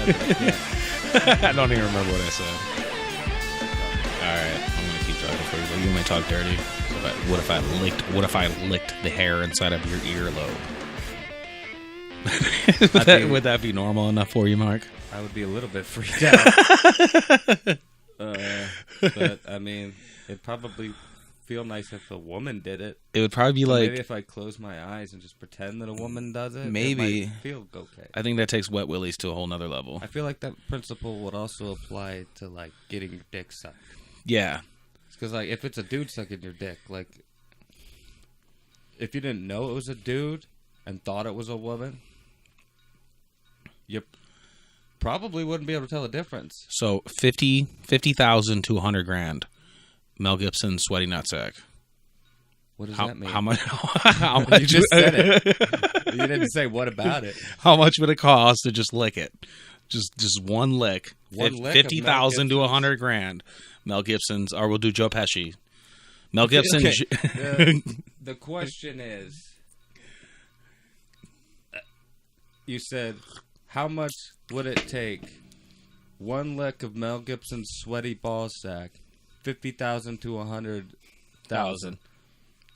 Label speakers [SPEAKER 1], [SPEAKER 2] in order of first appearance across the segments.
[SPEAKER 1] I don't even remember what I said. All right, I'm gonna keep talking for you. But you want me to talk dirty? What if I licked the hair inside of your earlobe? Would that be normal enough for you, Mark?
[SPEAKER 2] I would be a little bit freaked out. But I mean, it'd probably feel nice if a woman did it.
[SPEAKER 1] It would probably be like,
[SPEAKER 2] maybe if I close my eyes and just pretend that a woman does it,
[SPEAKER 1] maybe
[SPEAKER 2] it might feel okay.
[SPEAKER 1] I think that takes Wet Willies to a whole nother level.
[SPEAKER 2] I feel like that principle would also apply to like getting your dick sucked.
[SPEAKER 1] Yeah,
[SPEAKER 2] because like if it's a dude sucking your dick, like if you didn't know it was a dude and thought it was a woman, you probably wouldn't be able to tell the difference.
[SPEAKER 1] So 50,000 to 100 grand. Mel Gibson sweaty nutsack.
[SPEAKER 2] What does that mean?
[SPEAKER 1] How much? How much?
[SPEAKER 2] You just said it. You didn't say what about it.
[SPEAKER 1] How much would it cost to just lick it? Just one lick. 50,000 to 100 grand. Mel Gibson's, or we'll do Joe Pesci. Mel Gibson.
[SPEAKER 2] Okay. The question is, you said, how much would it take one lick of Mel Gibson's sweaty ball sack? 50,000 to 100,000.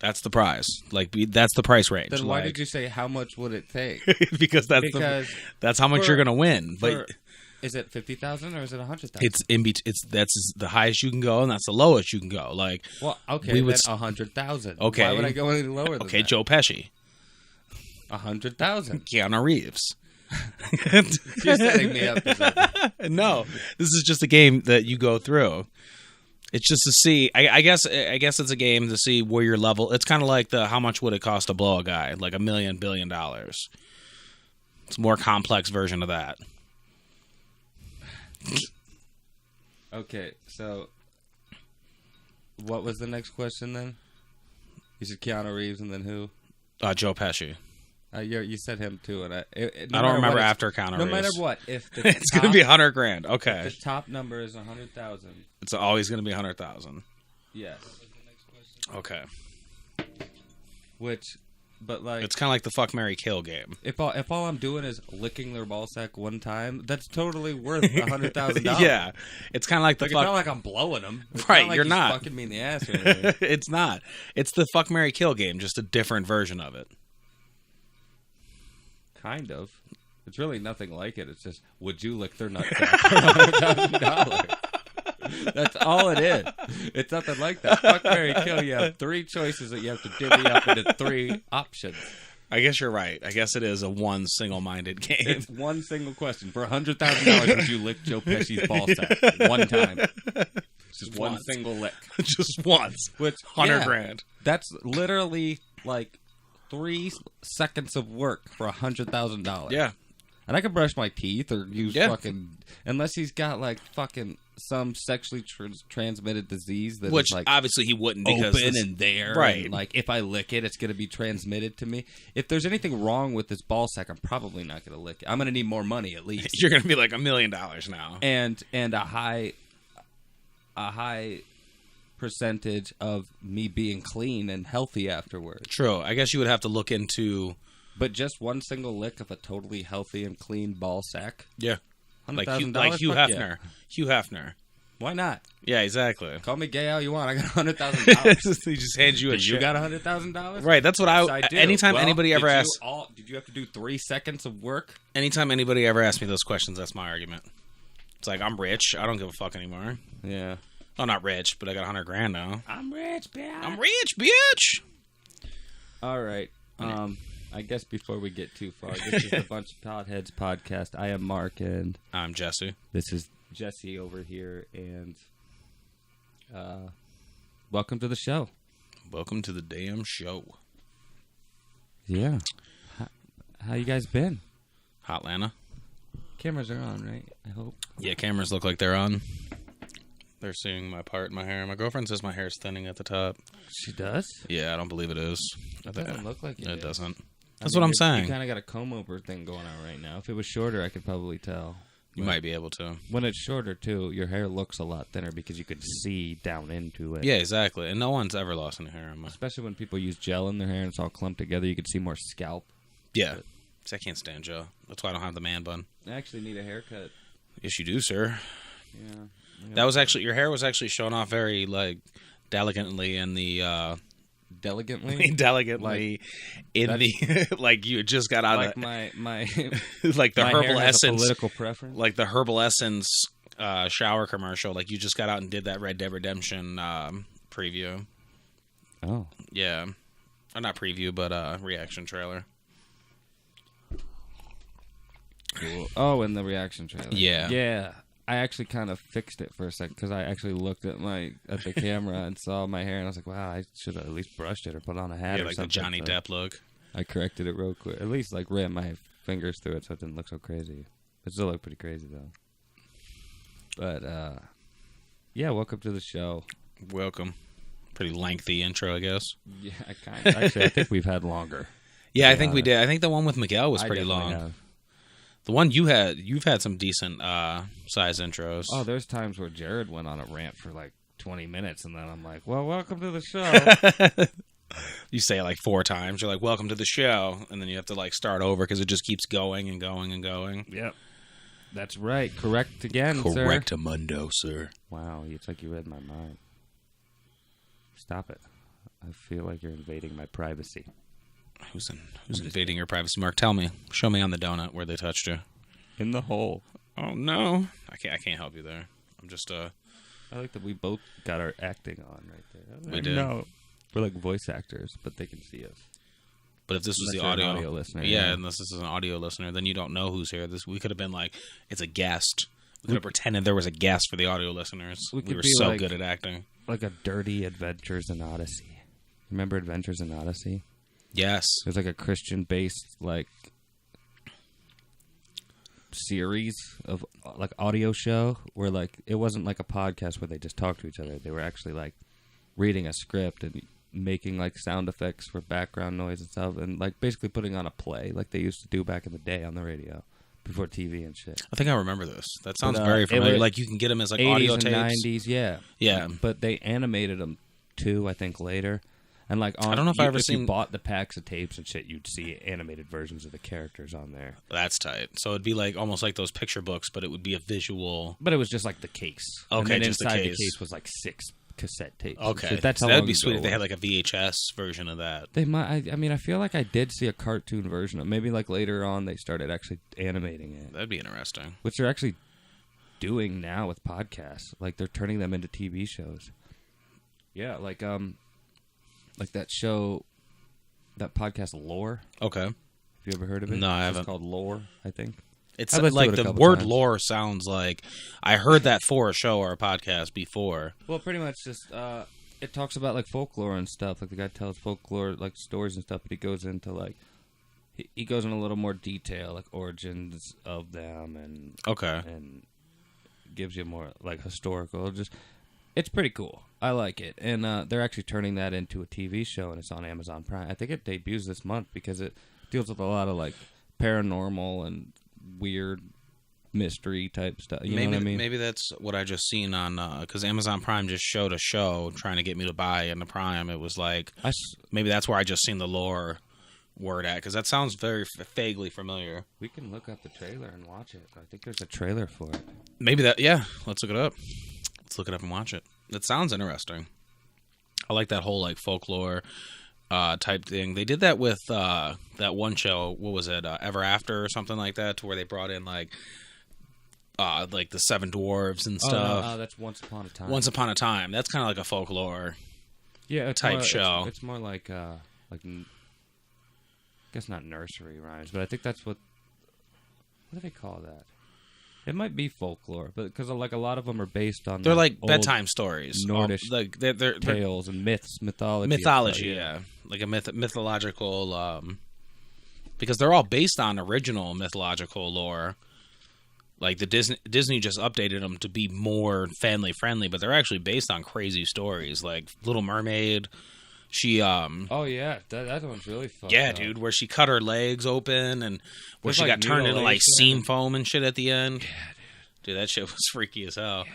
[SPEAKER 1] That's the price. Like that's the price range.
[SPEAKER 2] Then why did you say how much would it take?
[SPEAKER 1] because that's how much you're gonna win. But
[SPEAKER 2] is it 50,000 or is it 100,000?
[SPEAKER 1] It's in between. That's the highest you can go, and that's the lowest you can go. Like,
[SPEAKER 2] well, okay, then 100,000.
[SPEAKER 1] Okay,
[SPEAKER 2] why would I go any lower than that?
[SPEAKER 1] Okay, Joe Pesci.
[SPEAKER 2] 100,000.
[SPEAKER 1] Keanu Reeves.
[SPEAKER 2] You're setting me up.
[SPEAKER 1] No, this is just a game that you go through. It's just to see. I guess it's a game to see where your level. It's kind of like the how much would it cost to blow a guy, like $1 billion. It's a more complex version of that.
[SPEAKER 2] Okay, so what was the next question then? You said Keanu Reeves and then who?
[SPEAKER 1] Joe Pesci.
[SPEAKER 2] You said him too, and I
[SPEAKER 1] don't remember after Keanu Reeves.
[SPEAKER 2] No matter what, if
[SPEAKER 1] it's going to be 100 grand. Okay,
[SPEAKER 2] if the top number is 100,000.
[SPEAKER 1] It's always going to be 100,000.
[SPEAKER 2] Yes.
[SPEAKER 1] Okay.
[SPEAKER 2] But like,
[SPEAKER 1] it's kind of like the fuck, marry, kill game.
[SPEAKER 2] If all I'm doing is licking their ball sack one time, that's totally worth $100,000.
[SPEAKER 1] Yeah, it's kind of like the
[SPEAKER 2] fuck.
[SPEAKER 1] It's
[SPEAKER 2] not like I'm blowing them. It's
[SPEAKER 1] right,
[SPEAKER 2] not like
[SPEAKER 1] you're not
[SPEAKER 2] fucking me in the ass or anything.
[SPEAKER 1] It's not. It's the fuck, marry, kill game, just a different version of it.
[SPEAKER 2] Kind of. It's really nothing like it. It's just, would you lick their nutsack for $100,000? That's all it is. It's nothing like that. Fuck, marry, kill. You have 3 choices that you have to divvy up into 3 options.
[SPEAKER 1] I guess you're right. I guess it is a one single-minded game.
[SPEAKER 2] It's one single question. For $100,000, would you lick Joe Pesci's ball sack one time? Just one single lick.
[SPEAKER 1] Just once.
[SPEAKER 2] Which
[SPEAKER 1] 100 grand.
[SPEAKER 2] That's literally like 3 seconds of work for $100,000.
[SPEAKER 1] Yeah.
[SPEAKER 2] And I could brush my teeth or use fucking... Unless he's got like fucking some sexually transmitted disease that
[SPEAKER 1] which
[SPEAKER 2] is like
[SPEAKER 1] obviously he wouldn't because
[SPEAKER 2] open and there.
[SPEAKER 1] Right.
[SPEAKER 2] And like if I lick it, it's going to be transmitted to me. If there's anything wrong with this ball sack, I'm probably not going to lick it. I'm going to need more money at least.
[SPEAKER 1] You're going to be like $1 million now.
[SPEAKER 2] And a high percentage of me being clean and healthy afterwards.
[SPEAKER 1] True. I guess you would have to look into...
[SPEAKER 2] But just one single lick of a totally healthy and clean ball sack?
[SPEAKER 1] Yeah.
[SPEAKER 2] $100,000?
[SPEAKER 1] Like Hugh Hefner. Yeah. Hugh Hefner.
[SPEAKER 2] Why not?
[SPEAKER 1] Yeah, exactly.
[SPEAKER 2] Call me gay all you want. I got $100,000.
[SPEAKER 1] He just hands you a check.
[SPEAKER 2] You got $100,000?
[SPEAKER 1] Right. That's what
[SPEAKER 2] I do.
[SPEAKER 1] Anytime anybody ever asks...
[SPEAKER 2] Did you have to do 3 seconds of work?
[SPEAKER 1] Anytime anybody ever asks me those questions, that's my argument. It's like, I'm rich. I don't give a fuck anymore.
[SPEAKER 2] Yeah.
[SPEAKER 1] Oh, not rich, but I got 100 grand now.
[SPEAKER 2] I'm rich, bitch.
[SPEAKER 1] I'm rich, bitch.
[SPEAKER 2] All right. I guess before we get too far, this is the Bunch of Podheads podcast. I am Mark, and
[SPEAKER 1] I'm Jesse.
[SPEAKER 2] This is Jesse over here, and welcome to the show.
[SPEAKER 1] Welcome to the damn show.
[SPEAKER 2] Yeah. How you guys been?
[SPEAKER 1] Hot Lana.
[SPEAKER 2] Cameras are on, right? I hope.
[SPEAKER 1] Yeah, cameras look like they're on. They're seeing my part in my hair. My girlfriend says my hair is thinning at the top.
[SPEAKER 2] She does?
[SPEAKER 1] Yeah, I don't believe it is.
[SPEAKER 2] It doesn't look like it.
[SPEAKER 1] It doesn't. That's what I'm saying.
[SPEAKER 2] You kind of got a comb-over thing going on right now. If it was shorter, I could probably tell.
[SPEAKER 1] You might be able to.
[SPEAKER 2] When it's shorter, too, your hair looks a lot thinner because you could see down into it.
[SPEAKER 1] Yeah, exactly. And no one's ever lost any hair.
[SPEAKER 2] Especially when people use gel in their hair and it's all clumped together, you can see more scalp.
[SPEAKER 1] Yeah. 'Cause I can't stand Joe. That's why I don't have the man bun.
[SPEAKER 2] I actually need a haircut.
[SPEAKER 1] Yes, you do, sir.
[SPEAKER 2] Yeah.
[SPEAKER 1] That was actually your hair was actually shown off very like delicately in the
[SPEAKER 2] Delicately
[SPEAKER 1] in the like you just got out
[SPEAKER 2] like
[SPEAKER 1] of
[SPEAKER 2] my
[SPEAKER 1] like the
[SPEAKER 2] my
[SPEAKER 1] Herbal
[SPEAKER 2] hair has a
[SPEAKER 1] Essence
[SPEAKER 2] political preference.
[SPEAKER 1] like the Herbal Essence shower commercial. Like you just got out and did that Red Dead Redemption preview.
[SPEAKER 2] Oh.
[SPEAKER 1] Yeah. Or not preview, but reaction trailer.
[SPEAKER 2] Cool. Oh, and the reaction trailer.
[SPEAKER 1] Yeah.
[SPEAKER 2] Yeah. I actually kind of fixed it for a second because I actually looked at the camera and saw my hair and I was like, wow, I should have at least brushed it or put on a hat or
[SPEAKER 1] like
[SPEAKER 2] something.
[SPEAKER 1] the Johnny Depp look.
[SPEAKER 2] I corrected it real quick. At least like ran my fingers through it so it didn't look so crazy. It still looked pretty crazy though. But yeah, welcome to the show.
[SPEAKER 1] Welcome. Pretty lengthy intro, I guess.
[SPEAKER 2] Yeah, actually I think we've had longer.
[SPEAKER 1] Yeah, I think we did. I think the one with Miguel was pretty long.
[SPEAKER 2] Have.
[SPEAKER 1] The one you've had some decent size intros.
[SPEAKER 2] Oh, there's times where Jared went on a rant for like 20 minutes, and then I'm like, well, welcome to the show.
[SPEAKER 1] You say it like 4 times. You're like, welcome to the show. And then you have to like start over because it just keeps going and going and going.
[SPEAKER 2] Yep. That's right. Correct again, sir.
[SPEAKER 1] Correctamundo, sir.
[SPEAKER 2] Wow, it's like you read my mind. Stop it. I feel like you're invading my privacy.
[SPEAKER 1] Who's invading your privacy, Mark? Tell me. Show me on the donut where they touched you.
[SPEAKER 2] In the hole.
[SPEAKER 1] Oh no, I can't help you there. I'm just
[SPEAKER 2] I like that we both got our acting on right there.
[SPEAKER 1] We did.
[SPEAKER 2] No, we're like voice actors, but they can see us.
[SPEAKER 1] But if this was
[SPEAKER 2] Unless
[SPEAKER 1] the
[SPEAKER 2] you're
[SPEAKER 1] audio,
[SPEAKER 2] an audio listener,
[SPEAKER 1] yeah, unless this is an audio listener, then you don't know who's here. We could have been like, it's a guest. We could have pretended there was a guest for the audio listeners. We were so good at acting.
[SPEAKER 2] Like a dirty Adventures in Odyssey. Remember Adventures in Odyssey?
[SPEAKER 1] Yes.
[SPEAKER 2] It was like a Christian-based like series of like audio show where like it wasn't like a podcast where they just talked to each other. They were actually like reading a script and making like sound effects for background noise and stuff, and like basically putting on a play like they used to do back in the day on the radio before TV and shit.
[SPEAKER 1] I think I remember this. That sounds very familiar. Like you can get them as like
[SPEAKER 2] 80s
[SPEAKER 1] audio
[SPEAKER 2] and
[SPEAKER 1] tapes.
[SPEAKER 2] 90s, yeah.
[SPEAKER 1] Yeah.
[SPEAKER 2] But they animated them too, I think, later. And like on,
[SPEAKER 1] I don't know if I ever
[SPEAKER 2] if
[SPEAKER 1] seen.
[SPEAKER 2] you bought the packs of tapes and shit, you'd see animated versions of the characters on there.
[SPEAKER 1] That's tight. So it'd be like almost like those picture books, but it would be a visual.
[SPEAKER 2] But it was just like the case.
[SPEAKER 1] Okay,
[SPEAKER 2] and then
[SPEAKER 1] just
[SPEAKER 2] inside
[SPEAKER 1] the case
[SPEAKER 2] was like 6 cassette tapes.
[SPEAKER 1] Okay,
[SPEAKER 2] so that's how
[SPEAKER 1] that'd
[SPEAKER 2] long
[SPEAKER 1] be
[SPEAKER 2] ago
[SPEAKER 1] sweet
[SPEAKER 2] it
[SPEAKER 1] if they had
[SPEAKER 2] was.
[SPEAKER 1] like a VHS version of that.
[SPEAKER 2] They might. I mean, I feel like I did see a cartoon version of. Maybe like later on they started actually animating it.
[SPEAKER 1] That'd be interesting.
[SPEAKER 2] Which they're actually doing now with podcasts. Like they're turning them into TV shows. Yeah, like that show, that podcast Lore.
[SPEAKER 1] Okay.
[SPEAKER 2] Have you ever heard of it?
[SPEAKER 1] No, I haven't.
[SPEAKER 2] It's called Lore, I think.
[SPEAKER 1] It's
[SPEAKER 2] I've listened
[SPEAKER 1] like
[SPEAKER 2] to it a
[SPEAKER 1] the
[SPEAKER 2] couple
[SPEAKER 1] word
[SPEAKER 2] times.
[SPEAKER 1] lore sounds like I heard that for a show or a podcast before.
[SPEAKER 2] Well, pretty much just it talks about like folklore and stuff. Like the guy tells folklore like stories and stuff, but he goes into like he goes in a little more detail, like origins of them and
[SPEAKER 1] Okay.
[SPEAKER 2] and gives you more like historical. Just it's pretty cool. I like it, and they're actually turning that into a TV show, and it's on Amazon Prime. I think it debuts this month because it deals with a lot of like paranormal and weird mystery type stuff. You know what I mean?
[SPEAKER 1] Maybe that's what I just seen on because Amazon Prime just showed a show trying to get me to buy in the Prime. It was like maybe that's where I just seen the lore word at because that sounds very vaguely familiar.
[SPEAKER 2] We can look up the trailer and watch it. I think there's a trailer for it.
[SPEAKER 1] Maybe that. Yeah, let's look it up. Let's look it up and watch it. It sounds interesting. I like that whole like folklore type thing. They did that with that one show. What was it? Ever After or something like that, to where they brought in like the Seven Dwarves and stuff.
[SPEAKER 2] Oh, that's Once Upon a Time.
[SPEAKER 1] Once Upon a Time. That's kind of like a folklore type show.
[SPEAKER 2] It's more like I guess not nursery rhymes, but I think that's what do they call that? It might be folklore, but because like a lot of them are based on
[SPEAKER 1] they're like
[SPEAKER 2] old
[SPEAKER 1] bedtime stories,
[SPEAKER 2] Nordish
[SPEAKER 1] like they're
[SPEAKER 2] tales and mythology.
[SPEAKER 1] Mythology, yeah, like a mythological. Because they're all based on original mythological lore. Like the Disney just updated them to be more family friendly, but they're actually based on crazy stories, like Little Mermaid. She
[SPEAKER 2] oh yeah, that one's really fun.
[SPEAKER 1] Yeah, dude, where she cut her legs open and where
[SPEAKER 2] There's
[SPEAKER 1] she
[SPEAKER 2] like
[SPEAKER 1] got turned into like
[SPEAKER 2] mutilation.
[SPEAKER 1] steam foam and shit at the end.
[SPEAKER 2] Yeah,
[SPEAKER 1] Dude, that shit was freaky as hell. Yeah,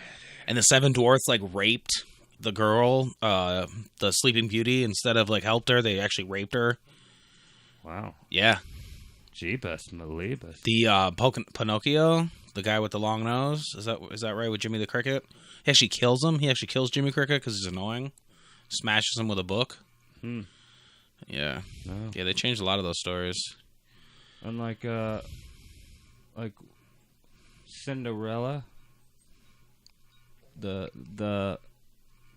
[SPEAKER 1] and the Seven Dwarfs like raped the girl, the Sleeping Beauty. Instead of like helped her, they actually raped her.
[SPEAKER 2] Wow.
[SPEAKER 1] Yeah.
[SPEAKER 2] Jeebus Malebus.
[SPEAKER 1] The Pinocchio, the guy with the long nose. Is that right with Jimmy the Cricket? He actually kills him. He actually kills Jimmy Cricket because he's annoying. Smashes him with a book. Yeah. Oh. Yeah, they changed a lot of those stories.
[SPEAKER 2] And like Cinderella, the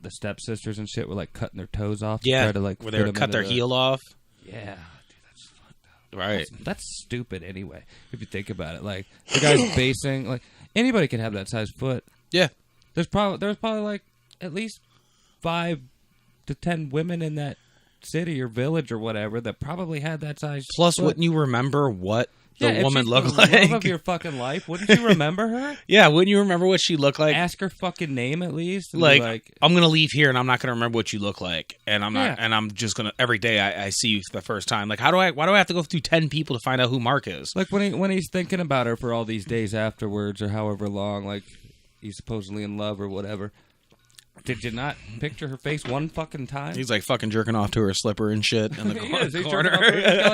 [SPEAKER 2] stepsisters and shit were like cutting their toes off.
[SPEAKER 1] Yeah,
[SPEAKER 2] to try to, like,
[SPEAKER 1] where they would cut their heel off.
[SPEAKER 2] Yeah, dude, that's fucked up.
[SPEAKER 1] Right.
[SPEAKER 2] That's stupid anyway. If you think about it, like the guy's basing, like anybody can have that size foot.
[SPEAKER 1] Yeah.
[SPEAKER 2] There's probably like at least 5 to 10 women in that city or village or whatever that probably had that size.
[SPEAKER 1] Plus,
[SPEAKER 2] foot.
[SPEAKER 1] wouldn't you remember what the woman looked
[SPEAKER 2] like?
[SPEAKER 1] Love
[SPEAKER 2] of your fucking life, wouldn't you remember her?
[SPEAKER 1] Yeah, wouldn't you remember what she looked like?
[SPEAKER 2] Ask her fucking name at least. And
[SPEAKER 1] like, I'm gonna leave here and I'm not gonna remember what you look like, and I'm not, and I'm just gonna every day I see you for the first time. Like, why do I have to go through 10 people to find out who Mark is?
[SPEAKER 2] Like when he's thinking about her for all these days afterwards or however long, like he's supposedly in love or whatever. Did you not picture her face one fucking time?
[SPEAKER 1] He's like fucking jerking off to her slipper and shit in the corner.
[SPEAKER 2] He's got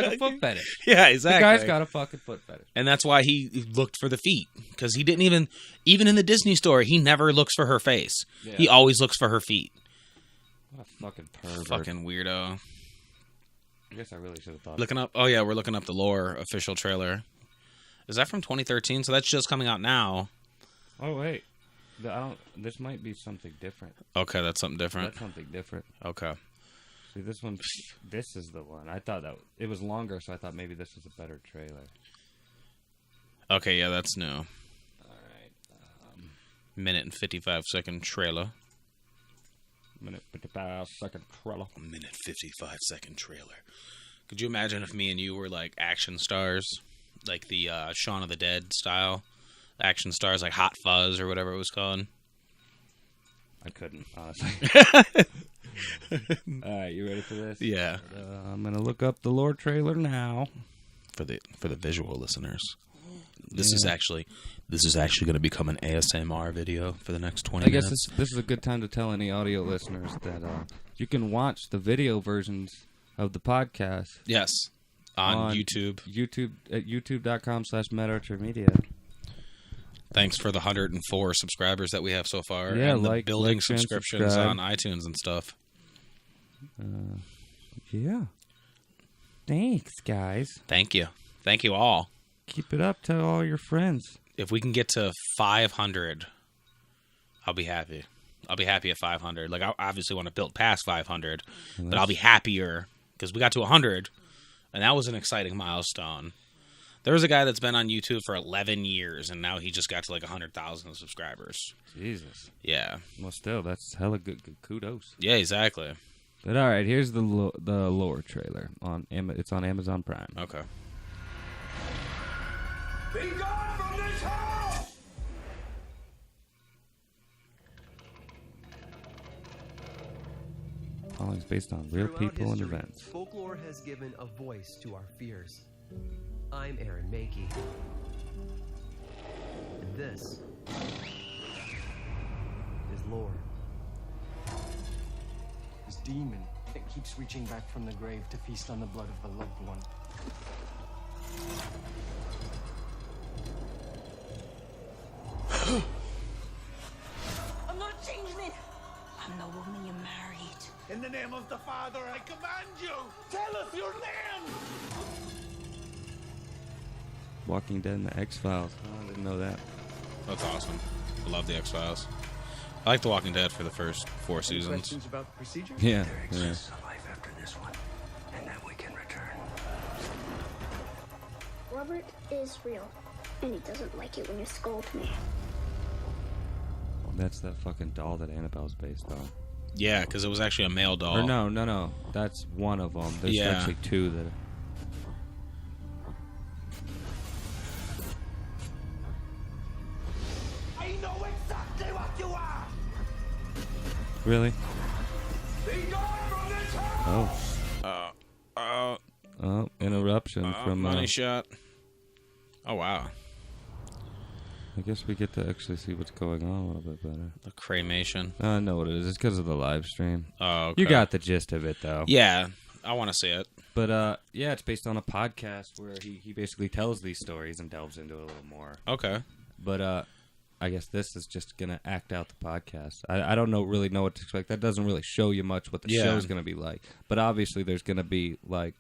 [SPEAKER 2] like a foot fetish.
[SPEAKER 1] Yeah, exactly.
[SPEAKER 2] The guy's got a fucking foot fetish.
[SPEAKER 1] And that's why he looked for the feet. Because he didn't even in the Disney store, he never looks for her face. Yeah. He always looks for her feet.
[SPEAKER 2] What a fucking pervert.
[SPEAKER 1] Fucking weirdo.
[SPEAKER 2] I guess I really should have thought.
[SPEAKER 1] Looking up, we're looking up the Lore official trailer. Is that from 2013? So that's just coming out now.
[SPEAKER 2] Oh, wait. This might be something different.
[SPEAKER 1] Okay, that's something different.
[SPEAKER 2] That's something different.
[SPEAKER 1] Okay.
[SPEAKER 2] See, this is the one. I thought that it was longer, so I thought maybe this was a better trailer.
[SPEAKER 1] Okay, yeah, that's new.
[SPEAKER 2] All right.
[SPEAKER 1] Minute and 55-second trailer.
[SPEAKER 2] Minute 55-second trailer.
[SPEAKER 1] Minute 55-second trailer. Could you imagine if me and you were like action stars, like the Shaun of the Dead style? Action stars like Hot Fuzz or whatever it was called.
[SPEAKER 2] I couldn't, honestly. All right, you ready for this?
[SPEAKER 1] Yeah.
[SPEAKER 2] I'm gonna look up the Lore trailer now.
[SPEAKER 1] For the visual listeners, this is actually going to become an ASMR video for the next 20 minutes.
[SPEAKER 2] I guess this is a good time to tell any audio listeners that you can watch the video versions of the podcast.
[SPEAKER 1] Yes, on YouTube.
[SPEAKER 2] At youtube.com/MedArcherMedia.
[SPEAKER 1] Thanks for the 104 subscribers that we have so far.
[SPEAKER 2] Yeah,
[SPEAKER 1] and the building subscriptions on iTunes and stuff.
[SPEAKER 2] Yeah. Thanks, guys.
[SPEAKER 1] Thank you. Thank you all.
[SPEAKER 2] Keep it up. Tell all your friends.
[SPEAKER 1] If we can get to 500, I'll be happy. I'll be happy at 500. Like, I obviously want to build past 500, but I'll be happier because we got to 100, and that was an exciting milestone. There was a guy that's been on YouTube for 11 years, and now he just got to like 100,000 subscribers.
[SPEAKER 2] Jesus.
[SPEAKER 1] Yeah.
[SPEAKER 2] Well, still, that's hella good kudos.
[SPEAKER 1] Yeah, exactly.
[SPEAKER 2] But all right, here's the Lore trailer. It's on Amazon Prime.
[SPEAKER 1] Okay.
[SPEAKER 3] Be gone from this house!
[SPEAKER 2] Following is based on real people and events.
[SPEAKER 4] Folklore has given a voice to our fears. I'm Aaron Mackey. And this is Lore.
[SPEAKER 5] This demon that keeps reaching back from the grave to feast on the blood of the loved one.
[SPEAKER 6] I'm not changing it. I'm the woman you married.
[SPEAKER 3] In the name of the Father, I command you! Tell us your name!
[SPEAKER 2] Walking Dead and the X-Files. Oh, I didn't know that.
[SPEAKER 1] That's awesome. I love the X-Files. I like The Walking Dead for the first 4 seasons.
[SPEAKER 5] Questions about the procedure?
[SPEAKER 2] Yeah.
[SPEAKER 3] There exists a life after this one, and then we can return.
[SPEAKER 7] Robert is real, and he doesn't like it when you scold me.
[SPEAKER 2] Well, that's that fucking doll that Annabelle's based on.
[SPEAKER 1] Yeah, because it was actually a male doll.
[SPEAKER 2] Or no. That's one of them. There's actually 2 that...
[SPEAKER 3] I know exactly what you are!
[SPEAKER 2] Really?
[SPEAKER 3] Be gone from this house!
[SPEAKER 2] Oh, interruption from...
[SPEAKER 1] money shot. Oh, wow.
[SPEAKER 2] I guess we get to actually see what's going on a little bit better.
[SPEAKER 1] The cremation.
[SPEAKER 2] I know what it is. It's because of the live stream.
[SPEAKER 1] Oh, okay.
[SPEAKER 2] You got the gist of it, though.
[SPEAKER 1] Yeah, I want to see it.
[SPEAKER 2] But yeah, it's based on a podcast where he basically tells these stories and delves into it a little more.
[SPEAKER 1] Okay.
[SPEAKER 2] But I guess this is just gonna act out the podcast. I don't really know what to expect. That doesn't really show you much what the show's gonna be like. But obviously, there's gonna be like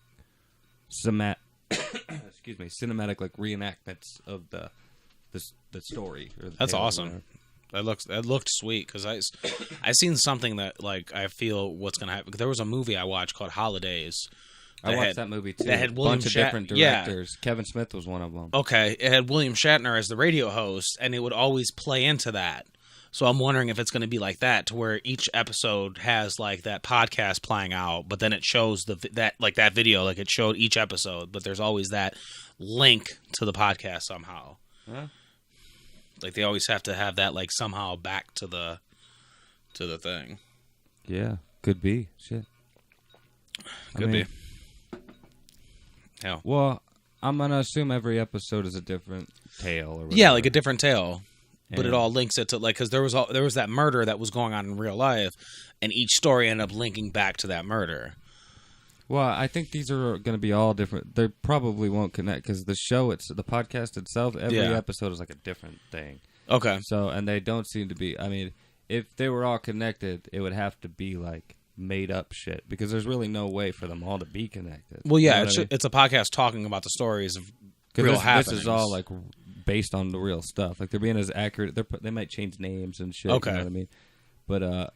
[SPEAKER 2] cinematic like reenactments of the story. Or the
[SPEAKER 1] That's
[SPEAKER 2] tale or
[SPEAKER 1] awesome. That looked sweet because I seen something that like I feel what's gonna happen. There was a movie I watched called Holidays.
[SPEAKER 2] I watched that movie too.
[SPEAKER 1] That had
[SPEAKER 2] a
[SPEAKER 1] William
[SPEAKER 2] bunch of different
[SPEAKER 1] Yeah.
[SPEAKER 2] directors. Kevin Smith was one of them.
[SPEAKER 1] Okay, it had William Shatner as the radio host, and it would always play into that. So I'm wondering if it's going to be like that, to where each episode has like that podcast playing out, but then it shows that video, like it showed each episode, but there's always that link to the podcast somehow.
[SPEAKER 2] Huh?
[SPEAKER 1] Like they always have to have that like somehow back to the thing.
[SPEAKER 2] Yeah, could be. Shit.
[SPEAKER 1] Could be. Yeah.
[SPEAKER 2] Well, I'm gonna assume every episode is a different tale. Or whatever.
[SPEAKER 1] Yeah, like a different tale. But it
[SPEAKER 2] And-
[SPEAKER 1] all links it to like, because there was that murder that was going on in real life, and each story ended up linking back to that murder.
[SPEAKER 2] Well, I think these are going to be all different. They probably won't connect because the podcast itself, every episode is like a different thing.
[SPEAKER 1] Okay.
[SPEAKER 2] So, and they don't seem to be. I mean, if they were all connected, it would have to be like made up shit because there's really no way for them all to be connected.
[SPEAKER 1] Well, yeah,
[SPEAKER 2] You know what I mean?
[SPEAKER 1] it's a podcast talking about the stories of
[SPEAKER 2] 'Cause
[SPEAKER 1] real
[SPEAKER 2] this
[SPEAKER 1] happenings.
[SPEAKER 2] is all like based on the real stuff. Like they're being as accurate. They might change names and shit.
[SPEAKER 1] Okay.
[SPEAKER 2] You know what I mean? But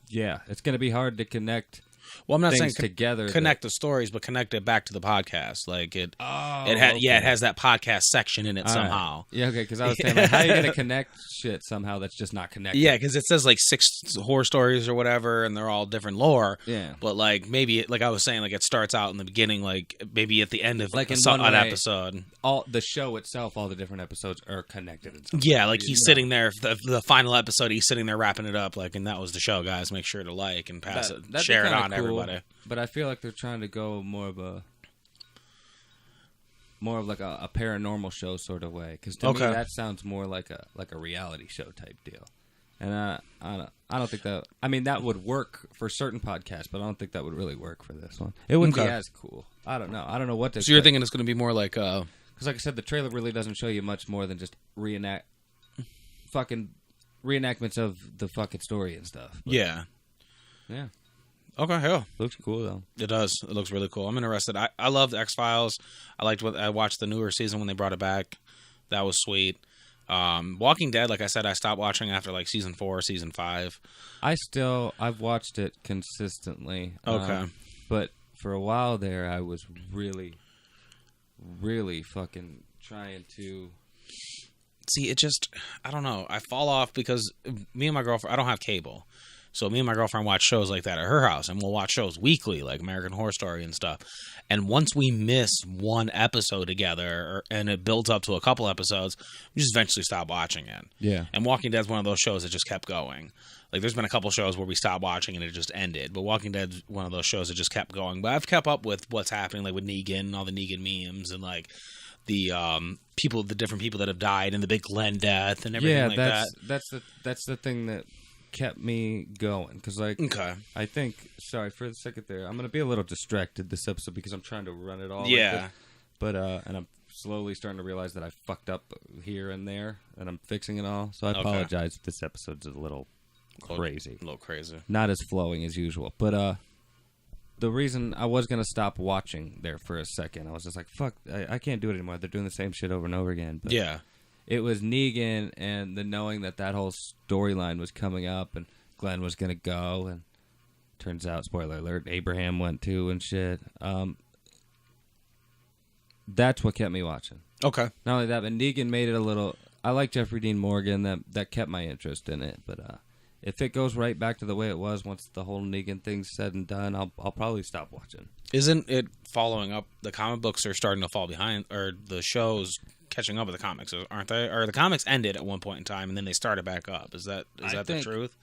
[SPEAKER 2] yeah, it's gonna be hard to connect.
[SPEAKER 1] Well, I'm not saying
[SPEAKER 2] things together.
[SPEAKER 1] connect the stories, but connect it back to the podcast. Like it
[SPEAKER 2] Okay.
[SPEAKER 1] has that podcast section in it
[SPEAKER 2] All right.
[SPEAKER 1] somehow.
[SPEAKER 2] Yeah, okay. Because I was saying, like, how are you gonna connect shit somehow that's just not connected?
[SPEAKER 1] Yeah, because it says like 6 horror stories or whatever, and they're all different lore.
[SPEAKER 2] Yeah.
[SPEAKER 1] But like maybe, like I was saying, like it starts out in the beginning, like maybe at the end of
[SPEAKER 2] Like in
[SPEAKER 1] an
[SPEAKER 2] one way,
[SPEAKER 1] episode.
[SPEAKER 2] All the show itself, all the different episodes are connected. In some
[SPEAKER 1] Yeah,
[SPEAKER 2] way.
[SPEAKER 1] like he's sitting there, the final episode, he's sitting there wrapping it up, like, and that was the show, guys. Make sure to like and pass it,
[SPEAKER 2] That'd be
[SPEAKER 1] share it
[SPEAKER 2] kinda
[SPEAKER 1] on to
[SPEAKER 2] cool,
[SPEAKER 1] everybody.
[SPEAKER 2] But I feel like they're trying to go more of like a paranormal show sort of way. Because to me, that sounds more like a reality show type deal. And I don't think that. I mean, that would work for certain podcasts, but I don't think that would really work for this one. It wouldn't be as cool. I don't know. I don't know what to.
[SPEAKER 1] So you're thinking it's going to be more like
[SPEAKER 2] because, like I said, the trailer really doesn't show you much more than just reenactments of the fucking story and stuff. But,
[SPEAKER 1] yeah. Okay, yeah.
[SPEAKER 2] Looks cool though.
[SPEAKER 1] It does. It looks really cool. I'm interested. I loved X-Files. I watched the newer season when they brought it back. That was sweet. Walking Dead, like I said, I stopped watching after like season 4, season 5.
[SPEAKER 2] I've watched it consistently.
[SPEAKER 1] Okay.
[SPEAKER 2] But for a while there, I was really, really fucking trying to.
[SPEAKER 1] See, it just, I don't know. I fall off because me and my girlfriend, I don't have cable. So me and my girlfriend watch shows like that at her house, and we'll watch shows weekly, like American Horror Story and stuff. And once we miss one episode together, and it builds up to a couple episodes, we just eventually stop watching it.
[SPEAKER 2] Yeah.
[SPEAKER 1] And Walking Dead's one of those shows that just kept going. Like, there's been a couple shows where we stopped watching and it just ended. But Walking Dead's one of those shows that just kept going. But I've kept up with what's happening, like with Negan and all the Negan memes and like the different people that have died and the big Glenn death and everything like that.
[SPEAKER 2] That's the thing that kept me going because like
[SPEAKER 1] Okay.
[SPEAKER 2] I think sorry for a second there I'm gonna be a little distracted this episode because I'm trying to run it all
[SPEAKER 1] Yeah.
[SPEAKER 2] like this. But and I'm slowly starting to realize that I fucked up here and there and I'm fixing it all, so I apologize if this episode's a little crazy,
[SPEAKER 1] A little crazy.
[SPEAKER 2] not as flowing as usual. But the reason I was gonna stop watching there for a second, I was just like, fuck, I can't do it anymore. They're doing the same shit over and over again. But
[SPEAKER 1] Yeah.
[SPEAKER 2] it was Negan and the knowing that whole storyline was coming up and Glenn was going to go. And turns out, spoiler alert, Abraham went too and shit. That's what kept me watching.
[SPEAKER 1] Okay.
[SPEAKER 2] Not only that, but Negan made it a little... I like Jeffrey Dean Morgan. That kept my interest in it. But if it goes right back to the way it was once the whole Negan thing's said and done, I'll probably stop watching.
[SPEAKER 1] Isn't it following up? The comic books are starting to fall behind, or the shows catching up with the comics, aren't they? Or the comics ended at one point in time, and then they started back up. Is that the truth?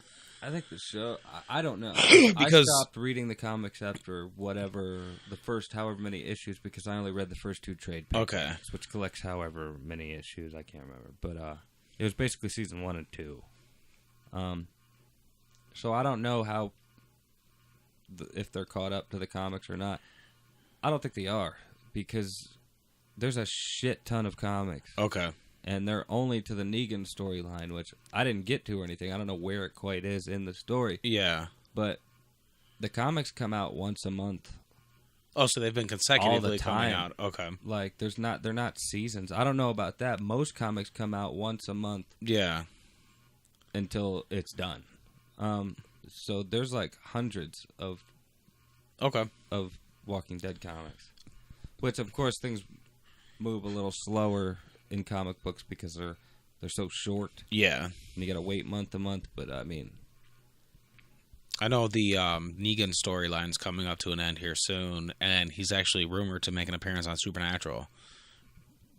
[SPEAKER 2] I think the show... I don't know.
[SPEAKER 1] Because-
[SPEAKER 2] I stopped reading the comics after whatever... the first however many issues, because I only read the first 2 trade paperbacks,
[SPEAKER 1] Okay.
[SPEAKER 2] which collects however many issues. I can't remember. But it was basically season 1 and 2. So I don't know how if they're caught up to the comics or not. I don't think they are, because there's a shit ton of comics.
[SPEAKER 1] Okay.
[SPEAKER 2] And they're only to the Negan storyline, which I didn't get to or anything. I don't know where it quite is in the story.
[SPEAKER 1] Yeah.
[SPEAKER 2] But the comics come out once a month.
[SPEAKER 1] Oh, so they've been consecutively
[SPEAKER 2] all the time.
[SPEAKER 1] coming out. Okay.
[SPEAKER 2] Like, they're not seasons. I don't know about that. Most comics come out once a month.
[SPEAKER 1] Yeah.
[SPEAKER 2] Until it's done. So there's like hundreds of Walking Dead comics. Which, of course, things move a little slower in comic books because they're so short.
[SPEAKER 1] Yeah.
[SPEAKER 2] And you got to wait month to month. But, I mean...
[SPEAKER 1] I know the Negan storyline's coming up to an end here soon, and he's actually rumored to make an appearance on Supernatural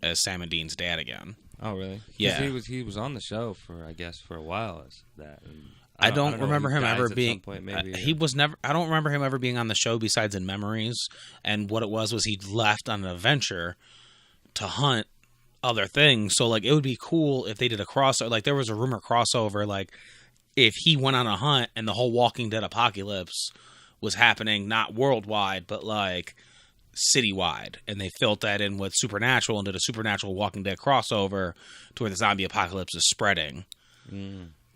[SPEAKER 1] as Sam and Dean's dad again.
[SPEAKER 2] Oh, really?
[SPEAKER 1] Yeah.
[SPEAKER 2] He was on the show for a while as that. And
[SPEAKER 1] I don't remember him ever being.
[SPEAKER 2] He
[SPEAKER 1] was never. I don't remember him ever being on the show besides in memories. And what it was he left on an adventure to hunt other things. So like it would be cool if they did a crossover. Like there was a rumor crossover. Like if he went on a hunt and the whole Walking Dead apocalypse was happening, not worldwide, but like citywide, and they filled that in with Supernatural and did a Supernatural Walking Dead crossover to where the zombie apocalypse is spreading.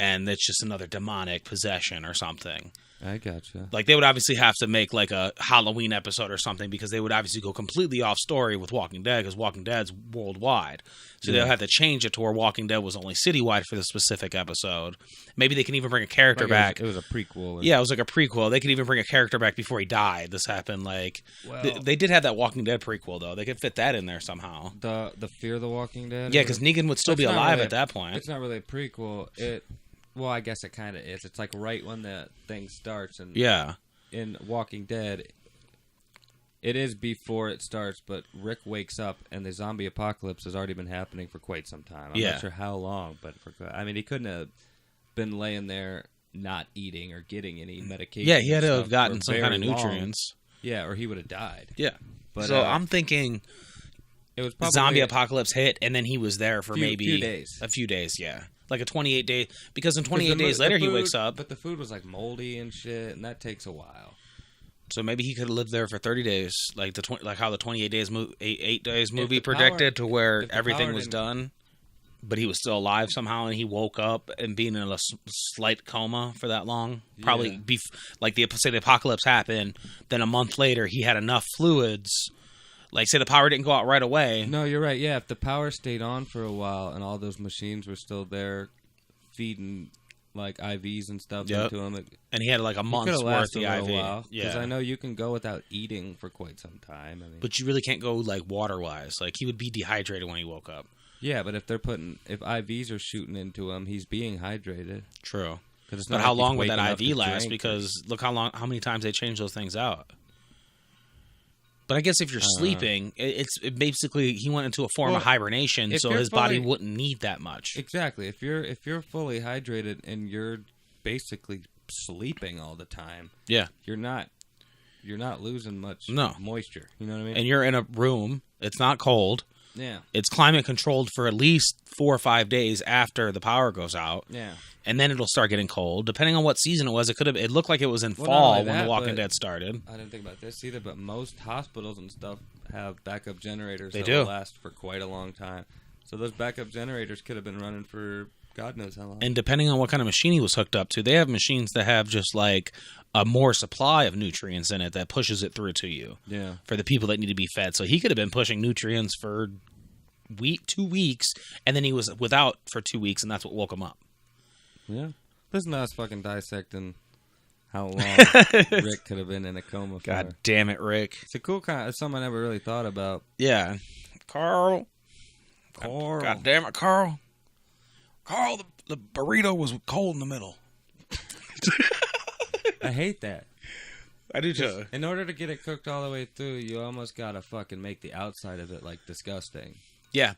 [SPEAKER 1] And it's just another demonic possession or something.
[SPEAKER 2] I gotcha.
[SPEAKER 1] Like, they would obviously have to make, like, a Halloween episode or something because they would obviously go completely off story with Walking Dead because Walking Dead's worldwide. So they'll have to change it to where Walking Dead was only citywide for the specific episode. Maybe they can even bring a character back.
[SPEAKER 2] It was a prequel.
[SPEAKER 1] Yeah, it was like a prequel. They could even bring a character back before he died. This happened, like... they did have that Walking Dead prequel, though. They could fit that in there somehow.
[SPEAKER 2] The Fear the Walking Dead?
[SPEAKER 1] Yeah, because Negan would still be alive at that point.
[SPEAKER 2] It's not really a prequel. Well, I guess it kind of is. It's like right when the thing starts. And
[SPEAKER 1] yeah.
[SPEAKER 2] In Walking Dead, it is before it starts, but Rick wakes up and the zombie apocalypse has already been happening for quite some time. I'm not sure how long, but he couldn't have been laying there not eating or getting any medication.
[SPEAKER 1] Yeah, he had to have gotten some kind of nutrients.
[SPEAKER 2] Yeah, or he would have died.
[SPEAKER 1] Yeah.
[SPEAKER 2] But,
[SPEAKER 1] so I'm thinking
[SPEAKER 2] it was probably
[SPEAKER 1] zombie apocalypse hit, and then he was there for maybe
[SPEAKER 2] a
[SPEAKER 1] few days, yeah. Like a 28-day, because in 28 days later he wakes up.
[SPEAKER 2] But the food was like moldy and shit, and that takes a while.
[SPEAKER 1] So maybe he could have lived there for 30 days, like how the 28 days, 8 days movie predicted, to where everything was done, but he was still alive somehow, and he woke up and being in a slight coma for that long. Probably, like say the apocalypse happened, then a month later he had enough fluids. Like, say the power didn't go out right away.
[SPEAKER 2] No, you're right. Yeah, if the power stayed on for a while and all those machines were still there feeding, like, IVs and stuff into him.
[SPEAKER 1] And he had, like, a month's worth of IV.
[SPEAKER 2] Because I know you can go without eating for quite some time.
[SPEAKER 1] But you really can't go, like, water-wise. Like, he would be dehydrated when he woke up.
[SPEAKER 2] Yeah, but if IVs are shooting into him, he's being hydrated.
[SPEAKER 1] True.
[SPEAKER 2] But
[SPEAKER 1] how long would that IV last? Because look how many times they change those things out. But I guess if you're sleeping, it basically he went into a form of hibernation, so his body wouldn't need that much.
[SPEAKER 2] Exactly. If you're fully hydrated and you're basically sleeping all the time, you're not losing much moisture. You know what I mean?
[SPEAKER 1] And you're in a room. It's not cold.
[SPEAKER 2] Yeah.
[SPEAKER 1] It's climate controlled for at least 4 or 5 days after the power goes out.
[SPEAKER 2] Yeah.
[SPEAKER 1] And then it'll start getting cold. Depending on what season it was, it looked like it was in fall when The Walking Dead started.
[SPEAKER 2] I didn't think about this either, but most hospitals and stuff have backup generators
[SPEAKER 1] that
[SPEAKER 2] will last for quite a long time. So those backup generators could have been running for God knows how long.
[SPEAKER 1] And depending on what kind of machine he was hooked up to, they have machines that have just like a more supply of nutrients in it that pushes it through to you.
[SPEAKER 2] Yeah.
[SPEAKER 1] For the people that need to be fed. So he could have been pushing nutrients for 2 weeks, and then he was without for 2 weeks, and that's what woke him up.
[SPEAKER 2] Yeah. Listen to us fucking dissecting how long Rick could have been in a coma for.
[SPEAKER 1] God damn it, Rick.
[SPEAKER 2] It's a cool kind. It's something I never really thought about.
[SPEAKER 1] Yeah. Carl. God damn it, Carl. Carl, the burrito was cold in the middle.
[SPEAKER 2] I hate that.
[SPEAKER 1] I do too.
[SPEAKER 2] In order to get it cooked all the way through, you almost gotta fucking make the outside of it like disgusting.
[SPEAKER 1] Yeah.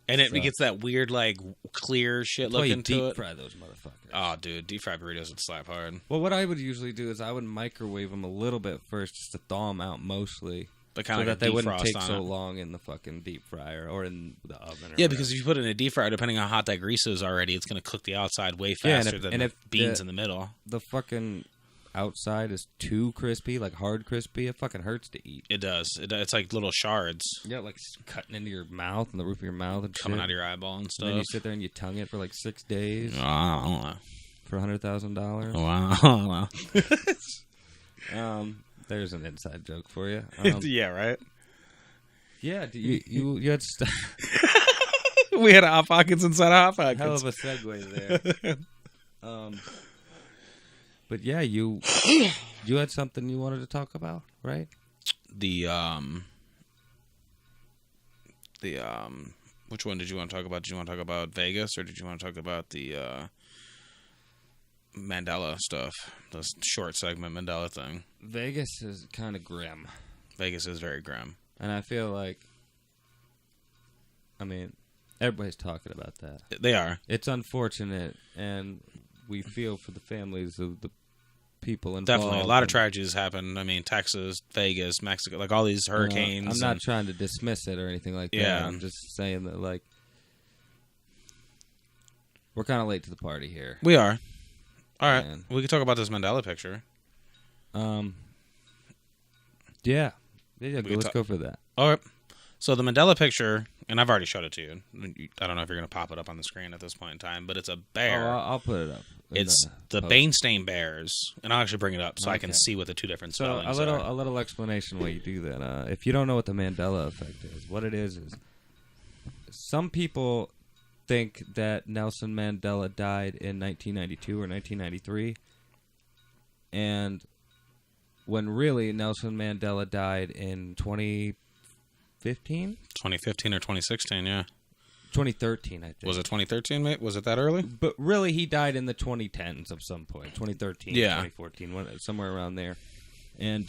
[SPEAKER 1] And it gets that weird, like, clear shit looking to it.
[SPEAKER 2] Deep fry those motherfuckers.
[SPEAKER 1] Oh, dude. Deep fried burritos would slap hard.
[SPEAKER 2] Well, what I would usually do is I would microwave them a little bit first just to thaw them out mostly.
[SPEAKER 1] But kind
[SPEAKER 2] so
[SPEAKER 1] of
[SPEAKER 2] that they wouldn't take so long in the fucking deep fryer or in the oven.
[SPEAKER 1] Yeah, because if you put it in a deep fryer, depending on how hot that grease is already, it's going to cook the outside way faster than the beans in the middle.
[SPEAKER 2] The fucking outside is too crispy, like hard crispy, it fucking hurts to eat.
[SPEAKER 1] It does. It's like little shards
[SPEAKER 2] Yeah, like cutting into your mouth and the roof of your mouth and
[SPEAKER 1] coming
[SPEAKER 2] shit.
[SPEAKER 1] out of your eyeball and stuff.
[SPEAKER 2] And then you sit there and you tongue it for like 6 days
[SPEAKER 1] Wow.
[SPEAKER 2] for $100,000.
[SPEAKER 1] Wow.
[SPEAKER 2] There's an inside joke for you.
[SPEAKER 1] Yeah, right?
[SPEAKER 2] Yeah, you had
[SPEAKER 1] We had Hot Pockets inside Hot Pockets.
[SPEAKER 2] hell of a segue there. But yeah, you had something you wanted to talk about, right?
[SPEAKER 1] The which one did you want to talk about? Did you want to talk about Vegas, or did you want to talk about the Mandela stuff, the short segment Mandela thing?
[SPEAKER 2] Vegas is kind of grim.
[SPEAKER 1] Vegas is very grim.
[SPEAKER 2] And I feel like, I mean, everybody's talking about that.
[SPEAKER 1] They are.
[SPEAKER 2] It's unfortunate, and we feel for the families of the people involved.
[SPEAKER 1] Definitely. A lot of tragedies happen. I mean, Texas, Vegas, Mexico, like all these hurricanes.
[SPEAKER 2] I'm not trying to dismiss it or anything like that.
[SPEAKER 1] Yeah.
[SPEAKER 2] I'm just saying that, like, we're kind of late to the party here.
[SPEAKER 1] We are. All right.
[SPEAKER 2] Man.
[SPEAKER 1] We can talk about this Mandela picture.
[SPEAKER 2] Yeah. Let's go for that.
[SPEAKER 1] All right. So the Mandela picture, and I've already showed it to you. I don't know if you're going to pop it up on the screen at this point in time, but it's a bear.
[SPEAKER 2] Oh, I'll put it up.
[SPEAKER 1] It's the
[SPEAKER 2] post.
[SPEAKER 1] Berenstein bears, and I'll actually bring it up so I can
[SPEAKER 2] Okay.
[SPEAKER 1] see what the two different
[SPEAKER 2] So
[SPEAKER 1] spellings
[SPEAKER 2] a
[SPEAKER 1] are.
[SPEAKER 2] little explanation while you do that. If you don't know what the Mandela effect is, what it is some people think that Nelson Mandela died in 1992 or 1993, and when really Nelson Mandela died in 2015?
[SPEAKER 1] 2015 or 2016, yeah.
[SPEAKER 2] 2013, I think.
[SPEAKER 1] Was it 2013, mate? Was it that early?
[SPEAKER 2] But really, he died in the 2010s of some point. 2013,
[SPEAKER 1] Yeah.
[SPEAKER 2] 2014, somewhere around there. And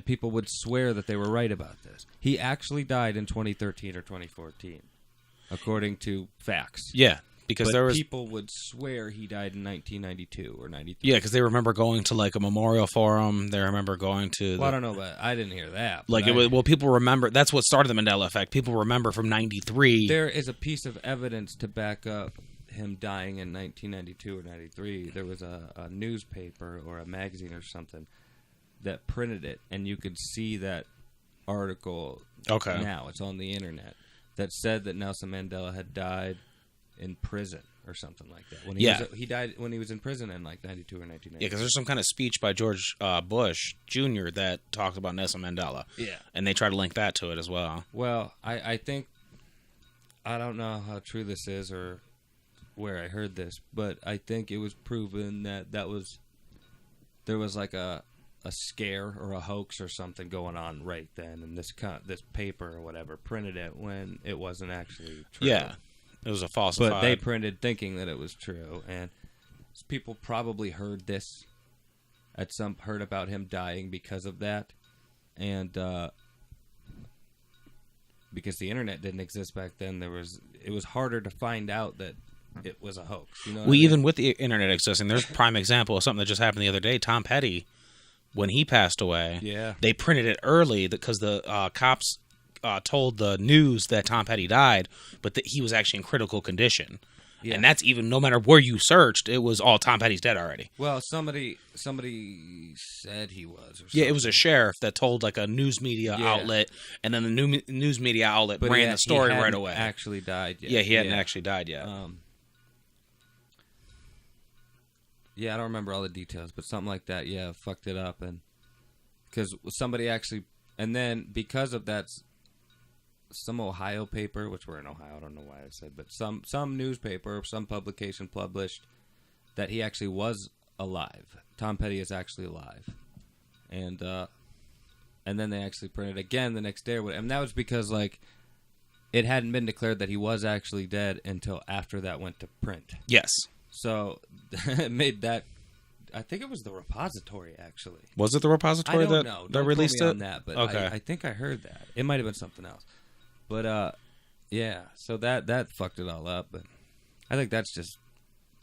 [SPEAKER 2] people would swear that they were right about this. He actually died in 2013 or 2014, according to facts.
[SPEAKER 1] Yeah, because
[SPEAKER 2] But
[SPEAKER 1] there was
[SPEAKER 2] people would swear he died in 1992 or 93.
[SPEAKER 1] yeah, because they remember going to like a memorial for him. They remember going to
[SPEAKER 2] Well, I don't know, but I didn't hear that.
[SPEAKER 1] like
[SPEAKER 2] but
[SPEAKER 1] it was. Well, people remember. That's what started the Mandela effect. People remember from '93.
[SPEAKER 2] There is a piece of evidence to back up him dying in 1992 or 93. There was a newspaper or a magazine or something that printed it, and you could see that article.
[SPEAKER 1] Okay.
[SPEAKER 2] Now it's on the internet that said that Nelson Mandela had died in prison or something like that. When he died when he was in prison in like 92 or 1990.
[SPEAKER 1] Yeah, because there's some kind of speech by George Bush Jr. that talked about Nelson Mandela.
[SPEAKER 2] Yeah.
[SPEAKER 1] And they try to link that to it as well.
[SPEAKER 2] Well, I think, I don't know how true this is or where I heard this, but I think it was proven that there was like a scare or a hoax or something going on right then, and this paper or whatever printed it when it wasn't actually true.
[SPEAKER 1] Yeah. It was a falsified.
[SPEAKER 2] But they printed thinking that it was true, and people probably heard this heard about him dying because of that, and because the internet didn't exist back then, it was harder to find out that it was a hoax. You know what I mean?
[SPEAKER 1] Even with the internet existing, there's a prime example of something that just happened the other day. Tom Petty, when he passed away,
[SPEAKER 2] Yeah.
[SPEAKER 1] they printed it early because the cops told the news that Tom Petty died, but that he was actually in critical condition.
[SPEAKER 2] Yeah.
[SPEAKER 1] And that's even, no matter where you searched, it was all Tom Petty's dead already.
[SPEAKER 2] Well, somebody said he was. Or something.
[SPEAKER 1] Yeah, it was a sheriff that told like a news media outlet, and then the news media outlet
[SPEAKER 2] But
[SPEAKER 1] ran the story
[SPEAKER 2] he
[SPEAKER 1] right
[SPEAKER 2] hadn't
[SPEAKER 1] away.
[SPEAKER 2] Actually died yet.
[SPEAKER 1] Yeah, he hadn't actually died yet.
[SPEAKER 2] Yeah, I don't remember all the details, but something like that. Yeah, fucked it up, and because somebody actually, and then because of that, some Ohio paper, which we're in Ohio, I don't know why I said, but some newspaper, some publication published that he actually was alive. Tom Petty is actually alive, and then they actually printed again the next day, and that was because like it hadn't been declared that he was actually dead until after that went to print.
[SPEAKER 1] Yes.
[SPEAKER 2] So it made that. I think it was the repository actually.
[SPEAKER 1] Was it the repository
[SPEAKER 2] I don't know.
[SPEAKER 1] that
[SPEAKER 2] Don't
[SPEAKER 1] released
[SPEAKER 2] quote me
[SPEAKER 1] it?
[SPEAKER 2] on that, but
[SPEAKER 1] Okay.
[SPEAKER 2] I think I heard that. It might have been something else. But yeah. So that fucked it all up. But I think that's just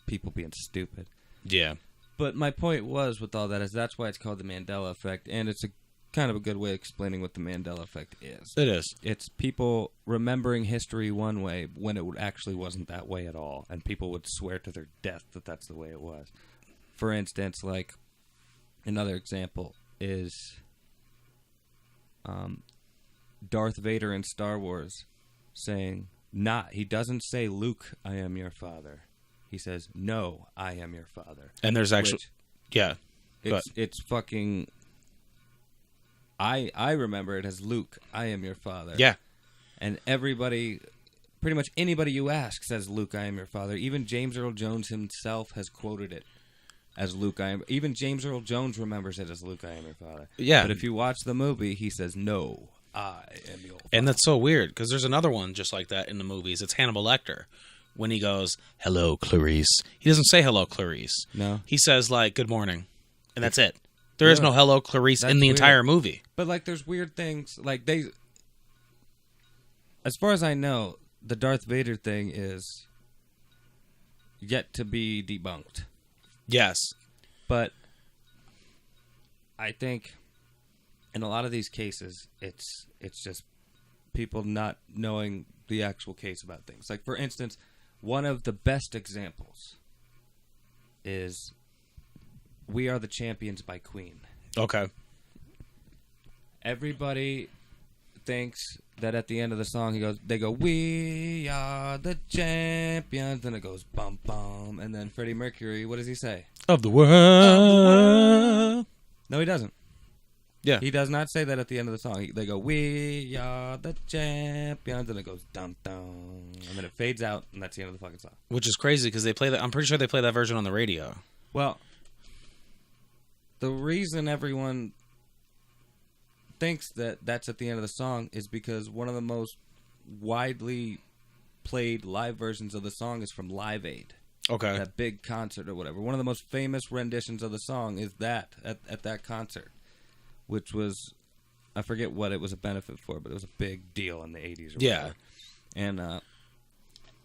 [SPEAKER 2] people being stupid.
[SPEAKER 1] Yeah.
[SPEAKER 2] But my point was with all that is that's why it's called the Mandela effect, and it's a kind of a good way of explaining what the Mandela effect is.
[SPEAKER 1] It is.
[SPEAKER 2] It's people remembering history one way when it actually wasn't that way at all, and people would swear to their death that that's the way it was. for instance, like another example is Darth Vader in Star Wars saying, he doesn't say, Luke, I am your father. He says, no, I am your father.
[SPEAKER 1] And there's actually,
[SPEAKER 2] it's fucking, I remember it as Luke, I am your father.
[SPEAKER 1] Yeah.
[SPEAKER 2] And everybody, pretty much anybody you ask says, Luke, I am your father. Even James Earl Jones himself has quoted it as Luke, I am. Even James Earl Jones remembers it as Luke, I am your father.
[SPEAKER 1] Yeah.
[SPEAKER 2] But if you watch the movie, he says, no, I am your father.
[SPEAKER 1] And that's so weird, because there's another one just like that in the movies. It's Hannibal Lecter. When he goes, hello, Clarice. He doesn't say hello, Clarice.
[SPEAKER 2] No.
[SPEAKER 1] He says, like, good morning. And that's it. There is no hello, Clarice in the entire movie.
[SPEAKER 2] But, like, there's weird things. Like, as far as I know, the Darth Vader thing is yet to be debunked.
[SPEAKER 1] Yes.
[SPEAKER 2] But I think in a lot of these cases, it's just people not knowing the actual case about things. Like, for instance, one of the best examples is We Are the Champions by Queen.
[SPEAKER 1] Okay.
[SPEAKER 2] Everybody thinks that at the end of the song, they go, we are the champions. Then it goes, bum, bum. And then Freddie Mercury, what does he say?
[SPEAKER 1] Of the world.
[SPEAKER 2] No, he doesn't.
[SPEAKER 1] Yeah.
[SPEAKER 2] He does not say that at the end of the song. They go, we are the champions. And it goes, dun, dun. And then it fades out, and that's the end of the fucking song.
[SPEAKER 1] Which is crazy, because they play that. I'm pretty sure they play that version on the radio.
[SPEAKER 2] Well, the reason everyone thinks that that's at the end of the song is because one of the most widely played live versions of the song is from Live Aid.
[SPEAKER 1] Okay.
[SPEAKER 2] That big concert or whatever. One of the most famous renditions of the song is that at that concert, which was, I forget what it was a benefit for, but it was a big deal in the 80s or whatever. And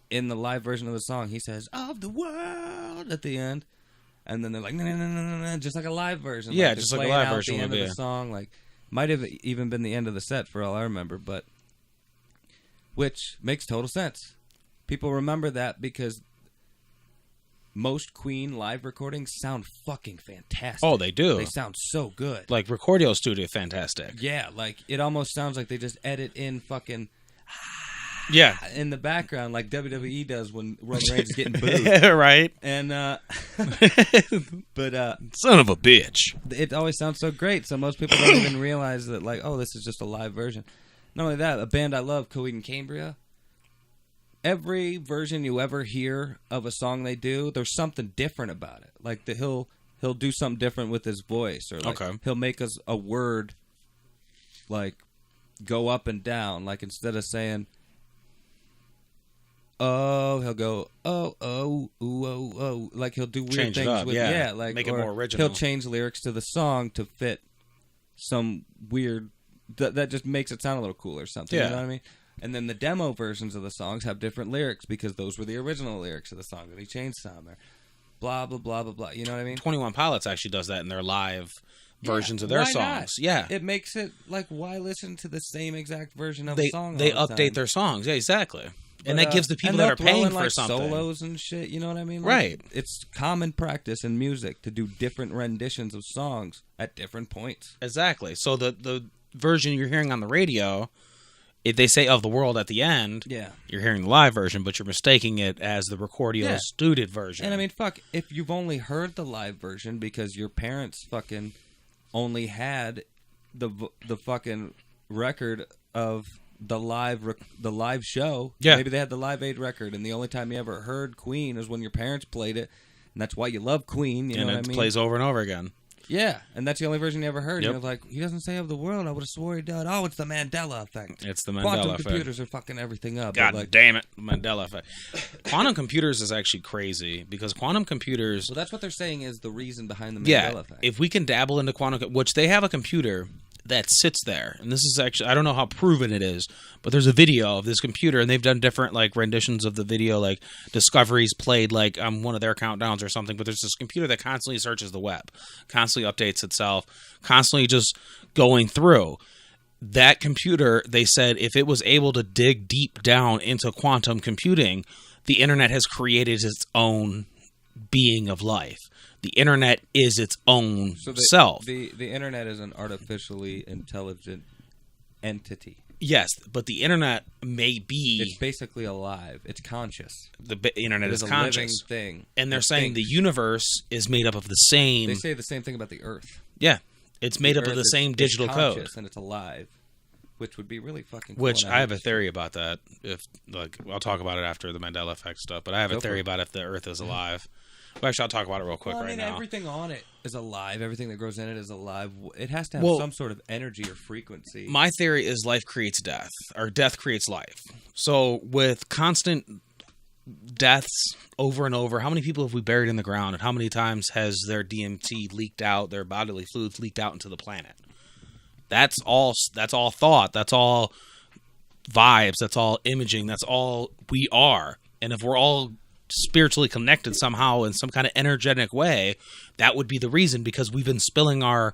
[SPEAKER 2] in the live version of the song, he says, of the world at the end. And then they're like, no, no, no, no, no, just like a live version.
[SPEAKER 1] Yeah,
[SPEAKER 2] like
[SPEAKER 1] just like a live version
[SPEAKER 2] the
[SPEAKER 1] would
[SPEAKER 2] end
[SPEAKER 1] be.
[SPEAKER 2] of the song, like, might have even been the end of the set for all I remember, but which makes total sense. People remember that because most Queen live recordings sound fucking fantastic.
[SPEAKER 1] Oh, they do.
[SPEAKER 2] They sound so good.
[SPEAKER 1] Like Recordio Studio, fantastic.
[SPEAKER 2] Yeah, like it almost sounds like they just edit in fucking in the background like WWE does when Roman Reigns is getting booed.
[SPEAKER 1] Right.
[SPEAKER 2] And but
[SPEAKER 1] son of a bitch.
[SPEAKER 2] It always sounds so great, so most people don't even realize that, like, oh, this is just a live version. Not only that, a band I love, Coheed and Cambria, every version you ever hear of a song they do, there's something different about it. Like he'll do something different with his voice, or like he'll make us a word like go up and down. Like instead of saying oh, he'll go oh oh ooh oh oh. Like he'll do weird
[SPEAKER 1] change
[SPEAKER 2] things
[SPEAKER 1] up,
[SPEAKER 2] with like
[SPEAKER 1] make it more original.
[SPEAKER 2] He'll change lyrics to the song to fit some weird that just makes it sound a little cool or something.
[SPEAKER 1] Yeah.
[SPEAKER 2] You know what I mean? And then the demo versions of the songs have different lyrics because those were the original lyrics of the song that he changed some or blah blah blah blah blah. You know what I mean?
[SPEAKER 1] 21 Pilots actually does that in their live versions of their
[SPEAKER 2] why
[SPEAKER 1] songs.
[SPEAKER 2] Not?
[SPEAKER 1] Yeah.
[SPEAKER 2] It makes it like why listen to the same exact version of
[SPEAKER 1] a
[SPEAKER 2] song?
[SPEAKER 1] They
[SPEAKER 2] all the
[SPEAKER 1] update
[SPEAKER 2] time?
[SPEAKER 1] their songs. Yeah, exactly. And that gives the people
[SPEAKER 2] and
[SPEAKER 1] that are
[SPEAKER 2] they'll throw
[SPEAKER 1] paying
[SPEAKER 2] in,
[SPEAKER 1] for
[SPEAKER 2] like,
[SPEAKER 1] something
[SPEAKER 2] solos and shit. You know what I mean? Like,
[SPEAKER 1] right.
[SPEAKER 2] It's common practice in music to do different renditions of songs at different points.
[SPEAKER 1] Exactly. So the version you're hearing on the radio, if they say "of the world" at the end, you're hearing the live version, but you're mistaking it as the Recordio studio version.
[SPEAKER 2] And I mean, fuck, if you've only heard the live version because your parents fucking only had the fucking record of the live show.
[SPEAKER 1] Yeah.
[SPEAKER 2] Maybe they had the Live Aid record, and the only time you ever heard Queen is when your parents played it, and that's why you love Queen. You know what I mean?
[SPEAKER 1] Plays over and over again.
[SPEAKER 2] Yeah, and that's the only version you ever heard.
[SPEAKER 1] Yep.
[SPEAKER 2] And you're like, he doesn't say of the world. I would have swore he did. Oh, it's the Mandela effect.
[SPEAKER 1] It's the Mandela
[SPEAKER 2] Quantum
[SPEAKER 1] effect.
[SPEAKER 2] computers are fucking everything up.
[SPEAKER 1] God damn it, Mandela effect. Quantum computers is actually crazy because quantum computers.
[SPEAKER 2] Well, that's what they're saying is the reason behind the Mandela effect.
[SPEAKER 1] If we can dabble into quantum, which they have a computer that sits there, and this is actually, I don't know how proven it is, but there's a video of this computer, and they've done different like renditions of the video, like Discovery's played like on one of their countdowns or something, but there's this computer that constantly searches the web, constantly updates itself, constantly just going through. That computer, they said, if it was able to dig deep down into quantum computing, the internet has created its own being of life. The internet is its own
[SPEAKER 2] So
[SPEAKER 1] self.
[SPEAKER 2] The internet is an artificially intelligent entity.
[SPEAKER 1] Yes, but the internet may be
[SPEAKER 2] It's basically alive. It's conscious.
[SPEAKER 1] internet
[SPEAKER 2] It
[SPEAKER 1] is
[SPEAKER 2] a
[SPEAKER 1] conscious,
[SPEAKER 2] living thing.
[SPEAKER 1] and they're
[SPEAKER 2] It
[SPEAKER 1] saying the
[SPEAKER 2] thinks.
[SPEAKER 1] universe is made up of the same.
[SPEAKER 2] They say the same thing about the Earth.
[SPEAKER 1] Yeah, it's made
[SPEAKER 2] The
[SPEAKER 1] up of
[SPEAKER 2] Earth
[SPEAKER 1] the
[SPEAKER 2] is-
[SPEAKER 1] same
[SPEAKER 2] is
[SPEAKER 1] digital code.
[SPEAKER 2] conscious and it's alive, which would be really fucking cool.
[SPEAKER 1] Which
[SPEAKER 2] and
[SPEAKER 1] I have
[SPEAKER 2] hope
[SPEAKER 1] a
[SPEAKER 2] it's
[SPEAKER 1] theory about that. If I'll talk about it after the Mandela effect stuff. But I have
[SPEAKER 2] Go
[SPEAKER 1] a
[SPEAKER 2] for
[SPEAKER 1] theory
[SPEAKER 2] it.
[SPEAKER 1] about if the Earth is alive. Well, actually, I'll talk about it real quick
[SPEAKER 2] Well, I
[SPEAKER 1] right
[SPEAKER 2] mean,
[SPEAKER 1] now.
[SPEAKER 2] everything on it is alive. Everything that grows in it is alive. It has to have
[SPEAKER 1] Well,
[SPEAKER 2] some sort of energy or frequency.
[SPEAKER 1] My theory is life creates death, or death creates life. So with constant deaths over and over, how many people have we buried in the ground, and how many times has their DMT leaked out, their bodily fluids leaked out into the planet? That's all thought. That's all vibes. That's all imaging. That's all we are. And if we're all spiritually connected somehow in some kind of energetic way, that would be the reason, because we've been spilling our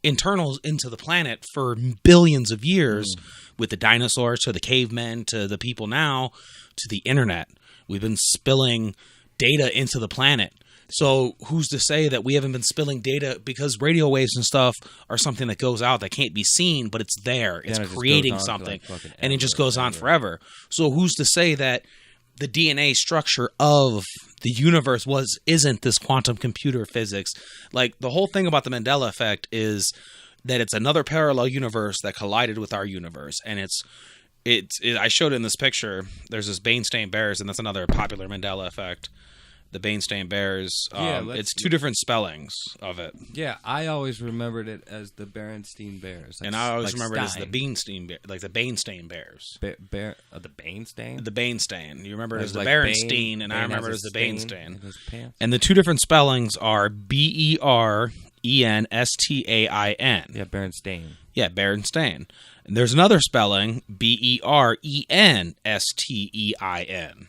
[SPEAKER 1] internals into the planet for billions of years, with the dinosaurs to the cavemen to the people now to the internet. We've been spilling data into the planet. So who's to say that we haven't been spilling data, because radio waves and stuff are something that goes out that can't be seen, but it's there. It's
[SPEAKER 2] and it just
[SPEAKER 1] creating
[SPEAKER 2] goes on for,
[SPEAKER 1] something,
[SPEAKER 2] like, fucking
[SPEAKER 1] and it just
[SPEAKER 2] ever
[SPEAKER 1] goes
[SPEAKER 2] and
[SPEAKER 1] on
[SPEAKER 2] ever.
[SPEAKER 1] forever. So who's to say that the DNA structure of the universe isn't this quantum computer physics? Like, the whole thing about the Mandela effect is that it's another parallel universe that collided with our universe, and I showed it in this picture. There's this Berenstein bears, and that's another popular Mandela effect. The Berenstein bears. It's two different spellings of it,
[SPEAKER 2] Yeah, I always remembered it as the Berenstein Bears.
[SPEAKER 1] and I always remember it as the
[SPEAKER 2] Stein.
[SPEAKER 1] Berenstein bear, like the Berenstein bears.
[SPEAKER 2] The Berenstein?
[SPEAKER 1] The Berenstein. You remember it as the
[SPEAKER 2] Like Bane-
[SPEAKER 1] Berenstein, and I
[SPEAKER 2] Bane
[SPEAKER 1] remember it
[SPEAKER 2] has
[SPEAKER 1] as
[SPEAKER 2] a
[SPEAKER 1] the
[SPEAKER 2] stain
[SPEAKER 1] Berenstein.
[SPEAKER 2] in his pants.
[SPEAKER 1] And the two different spellings are Berenstein.
[SPEAKER 2] Yeah, Berenstain.
[SPEAKER 1] Yeah, Berenstein. And there's another spelling, Berenstein.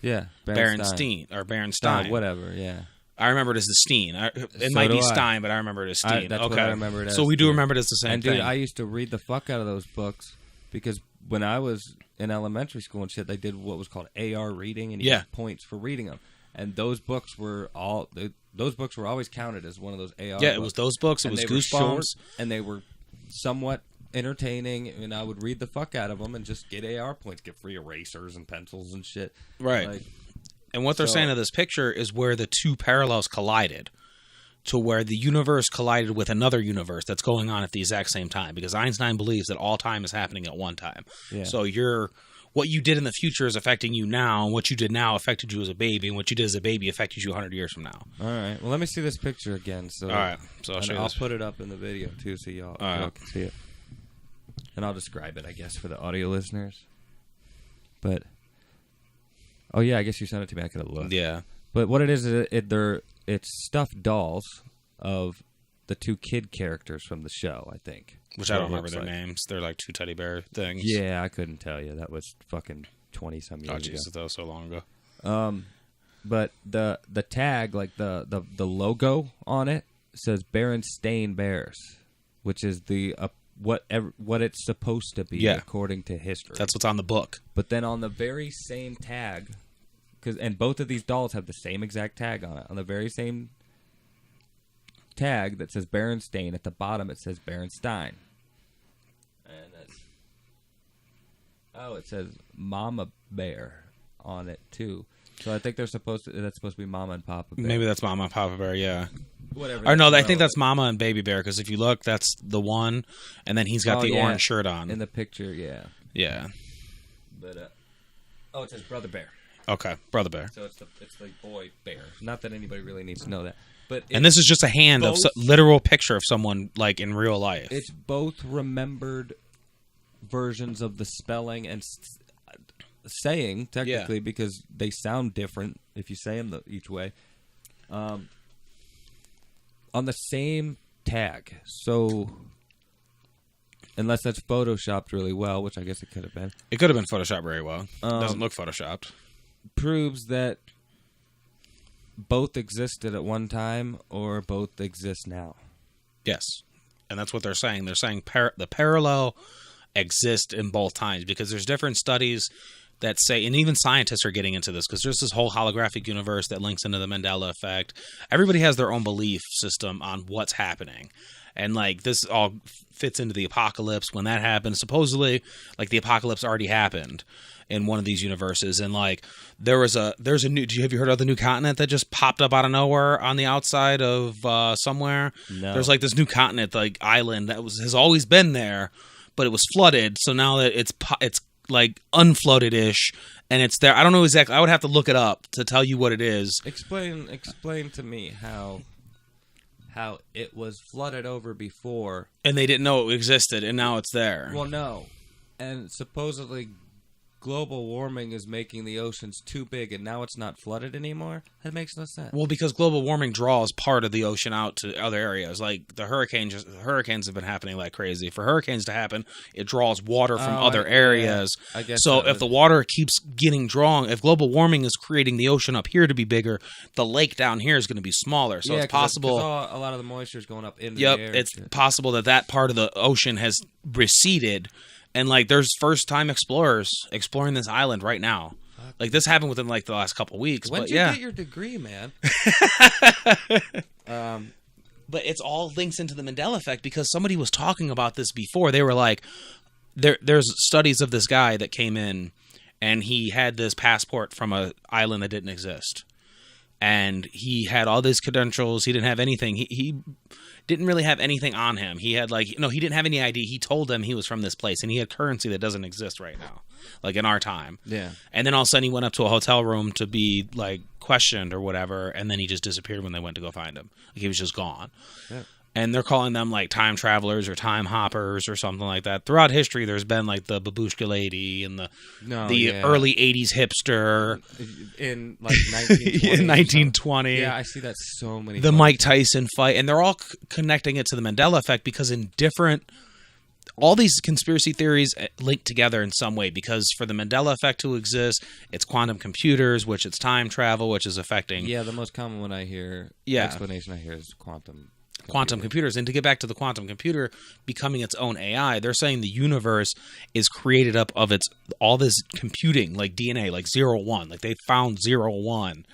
[SPEAKER 2] Yeah,
[SPEAKER 1] Berenstein or Berenstein.
[SPEAKER 2] Whatever, yeah.
[SPEAKER 1] I remember it as the Steen. It
[SPEAKER 2] So
[SPEAKER 1] might be
[SPEAKER 2] do I.
[SPEAKER 1] Stein, but I remember it as Steen.
[SPEAKER 2] That's
[SPEAKER 1] okay.
[SPEAKER 2] what I remember it as.
[SPEAKER 1] So we do
[SPEAKER 2] too.
[SPEAKER 1] remember it as the same
[SPEAKER 2] And
[SPEAKER 1] thing.
[SPEAKER 2] dude, I used to read the fuck out of those books, because when I was in elementary school and shit, they did what was called AR reading, and you
[SPEAKER 1] Yeah.
[SPEAKER 2] get points for reading them. And those books were always counted as one of those AR.
[SPEAKER 1] yeah,
[SPEAKER 2] books.
[SPEAKER 1] it was those books. It
[SPEAKER 2] And
[SPEAKER 1] was
[SPEAKER 2] they were short,
[SPEAKER 1] Goosebumps.
[SPEAKER 2] and they were somewhat entertaining, and I would read the fuck out of them and just get AR points, get free erasers and pencils and shit.
[SPEAKER 1] Right.
[SPEAKER 2] Like,
[SPEAKER 1] And what they're
[SPEAKER 2] So-
[SPEAKER 1] saying of this picture is where the two parallels collided, to where the universe collided with another universe that's going on at the exact same time, because Einstein believes that all time is happening at one time.
[SPEAKER 2] Yeah.
[SPEAKER 1] So what you did in the future is affecting you now, and what you did now affected you as a baby, and what you did as a baby affected you 100 years from now.
[SPEAKER 2] all right, well, let me see this picture again. So,
[SPEAKER 1] All right, so I'll
[SPEAKER 2] and
[SPEAKER 1] show you
[SPEAKER 2] I'll
[SPEAKER 1] this.
[SPEAKER 2] put it up in the video too, so y'all
[SPEAKER 1] right.
[SPEAKER 2] can see it. And I'll describe it, I guess, for the audio listeners. But oh yeah, I guess you sent it to me. I could have looked.
[SPEAKER 1] Yeah.
[SPEAKER 2] But what it is, it's stuffed dolls of the two kid characters from the show, I think.
[SPEAKER 1] Which
[SPEAKER 2] That's
[SPEAKER 1] I
[SPEAKER 2] what
[SPEAKER 1] don't
[SPEAKER 2] it
[SPEAKER 1] remember
[SPEAKER 2] looks
[SPEAKER 1] their
[SPEAKER 2] like.
[SPEAKER 1] names. They're like two teddy bear things.
[SPEAKER 2] Yeah, I couldn't tell you. That was fucking 20-some years
[SPEAKER 1] Oh,
[SPEAKER 2] ago.
[SPEAKER 1] Jesus, that was so long ago.
[SPEAKER 2] But the tag, like the logo on it, says Berenstain Bears, which is the what it's supposed to be,
[SPEAKER 1] Yeah.
[SPEAKER 2] according to history.
[SPEAKER 1] That's what's on the book.
[SPEAKER 2] But then on the very same tag, and both of these dolls have the same exact tag on it. On the very same tag that says Berenstain, at the bottom it says Berenstein. And it says Mama Bear on it too. So I think that's supposed to be Mama and Papa Bear.
[SPEAKER 1] Maybe that's Mama and Papa Bear, yeah.
[SPEAKER 2] Whatever.
[SPEAKER 1] Or no, I
[SPEAKER 2] that's
[SPEAKER 1] think that's
[SPEAKER 2] relevant.
[SPEAKER 1] Mama and Baby Bear, because if you look, that's the one, and then he's got the
[SPEAKER 2] yeah.
[SPEAKER 1] orange shirt on.
[SPEAKER 2] In the picture, yeah.
[SPEAKER 1] Yeah.
[SPEAKER 2] But it says Brother Bear.
[SPEAKER 1] Okay, Brother Bear.
[SPEAKER 2] So it's the boy bear. Not that anybody really needs to know that. But
[SPEAKER 1] And this is just a hand of
[SPEAKER 2] both-
[SPEAKER 1] literal picture of someone like in real life.
[SPEAKER 2] it's both remembered versions of the spelling and saying, technically, because they sound different if you say them each way. On the same tag. So, unless that's photoshopped really well, which I guess it could have been,
[SPEAKER 1] It could have been photoshopped very well. It doesn't look photoshopped.
[SPEAKER 2] proves that both existed at one time or both exist now.
[SPEAKER 1] Yes. And that's what they're saying. They're saying the parallel exists in both times, because there's different studies that say, and even scientists are getting into this because there's this whole holographic universe that links into the Mandela effect. Everybody has their own belief system on what's happening. And like this all fits into the apocalypse. When that happened, supposedly like the apocalypse already happened in one of these universes. And like there's a new, have you heard of the new continent that just popped up out of nowhere on the outside of somewhere?
[SPEAKER 2] No.
[SPEAKER 1] There's like this new continent, like island that has always been there, but it was flooded. So now that it's like unflooded-ish, and it's there. I don't know exactly. I would have to look it up to tell you what it is.
[SPEAKER 2] Explain to me how it was flooded over before,
[SPEAKER 1] And they didn't know it existed, and now it's there.
[SPEAKER 2] Well, no, and supposedly global warming is making the oceans too big, and now it's not flooded anymore. That makes no sense.
[SPEAKER 1] Well, because global warming draws part of the ocean out to other areas. Like the hurricanes have been happening like crazy. For hurricanes to happen, it draws water from other areas.
[SPEAKER 2] Yeah, I guess
[SPEAKER 1] so if the water keeps getting drawn, if global warming is creating the ocean up here to be bigger, the lake down here is going to be smaller. So it's possible.
[SPEAKER 2] A lot of the moisture is going up into
[SPEAKER 1] Yep,
[SPEAKER 2] the air.
[SPEAKER 1] it's possible that part of the ocean has receded. And like, there's first-time explorers exploring this island right now. Like this happened within like the last couple of weeks.
[SPEAKER 2] When
[SPEAKER 1] but
[SPEAKER 2] did you
[SPEAKER 1] yeah,
[SPEAKER 2] get your degree, man?
[SPEAKER 1] but it's all links into the Mandela effect because somebody was talking about this before. They were like, there's studies of this guy that came in, and he had this passport from an island that didn't exist, and he had all these credentials. He didn't have anything. He didn't really have anything on him. He had he didn't have any ID. He told them he was from this place, and he had currency that doesn't exist right now, like in our time.
[SPEAKER 2] Yeah.
[SPEAKER 1] And then all of a sudden he went up to a hotel room to be like questioned or whatever, and then he just disappeared when they went to go find him. Like he was just gone.
[SPEAKER 2] Yeah.
[SPEAKER 1] And they're calling them like time travelers or time hoppers or something like that. Throughout history, there's been like the babushka lady and the early 80s hipster
[SPEAKER 2] in like 1920.
[SPEAKER 1] in 1920.
[SPEAKER 2] Yeah, I see that so many
[SPEAKER 1] The
[SPEAKER 2] times.
[SPEAKER 1] Mike Tyson fight. And they're all connecting it to the Mandela effect because all these conspiracy theories link together in some way, because for the Mandela effect to exist, it's quantum computers, which it's time travel, which is affecting.
[SPEAKER 2] Yeah, the most common one I hear, explanation I hear is quantum
[SPEAKER 1] computers. And to get back to the quantum computer becoming its own AI, they're saying the universe is created up of all this computing, like DNA, like 0-1. Like they found 0-1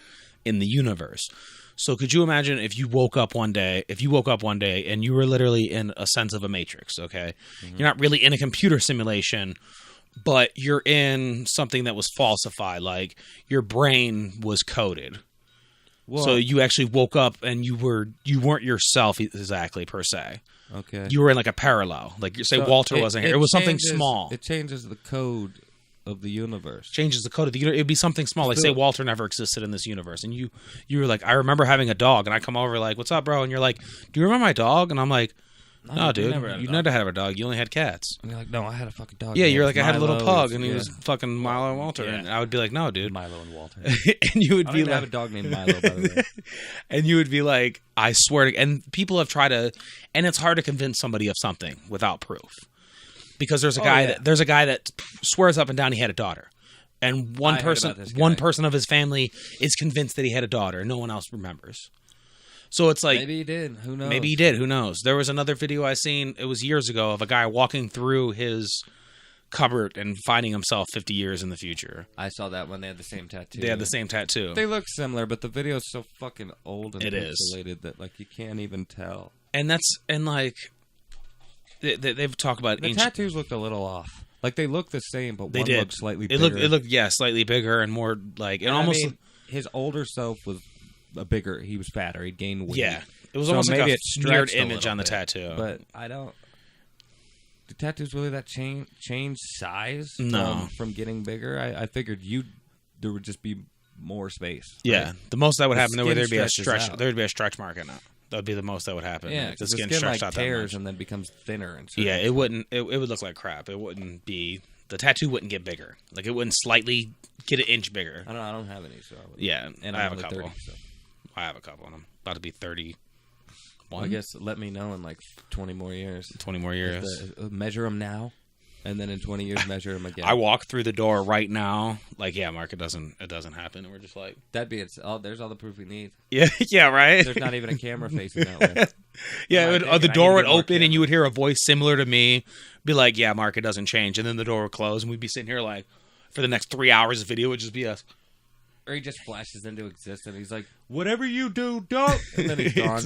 [SPEAKER 1] in the universe. So could you imagine if you woke up one day and you were literally in a sense of a matrix, okay? Mm-hmm. You're not really in a computer simulation, but you're in something that was falsified, like your brain was coded. Well, so you actually woke up and you weren't yourself exactly per se.
[SPEAKER 2] Okay.
[SPEAKER 1] You were in like a parallel. Like you say Walter wasn't here. It was something small.
[SPEAKER 2] It changes the code of the universe.
[SPEAKER 1] Changes the code of the universe. It'd be something small. Like say Walter never existed in this universe. And you were like, I remember having a dog. And I come over like, what's up, bro? And you're like, do you remember my dog? And I'm like, no, dude, you never had a dog. You only had cats.
[SPEAKER 2] And you're like, no, I had a fucking dog.
[SPEAKER 1] Yeah, you're like, I had a little pug, and he was fucking Milo and Walter. Yeah. And I would be like, no, dude.
[SPEAKER 2] Milo and Walter.
[SPEAKER 1] And you would be like,
[SPEAKER 2] I have a dog named Milo, by the way.
[SPEAKER 1] And you would be like, I swear to, and people have tried to, and it's hard to convince somebody of something without proof. Because there's a guy that swears up and down he had a daughter. And one person of his family is convinced that he had a daughter. No one else remembers. So it's like
[SPEAKER 2] maybe he did. Who knows?
[SPEAKER 1] Maybe he did. Who knows? There was another video I seen. It was years ago of a guy walking through his cupboard and finding himself 50 years in the future.
[SPEAKER 2] I saw that when they had the same tattoo.
[SPEAKER 1] They had the same tattoo.
[SPEAKER 2] They look similar, but the video is so fucking old and pixelated that like you can't even tell.
[SPEAKER 1] And they've talked about
[SPEAKER 2] the tattoos looked a little off. Like they look the same, but one looked slightly bigger.
[SPEAKER 1] It looked slightly bigger and more like
[SPEAKER 2] his older self was bigger. He was fatter. He'd gained weight.
[SPEAKER 1] Yeah, it was almost like a mirrored image on the tattoo.
[SPEAKER 2] But I don't. Do tattoos really that change size?
[SPEAKER 1] No,
[SPEAKER 2] from getting bigger. I figured there would just be more space.
[SPEAKER 1] Yeah,
[SPEAKER 2] right?
[SPEAKER 1] The most that would happen there'd be a stretch. There'd be a stretch mark in it. That would be the most that would happen.
[SPEAKER 2] Yeah,
[SPEAKER 1] the skin stretched out
[SPEAKER 2] tears
[SPEAKER 1] that much.
[SPEAKER 2] and then becomes thinner and
[SPEAKER 1] yeah, it wouldn't. It would look like crap. It wouldn't be. The tattoo wouldn't get bigger. Like it wouldn't slightly get an inch bigger.
[SPEAKER 2] I don't have any. So
[SPEAKER 1] and I have a couple. 30, so. I have a couple, and I'm about to be 31.
[SPEAKER 2] Well, I guess let me know in like 20 more years.
[SPEAKER 1] 20 more years.
[SPEAKER 2] Measure them now, and then in 20 years measure them again.
[SPEAKER 1] I walk through the door right now, like, yeah, Mark, it doesn't happen, and we're just like,
[SPEAKER 2] that'd be it. There's all the proof we need.
[SPEAKER 1] Yeah, right.
[SPEAKER 2] There's not even a camera facing that way.
[SPEAKER 1] Yeah, the door would open, and you would hear a voice similar to me, be like, yeah, Mark, it doesn't change, and then the door would close, and we'd be sitting here like, for the next 3 hours of video would just be us.
[SPEAKER 2] Or he just flashes into existence and he's like, whatever you do, don't. And then he's gone.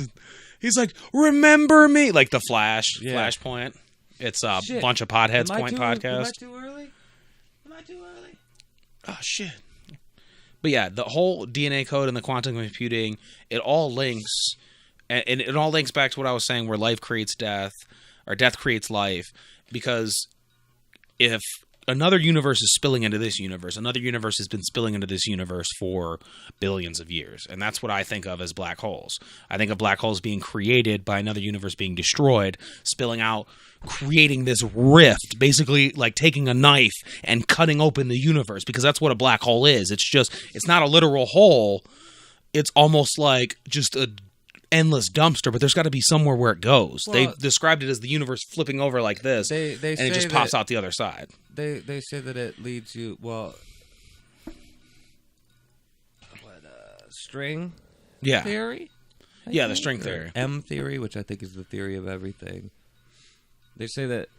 [SPEAKER 1] He's like, remember me? Like the Flash,
[SPEAKER 2] Yeah.
[SPEAKER 1] Flashpoint. It's a
[SPEAKER 2] Shit.
[SPEAKER 1] bunch of Podheads
[SPEAKER 2] Am I
[SPEAKER 1] point
[SPEAKER 2] too-
[SPEAKER 1] podcast.
[SPEAKER 2] Am I too early? Am I too early?
[SPEAKER 1] Oh, shit. But yeah, the whole DNA code and the quantum computing, it all links. And it all links back to what I was saying, where life creates death, or death creates life. Because if another universe is spilling into this universe, another universe has been spilling into this universe for billions of years. And that's what I think of as black holes. I think of black holes being created by another universe being destroyed, spilling out, creating this rift, basically like taking a knife and cutting open the universe, because that's what a black hole is. It's not a literal hole. It's almost like just a endless dumpster, but there's got to be somewhere where it goes.
[SPEAKER 2] Well,
[SPEAKER 1] they described it as the universe flipping over like this,
[SPEAKER 2] They
[SPEAKER 1] and
[SPEAKER 2] say
[SPEAKER 1] it just pops out the other side.
[SPEAKER 2] They say that it leads you, string
[SPEAKER 1] Yeah.
[SPEAKER 2] theory?
[SPEAKER 1] Yeah, the string theory.
[SPEAKER 2] M theory, which I think is the theory of everything. They say that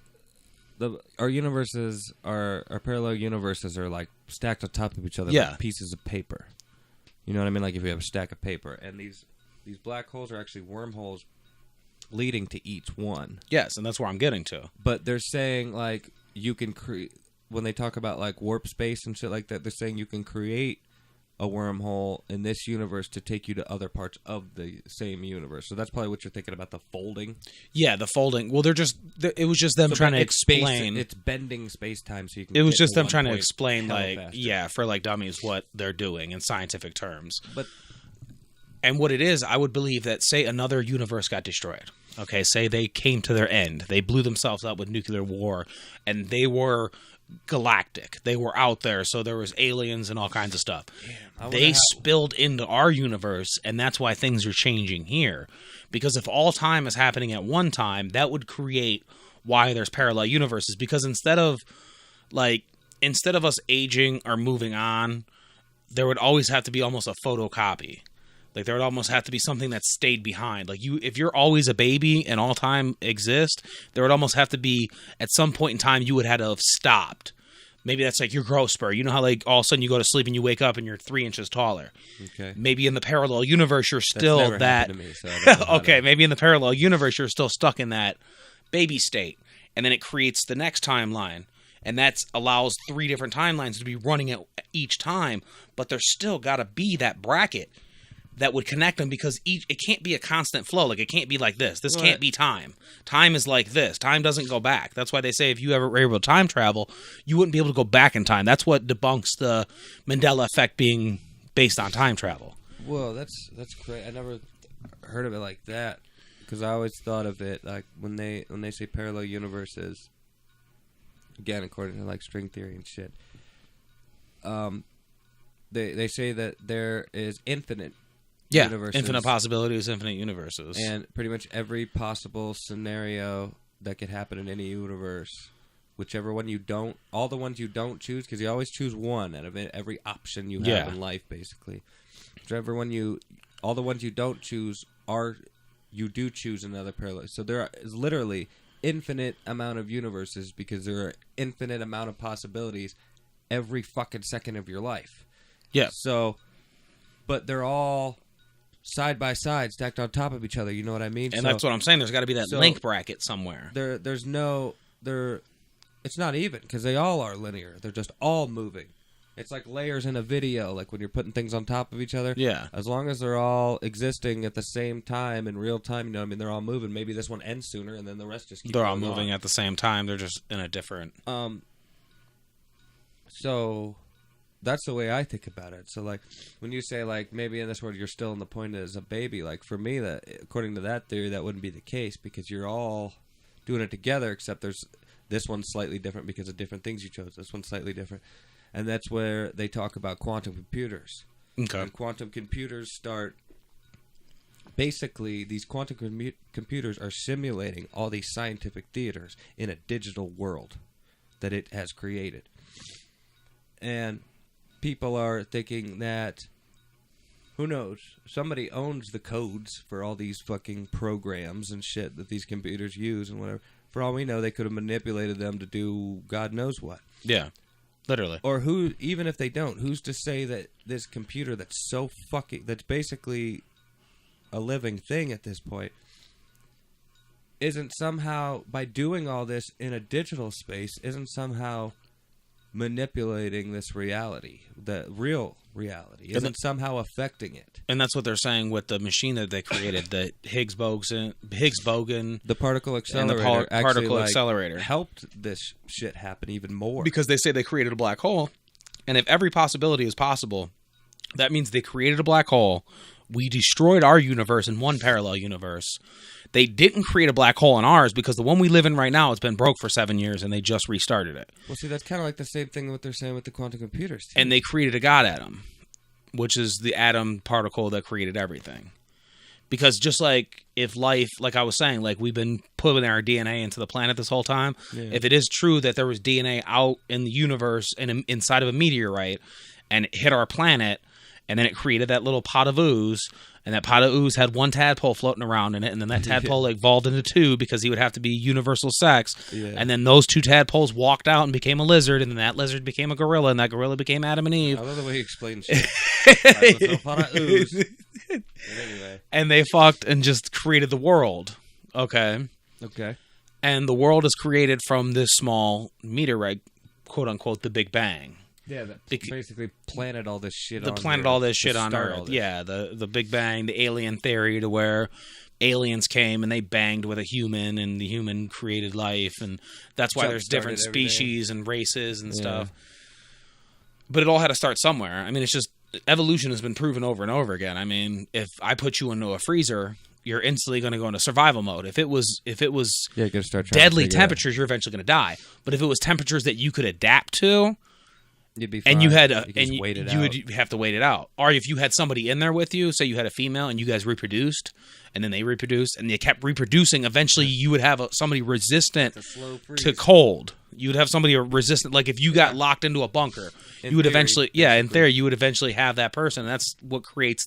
[SPEAKER 2] our universes, our parallel universes are like stacked on top of each other
[SPEAKER 1] Yeah.
[SPEAKER 2] like pieces of paper. You know what I mean? Like if you have a stack of paper, and these black holes are actually wormholes leading to each one.
[SPEAKER 1] Yes, and that's where I'm getting to.
[SPEAKER 2] But they're saying like you can create, when they talk about like warp space and shit like that, they're saying you can create a wormhole in this universe to take you to other parts of the same universe. So that's probably what you're thinking about, the folding.
[SPEAKER 1] Yeah, the folding. Well, it was just them
[SPEAKER 2] So
[SPEAKER 1] trying to
[SPEAKER 2] it's space-
[SPEAKER 1] explain.
[SPEAKER 2] it's bending space time so you can.
[SPEAKER 1] It was
[SPEAKER 2] get
[SPEAKER 1] just
[SPEAKER 2] to
[SPEAKER 1] them
[SPEAKER 2] one
[SPEAKER 1] trying to
[SPEAKER 2] point
[SPEAKER 1] explain,
[SPEAKER 2] hella
[SPEAKER 1] like,
[SPEAKER 2] faster.
[SPEAKER 1] yeah, for like dummies, what they're doing in scientific terms.
[SPEAKER 2] But
[SPEAKER 1] And what it is, I would believe that, say, another universe got destroyed. Okay, say they came to their end. They blew themselves up with nuclear war, and they were galactic. They were out there, so there was aliens and all kinds of stuff. They spilled into our universe, and that's why things are changing here. Because if all time is happening at one time, that would create why there's parallel universes. Because instead of us aging or moving on, there would always have to be almost a photocopy. Like, there would almost have to be something that stayed behind. Like, if you're always a baby and all time exists, there would almost have to be, at some point in time, you would have to have stopped. Maybe that's like your growth spur. You know how, like, all of a sudden you go to sleep and you wake up and you're 3 inches taller.
[SPEAKER 2] Okay.
[SPEAKER 1] Maybe in the parallel universe, you're
[SPEAKER 2] That's
[SPEAKER 1] still
[SPEAKER 2] never
[SPEAKER 1] that.
[SPEAKER 2] happened to me, so I don't know how
[SPEAKER 1] Okay,
[SPEAKER 2] to-
[SPEAKER 1] maybe in the parallel universe, you're still stuck in that baby state. And then it creates the next timeline. And that allows 3 different timelines to be running at each time. But there's still got to be that bracket that would connect them, because it can't be a constant flow. Like, it can't be like this. This can't be time. Time is like this. Time doesn't go back. That's why they say if you ever were able to time travel, you wouldn't be able to go back in time. That's what debunks the Mandela effect being based on time travel.
[SPEAKER 2] Whoa, that's crazy. I never heard of it like that, because I always thought of it like when they say parallel universes. Again, according to like string theory and shit, they say that there is infinite universes,
[SPEAKER 1] infinite possibilities, infinite universes.
[SPEAKER 2] and pretty much every possible scenario that could happen in any universe. Whichever one you don't, all the ones you don't choose, because you always choose one out of every option you have
[SPEAKER 1] Yeah.
[SPEAKER 2] in life, basically. Whichever one all the ones you don't choose you do choose another parallel. So there is literally infinite amount of universes, because there are infinite amount of possibilities every fucking second of your life.
[SPEAKER 1] Yeah.
[SPEAKER 2] So, but they're all side by side, stacked on top of each other. You know what I mean?
[SPEAKER 1] And that's what I'm saying. There's got to be that
[SPEAKER 2] so
[SPEAKER 1] link bracket somewhere.
[SPEAKER 2] There's no there. It's not even, because they all are linear. They're just all moving. It's like layers in a video, like when you're putting things on top of each other.
[SPEAKER 1] Yeah.
[SPEAKER 2] As long as they're all existing at the same time in real time, you know what I mean? They're all moving. Maybe this one ends sooner, and then the rest just keep
[SPEAKER 1] They're all
[SPEAKER 2] going
[SPEAKER 1] moving
[SPEAKER 2] on.
[SPEAKER 1] at the same time. They're just in a different.
[SPEAKER 2] So that's the way I think about it. So like when you say like maybe in this world you're still in the point as a baby, like for me, that according to that theory that wouldn't be the case, because you're all doing it together, except there's this one's slightly different because of different things you chose. This one's slightly different. And that's where they talk about quantum computers.
[SPEAKER 1] Okay.
[SPEAKER 2] And quantum computers start... Basically, these quantum computers are simulating all these scientific theaters in a digital world that it has created. And people are thinking that, who knows, somebody owns the codes for all these fucking programs and shit that these computers use and whatever. For all we know, they could have manipulated them to do God knows what.
[SPEAKER 1] Yeah. Literally.
[SPEAKER 2] Or even if they don't, who's to say that this computer that's basically a living thing at this point, isn't somehow, by doing all this in a digital space, isn't somehow manipulating this reality, the real reality, isn't somehow affecting it.
[SPEAKER 1] And that's what they're saying with the machine that they created, the Higgs boson, the
[SPEAKER 2] particle accelerator,
[SPEAKER 1] and the particle accelerator
[SPEAKER 2] helped this shit happen even more.
[SPEAKER 1] Because they say they created a black hole, and if every possibility is possible, that means they created a black hole. We destroyed our universe in one parallel universe. They didn't create a black hole in ours because the one we live in right now has been broke for 7 years and they just restarted it.
[SPEAKER 2] Well, see, that's kind of like the same thing what they're saying with the quantum computers, too.
[SPEAKER 1] And they created a God atom, which is the atom particle that created everything. Because just like if life, like I was saying, like we've been putting our DNA into the planet this whole time, if it is true that there was DNA out in the universe and inside of a meteorite and it hit our planet, and then it created that little pot of ooze, and that pot of ooze had one tadpole floating around in it, and then that tadpole like evolved into two because he would have to be universal sex, and then those two tadpoles walked out and became a lizard, and then that lizard became a gorilla, and that gorilla became Adam and Eve.
[SPEAKER 2] I love the way he explains shit. Pot of ooze. Anyway.
[SPEAKER 1] And they fucked and just created the world. Okay. And the world is created from this small meteorite, quote unquote, the Big Bang.
[SPEAKER 2] Yeah, that basically planted all this shit on
[SPEAKER 1] Earth. Yeah, the Big Bang, the alien theory to where aliens came and they banged with a human and the human created life, and that's why there's different species and races and stuff. But it all had to start somewhere. I mean, it's just evolution has been proven over and over again. I mean, if I put you into a freezer, you're instantly going to go into survival mode. If it was
[SPEAKER 2] you're gonna start
[SPEAKER 1] deadly temperatures, you're eventually going to die. But if it was temperatures that you could adapt to,
[SPEAKER 2] you'd be fine.
[SPEAKER 1] And you would have to wait it out. Or if you had somebody in there with you, say you had a female and you guys reproduced, and then they reproduced, and they kept reproducing, eventually you would have somebody resistant to cold. You would have somebody resistant. Like if you got locked into a bunker, you would eventually, in theory, you would eventually have that person. And that's what creates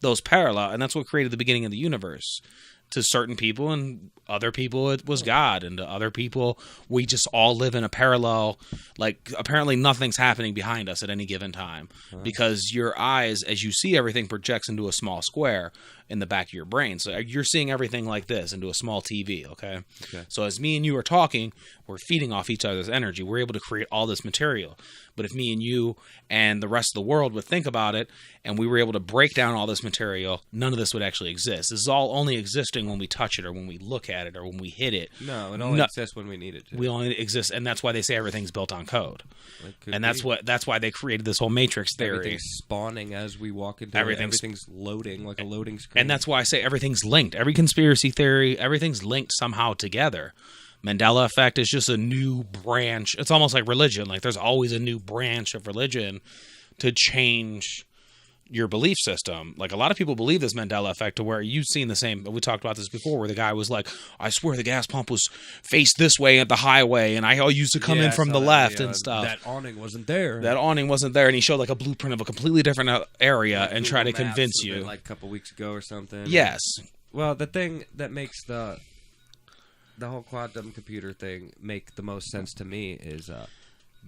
[SPEAKER 1] those parallel, and that's what created the beginning of the universe. To certain people, and other people it was God, and to other people we just all live in a parallel, like apparently nothing's happening behind us at any given time, because your eyes, as you see everything, projects into a small square in the back of your brain. So you're seeing everything like this into a small TV, okay? So as me and you are talking, we're feeding off each other's energy. We're able to create all this material. But if me and you and the rest of the world would think about it, and we were able to break down all this material, none of this would actually exist. This is all only existing when we touch it, or when we look at it, or when we hit it.
[SPEAKER 2] No, it only exists when we need it to.
[SPEAKER 1] We only exist, and that's why they say everything's built on code. And that's why they created this whole matrix theory.
[SPEAKER 2] Everything's spawning as we walk into it. Everything's loading like a loading screen.
[SPEAKER 1] And that's why I say everything's linked. Every conspiracy theory, everything's linked somehow together. Mandela effect is just a new branch. It's almost like religion. Like there's always a new branch of religion to change your belief system. Like a lot of people believe this Mandela effect, to where you've seen the same. We talked about this before, where the guy was like, I swear the gas pump was faced this way at the highway, and I used to come in from the left and stuff.
[SPEAKER 2] That awning wasn't there.
[SPEAKER 1] And he showed like a blueprint of a completely different area and tried to convince you.
[SPEAKER 2] Like a couple weeks ago or something.
[SPEAKER 1] Yes.
[SPEAKER 2] Well, the thing that makes the whole quantum computer thing make the most sense to me is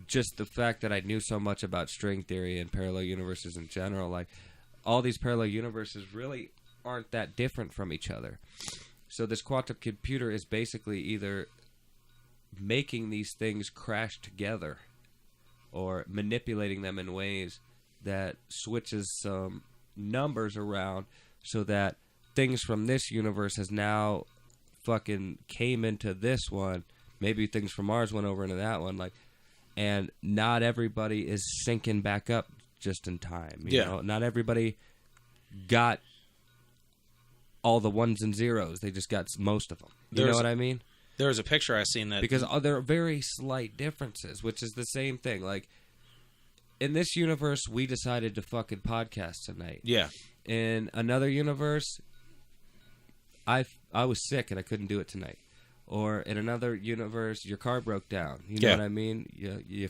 [SPEAKER 2] just the fact that I knew so much about string theory and parallel universes in general. Like, all these parallel universes really aren't that different from each other. So this quantum computer is basically either making these things crash together or manipulating them in ways that switches some numbers around so that things from this universe has now fucking came into this one. Maybe things from ours went over into that one. Like, and not everybody is syncing back up just in time. You know? Not everybody got all the ones and zeros. They just got most of them. You know what I mean?
[SPEAKER 1] There was a picture I seen that...
[SPEAKER 2] Because there are very slight differences, which is the same thing. Like, in this universe, we decided to fucking podcast tonight.
[SPEAKER 1] Yeah.
[SPEAKER 2] In another universe, I was sick and I couldn't do it tonight. Or in another universe, your car broke down. You know what I mean? You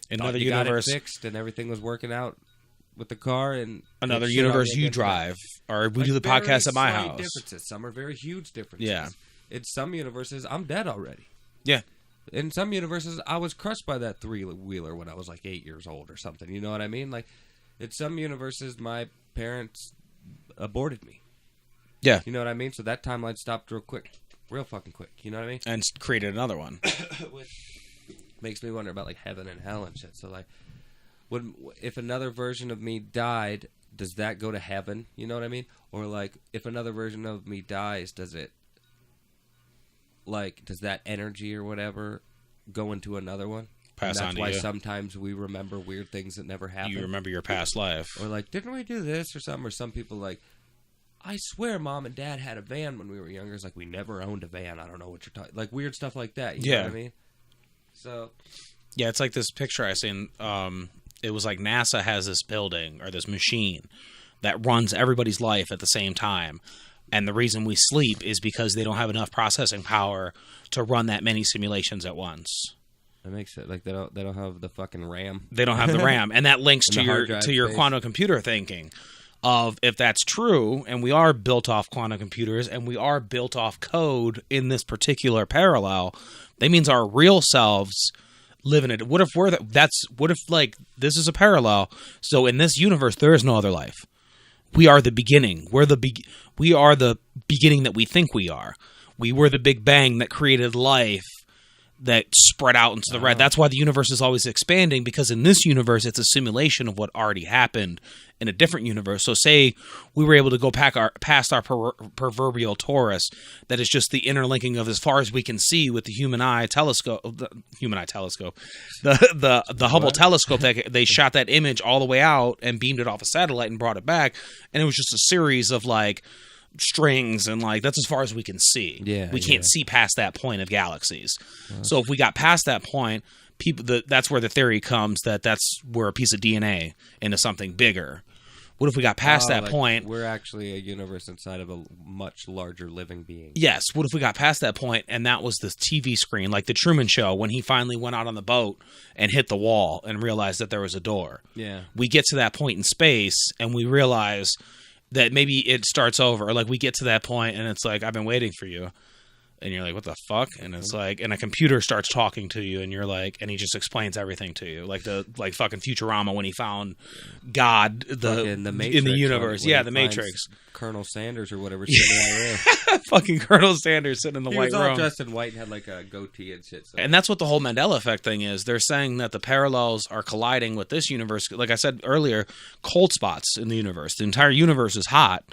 [SPEAKER 2] got it fixed and everything was working out with the car. And
[SPEAKER 1] another universe, you drive. Or we do the podcast at my house.
[SPEAKER 2] Differences. Some are very huge differences.
[SPEAKER 1] Yeah.
[SPEAKER 2] In some universes, I'm dead already.
[SPEAKER 1] Yeah.
[SPEAKER 2] In some universes, I was crushed by that three-wheeler when I was like 8 years old or something. You know what I mean? Like, in some universes, my parents aborted me.
[SPEAKER 1] Yeah.
[SPEAKER 2] You know what I mean? So that timeline stopped real fucking quick. You know what I mean?
[SPEAKER 1] And created another one.
[SPEAKER 2] Which makes me wonder about like heaven and hell and shit. So like, if another version of me died, does that go to heaven? You know what I mean? Or like, if another version of me dies, does that energy or whatever go into another one?
[SPEAKER 1] Pass on to you.
[SPEAKER 2] That's why sometimes we remember weird things that never happened.
[SPEAKER 1] You remember your past life.
[SPEAKER 2] Or like, didn't we do this or something? Or some people like, I swear Mom and Dad had a van when we were younger. It's like, we never owned a van. I don't know what you're talking. Like weird stuff like that. You know what I mean? So.
[SPEAKER 1] Yeah, it's like this picture I seen. It was like NASA has this building or this machine that runs everybody's life at the same time. And the reason we sleep is because they don't have enough processing power to run that many simulations at once.
[SPEAKER 2] That makes it like they don't have the fucking RAM.
[SPEAKER 1] They don't have the RAM, and that links to your
[SPEAKER 2] space.
[SPEAKER 1] quantum computer thinking. Of if that's true, and we are built off quantum computers, and we are built off code in this particular parallel, that means our real selves live in it. What if like this is a parallel? So in this universe, there is no other life. We are the beginning. We are the beginning that we think we are. We were the Big Bang that created life that spread out into the red. That's why the universe is always expanding, because in this universe, it's a simulation of what already happened in a different universe. So say we were able to go past our proverbial torus, that is just the interlinking of as far as we can see with the human eye telescope, the Hubble telescope, that they shot that image all the way out and beamed it off a satellite and brought it back. And it was just a series of like strings, and like that's as far as we can see. We can't see past that point of galaxies. So if we got past that point, that's where the theory comes that that's where a piece of DNA into something bigger. What if we got past that point?
[SPEAKER 2] We're actually a universe inside of a much larger living being.
[SPEAKER 1] Yes. What if we got past that point and that was the TV screen, like the Truman Show, when he finally went out on the boat and hit the wall and realized that there was a door.
[SPEAKER 2] Yeah.
[SPEAKER 1] We get to that point in space and we realize that maybe it starts over. Or like we get to that point and it's like, I've been waiting for you. And you're like, what the fuck? And it's like, and a computer starts talking to you, and you're like, and he just explains everything to you, like fucking Futurama when he found God, in the universe, the Matrix.
[SPEAKER 2] Colonel Sanders or whatever. Sitting
[SPEAKER 1] fucking Colonel Sanders sitting in the white room.
[SPEAKER 2] He was all dressed in white and had like a goatee and shit. So.
[SPEAKER 1] And that's what the whole Mandela effect thing is. They're saying that the parallels are colliding with this universe. Like I said earlier, cold spots in the universe. The entire universe is hot.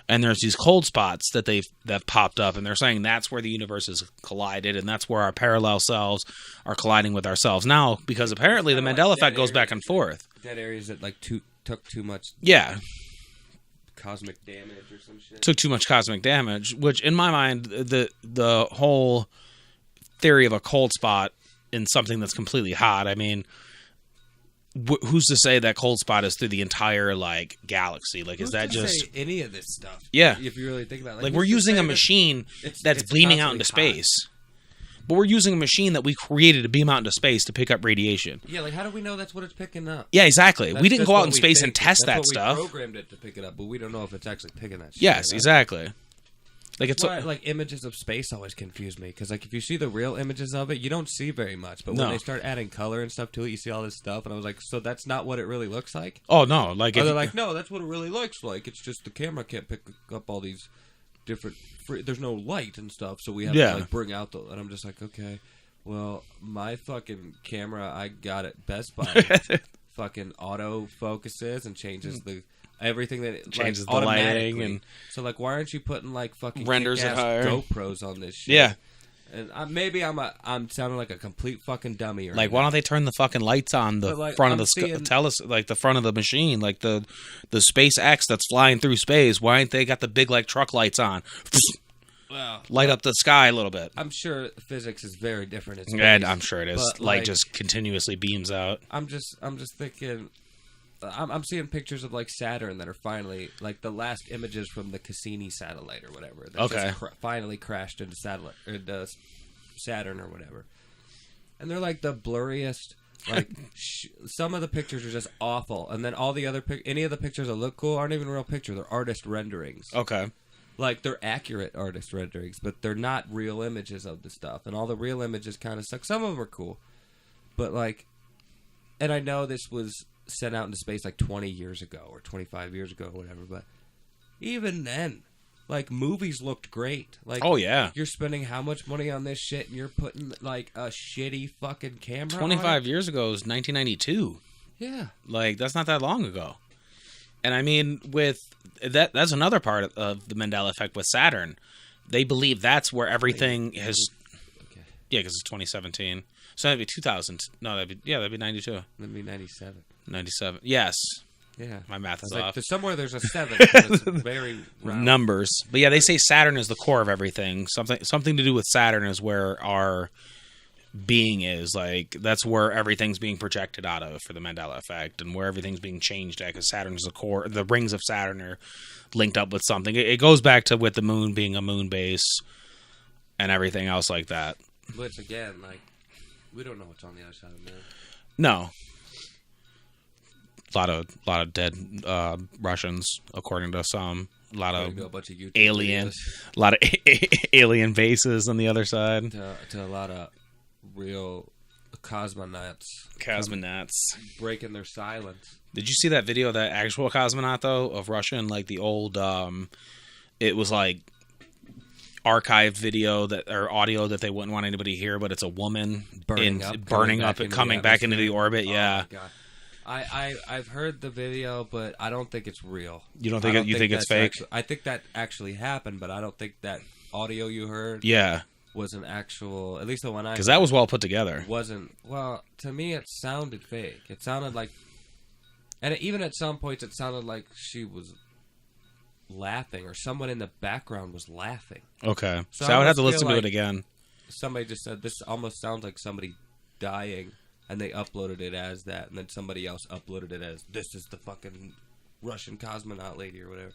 [SPEAKER 1] And there's these cold spots that popped up, and they're saying that's where the universe is collided, and that's where our parallel selves are colliding with ourselves now, because apparently the Mandela effect goes back and forth.
[SPEAKER 2] Dead areas that like took too much.
[SPEAKER 1] Yeah.
[SPEAKER 2] Cosmic damage or some shit.
[SPEAKER 1] Took too much cosmic damage, which in my mind, the whole theory of a cold spot in something that's completely hot. I mean, who's to say that cold spot is through the entire like galaxy? Like, is that just
[SPEAKER 2] say any of this stuff?
[SPEAKER 1] Yeah,
[SPEAKER 2] if you really think about it,
[SPEAKER 1] like we're using a machine that's beaming out into space, but we're using a machine that we created to beam out into space to pick up radiation.
[SPEAKER 2] Yeah, like how do we know that's what it's picking up?
[SPEAKER 1] Yeah, exactly. We didn't go out in space and test that stuff.
[SPEAKER 2] We programmed it to pick it up, but we don't know if it's actually picking that shit.
[SPEAKER 1] Yes, exactly. Like it's
[SPEAKER 2] like images of space always confuse me, because like if you see the real images of it, you don't see very much. But when they start adding color and stuff to it, you see all this stuff, and I was like, so that's not what it really looks like?
[SPEAKER 1] Oh no, like
[SPEAKER 2] they're like, no, that's what it really looks like. It's just the camera can't pick up all these different. There's no light and stuff, so we have to like bring out the. And I'm just like, okay, well, my fucking camera I got at Best Buy fucking auto focuses and changes the. Everything that it
[SPEAKER 1] changes
[SPEAKER 2] like,
[SPEAKER 1] the lighting, and
[SPEAKER 2] so like, why aren't you putting like fucking
[SPEAKER 1] renders it higher
[SPEAKER 2] GoPros on this shit?
[SPEAKER 1] Yeah,
[SPEAKER 2] and maybe I'm sounding like a complete fucking dummy. Right
[SPEAKER 1] like,
[SPEAKER 2] now.
[SPEAKER 1] why don't they turn the fucking lights on the front of the like the front of the machine, like the SpaceX that's flying through space? Why ain't they got the big like truck lights on?
[SPEAKER 2] Well,
[SPEAKER 1] light up the sky a little bit.
[SPEAKER 2] I'm sure physics is very different in space.
[SPEAKER 1] And I'm sure it is.
[SPEAKER 2] But,
[SPEAKER 1] light just continuously beams out.
[SPEAKER 2] I'm just thinking. I'm seeing pictures of like Saturn that are finally like the last images from the Cassini satellite or whatever. That just finally crashed into Saturn or whatever, and they're like the blurriest. Like some of the pictures are just awful, and then all the other any of the pictures that look cool aren't even real pictures. They're artist renderings.
[SPEAKER 1] Okay.
[SPEAKER 2] Like, they're accurate artist renderings, but they're not real images of the stuff. And all the real images kind of suck. Some of them are cool. But, like, and I know this was sent out into space like 20 years ago or 25 years ago or whatever, but even then, like, movies looked great. Like,
[SPEAKER 1] Oh, yeah.
[SPEAKER 2] you're spending how much money on this shit and you're putting, like, a shitty fucking camera on
[SPEAKER 1] 25
[SPEAKER 2] it?
[SPEAKER 1] years ago is 1992.
[SPEAKER 2] Yeah.
[SPEAKER 1] Like, that's not that long ago. And I mean, with that's another part of the Mandela effect with Saturn. They believe that's where everything has.
[SPEAKER 2] Okay.
[SPEAKER 1] Yeah, because it's 2017. So that'd be 2000. No, that'd be 92.
[SPEAKER 2] That'd be 97.
[SPEAKER 1] 97. Yes.
[SPEAKER 2] Yeah.
[SPEAKER 1] My math is
[SPEAKER 2] Like,
[SPEAKER 1] off.
[SPEAKER 2] somewhere there's a 7. But it's very round.
[SPEAKER 1] Numbers. But yeah, they say Saturn is the core of everything. Something to do with Saturn is where our being is. Like, that's where everything's being projected out of for the Mandela effect, and where everything's being changed at, because Saturn's the core. The rings of Saturn are linked up with something. It goes back to with the moon being a moon base and everything else like that.
[SPEAKER 2] Which, again, like, we don't know what's on the other side of the moon.
[SPEAKER 1] No. A lot of dead Russians, according to some. A lot of
[SPEAKER 2] A bunch of YouTube
[SPEAKER 1] alien,
[SPEAKER 2] videos
[SPEAKER 1] a lot of alien bases on the other side.
[SPEAKER 2] to a lot of real cosmonauts breaking their silence.
[SPEAKER 1] Did you see that video of that actual cosmonaut though of Russia, like the old? It was like archived video or audio that they wouldn't want anybody to hear, but it's a woman
[SPEAKER 2] Burning up
[SPEAKER 1] and coming back into the orbit. Yeah.
[SPEAKER 2] Oh, God. I've heard the video, but I don't think it's real.
[SPEAKER 1] You don't think you think it's fake?
[SPEAKER 2] I think that actually happened, but I don't think that audio you heard
[SPEAKER 1] Yeah.
[SPEAKER 2] was an actual, at least the one I
[SPEAKER 1] Because that was well put together.
[SPEAKER 2] wasn't. Well, to me it sounded fake. It sounded like, and even at some points it sounded like she was laughing, or someone in the background was laughing.
[SPEAKER 1] Okay.
[SPEAKER 2] So
[SPEAKER 1] So I would have to
[SPEAKER 2] almost
[SPEAKER 1] listen
[SPEAKER 2] feel
[SPEAKER 1] to it again.
[SPEAKER 2] Somebody just said this almost sounds like somebody dying, and they uploaded it as that, and then somebody else uploaded it as, this is the fucking Russian cosmonaut lady or whatever.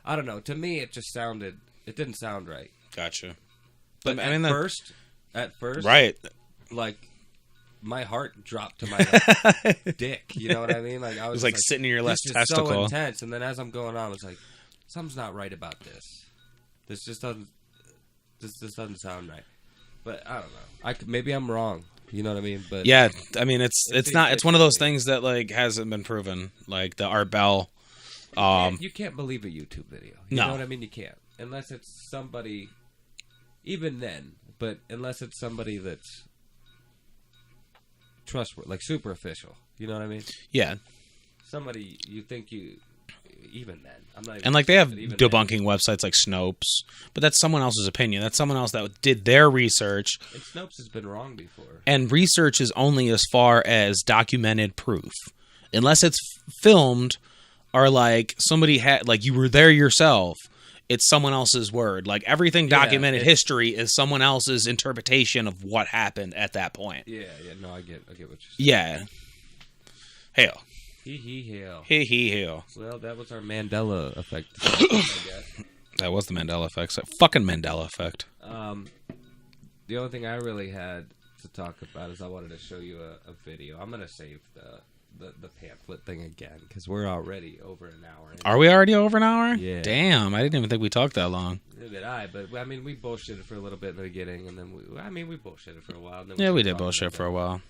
[SPEAKER 2] I don't know. To me, it just sounded, it didn't sound right.
[SPEAKER 1] Gotcha.
[SPEAKER 2] But
[SPEAKER 1] I mean,
[SPEAKER 2] at first,
[SPEAKER 1] right.
[SPEAKER 2] like, my heart dropped to my dick. You know what I mean? Like, I
[SPEAKER 1] It
[SPEAKER 2] was
[SPEAKER 1] was like sitting in your left
[SPEAKER 2] this is
[SPEAKER 1] testicle.
[SPEAKER 2] so intense. And then as I'm going on, I was like, something's not right about this. This just doesn't sound right. But I don't know. Maybe I'm wrong. You know what I mean? But
[SPEAKER 1] Yeah, I mean it's one of those things that like hasn't been proven. Like the Art Bell.
[SPEAKER 2] you can't believe a YouTube video. You
[SPEAKER 1] No.
[SPEAKER 2] know what I mean? You can't. Unless it's somebody, even then, but unless it's somebody that's trustworthy, like super official. You know what I mean?
[SPEAKER 1] Yeah.
[SPEAKER 2] Somebody you think even then. I'm not even
[SPEAKER 1] And like they have
[SPEAKER 2] even
[SPEAKER 1] debunking websites like Snopes, but that's someone else's opinion. That's someone else that did their research.
[SPEAKER 2] then. And Snopes has been wrong before.
[SPEAKER 1] And research is only as far as documented proof. Unless it's filmed or like somebody had, like you were there yourself, it's someone else's word. Like everything documented history is someone else's interpretation of what happened at that point.
[SPEAKER 2] Yeah, no, I get what you're saying.
[SPEAKER 1] Yeah. Hell.
[SPEAKER 2] Hell.
[SPEAKER 1] Hell.
[SPEAKER 2] Well, that was our Mandela effect, I guess.
[SPEAKER 1] That was the Mandela effect. So fucking Mandela effect.
[SPEAKER 2] The only thing I really had to talk about is I wanted to show you a video. I'm gonna save the pamphlet thing again because we're already over an hour.
[SPEAKER 1] Are we already over an hour?
[SPEAKER 2] Yeah.
[SPEAKER 1] Damn, I didn't even think we talked that long.
[SPEAKER 2] Neither did I, but I mean, we bullshitted for a little bit in the beginning, and then we bullshitted for a while. And then
[SPEAKER 1] Yeah, we
[SPEAKER 2] started
[SPEAKER 1] did
[SPEAKER 2] talking
[SPEAKER 1] bullshit
[SPEAKER 2] about
[SPEAKER 1] for a
[SPEAKER 2] it.
[SPEAKER 1] while.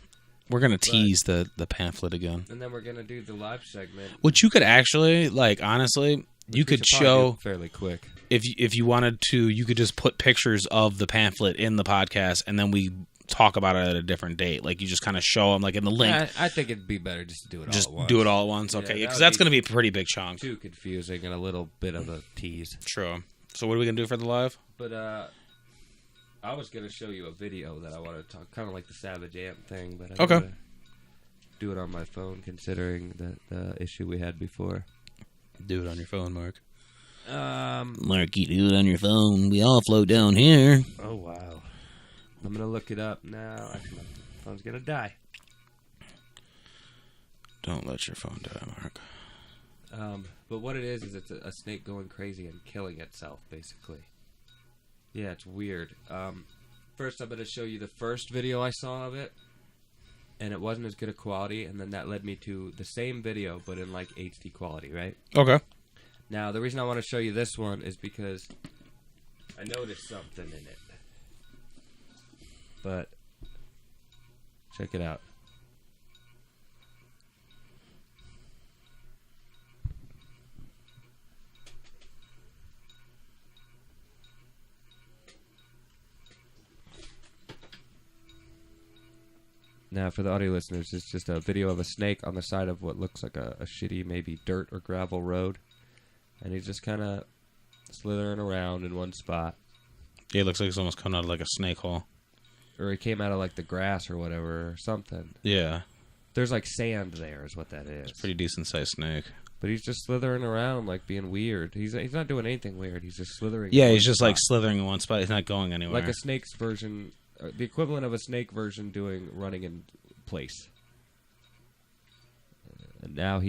[SPEAKER 1] We're gonna tease the pamphlet again.
[SPEAKER 2] And then we're gonna do the live segment.
[SPEAKER 1] Which you could actually, like, honestly, you could show
[SPEAKER 2] fairly quick.
[SPEAKER 1] if you wanted to. You could just put pictures of the pamphlet in the podcast, and then we talk about it at a different date. Like you just kind of show them, like in the link.
[SPEAKER 2] I think it'd be better just to do it
[SPEAKER 1] Just
[SPEAKER 2] all at once.
[SPEAKER 1] do it all at once, okay?
[SPEAKER 2] that
[SPEAKER 1] Because
[SPEAKER 2] would
[SPEAKER 1] that's
[SPEAKER 2] be
[SPEAKER 1] going to be a pretty big chunk.
[SPEAKER 2] Too confusing and a little bit of a tease.
[SPEAKER 1] True. So what are we going to do for the live?
[SPEAKER 2] But I was gonna show you a video that I wanted to talk, kind of like the Savage Ant thing, but I'm
[SPEAKER 1] Okay.
[SPEAKER 2] gonna do it on my phone, considering the issue we had before.
[SPEAKER 1] Do it on your phone, Mark.
[SPEAKER 2] Mark,
[SPEAKER 1] you do it on your phone. We all float down here.
[SPEAKER 2] Oh wow. I'm gonna look it up now. My phone's gonna die.
[SPEAKER 1] Don't let your phone die, Mark.
[SPEAKER 2] But what it is it's a snake going crazy and killing itself, basically. Yeah, it's weird. First, I'm gonna show you the first video I saw of it, and it wasn't as good a quality, and then that led me to the same video, but in like HD quality, right?
[SPEAKER 1] Okay.
[SPEAKER 2] Now, the reason I want to show you this one is because I noticed something in it. But check it out. Now, for the audio listeners, it's just a video of a snake on the side of what looks like a shitty, maybe dirt or gravel road. And he's just kind of slithering around in one spot.
[SPEAKER 1] Yeah, it looks like he's almost coming out of like a snake hole.
[SPEAKER 2] Or he came out of like the grass or whatever, or something.
[SPEAKER 1] Yeah.
[SPEAKER 2] There's like sand there is what that is.
[SPEAKER 1] It's a pretty decent sized snake.
[SPEAKER 2] But he's just slithering around like being weird. He's not doing anything weird. He's just slithering.
[SPEAKER 1] Yeah,
[SPEAKER 2] in
[SPEAKER 1] he's
[SPEAKER 2] one
[SPEAKER 1] just
[SPEAKER 2] spot.
[SPEAKER 1] like slithering in one spot. He's not going anywhere.
[SPEAKER 2] Like a snake's version, the equivalent of a snake version running in place. And now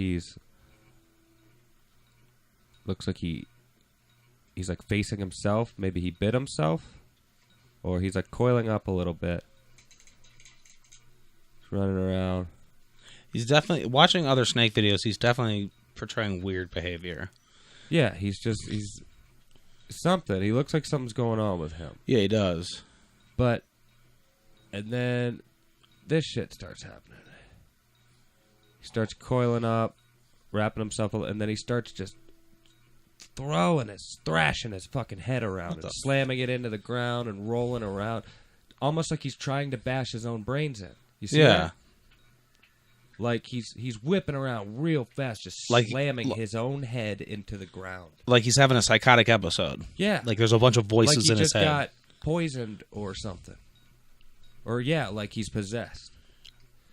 [SPEAKER 2] looks like he's like facing himself. Maybe he bit himself, or he's like coiling up a little bit. He's running around.
[SPEAKER 1] He's definitely watching other snake videos. He's definitely portraying weird behavior.
[SPEAKER 2] Yeah, he's something. He looks like something's going on with him.
[SPEAKER 1] Yeah, he does.
[SPEAKER 2] And then this shit starts happening. He starts coiling up, wrapping himself, and then he starts just thrashing his fucking head around and slamming it into the ground and rolling around, almost like he's trying to bash his own brains in. You see that? Like he's whipping around real fast, just slamming his own head into the ground.
[SPEAKER 1] Like he's having a psychotic episode.
[SPEAKER 2] Yeah.
[SPEAKER 1] Like there's a bunch of voices in his head.
[SPEAKER 2] Like he just got poisoned or something. Or like he's possessed.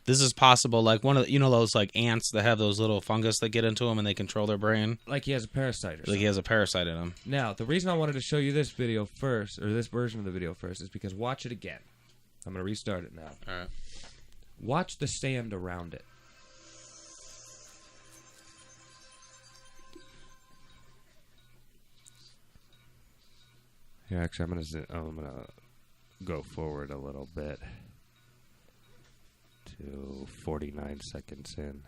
[SPEAKER 1] This is possible. Like one of those like ants that have those little fungus that get into them and they control their brain.
[SPEAKER 2] Like he has a parasite or something.
[SPEAKER 1] Like he has a parasite in him.
[SPEAKER 2] Now, the reason I wanted to show you this video first, or this version of the video first, is because watch it again. I'm going to restart it now.
[SPEAKER 1] All right.
[SPEAKER 2] Watch the sand around it. Here, actually, I'm gonna go forward a little bit to 49 seconds in.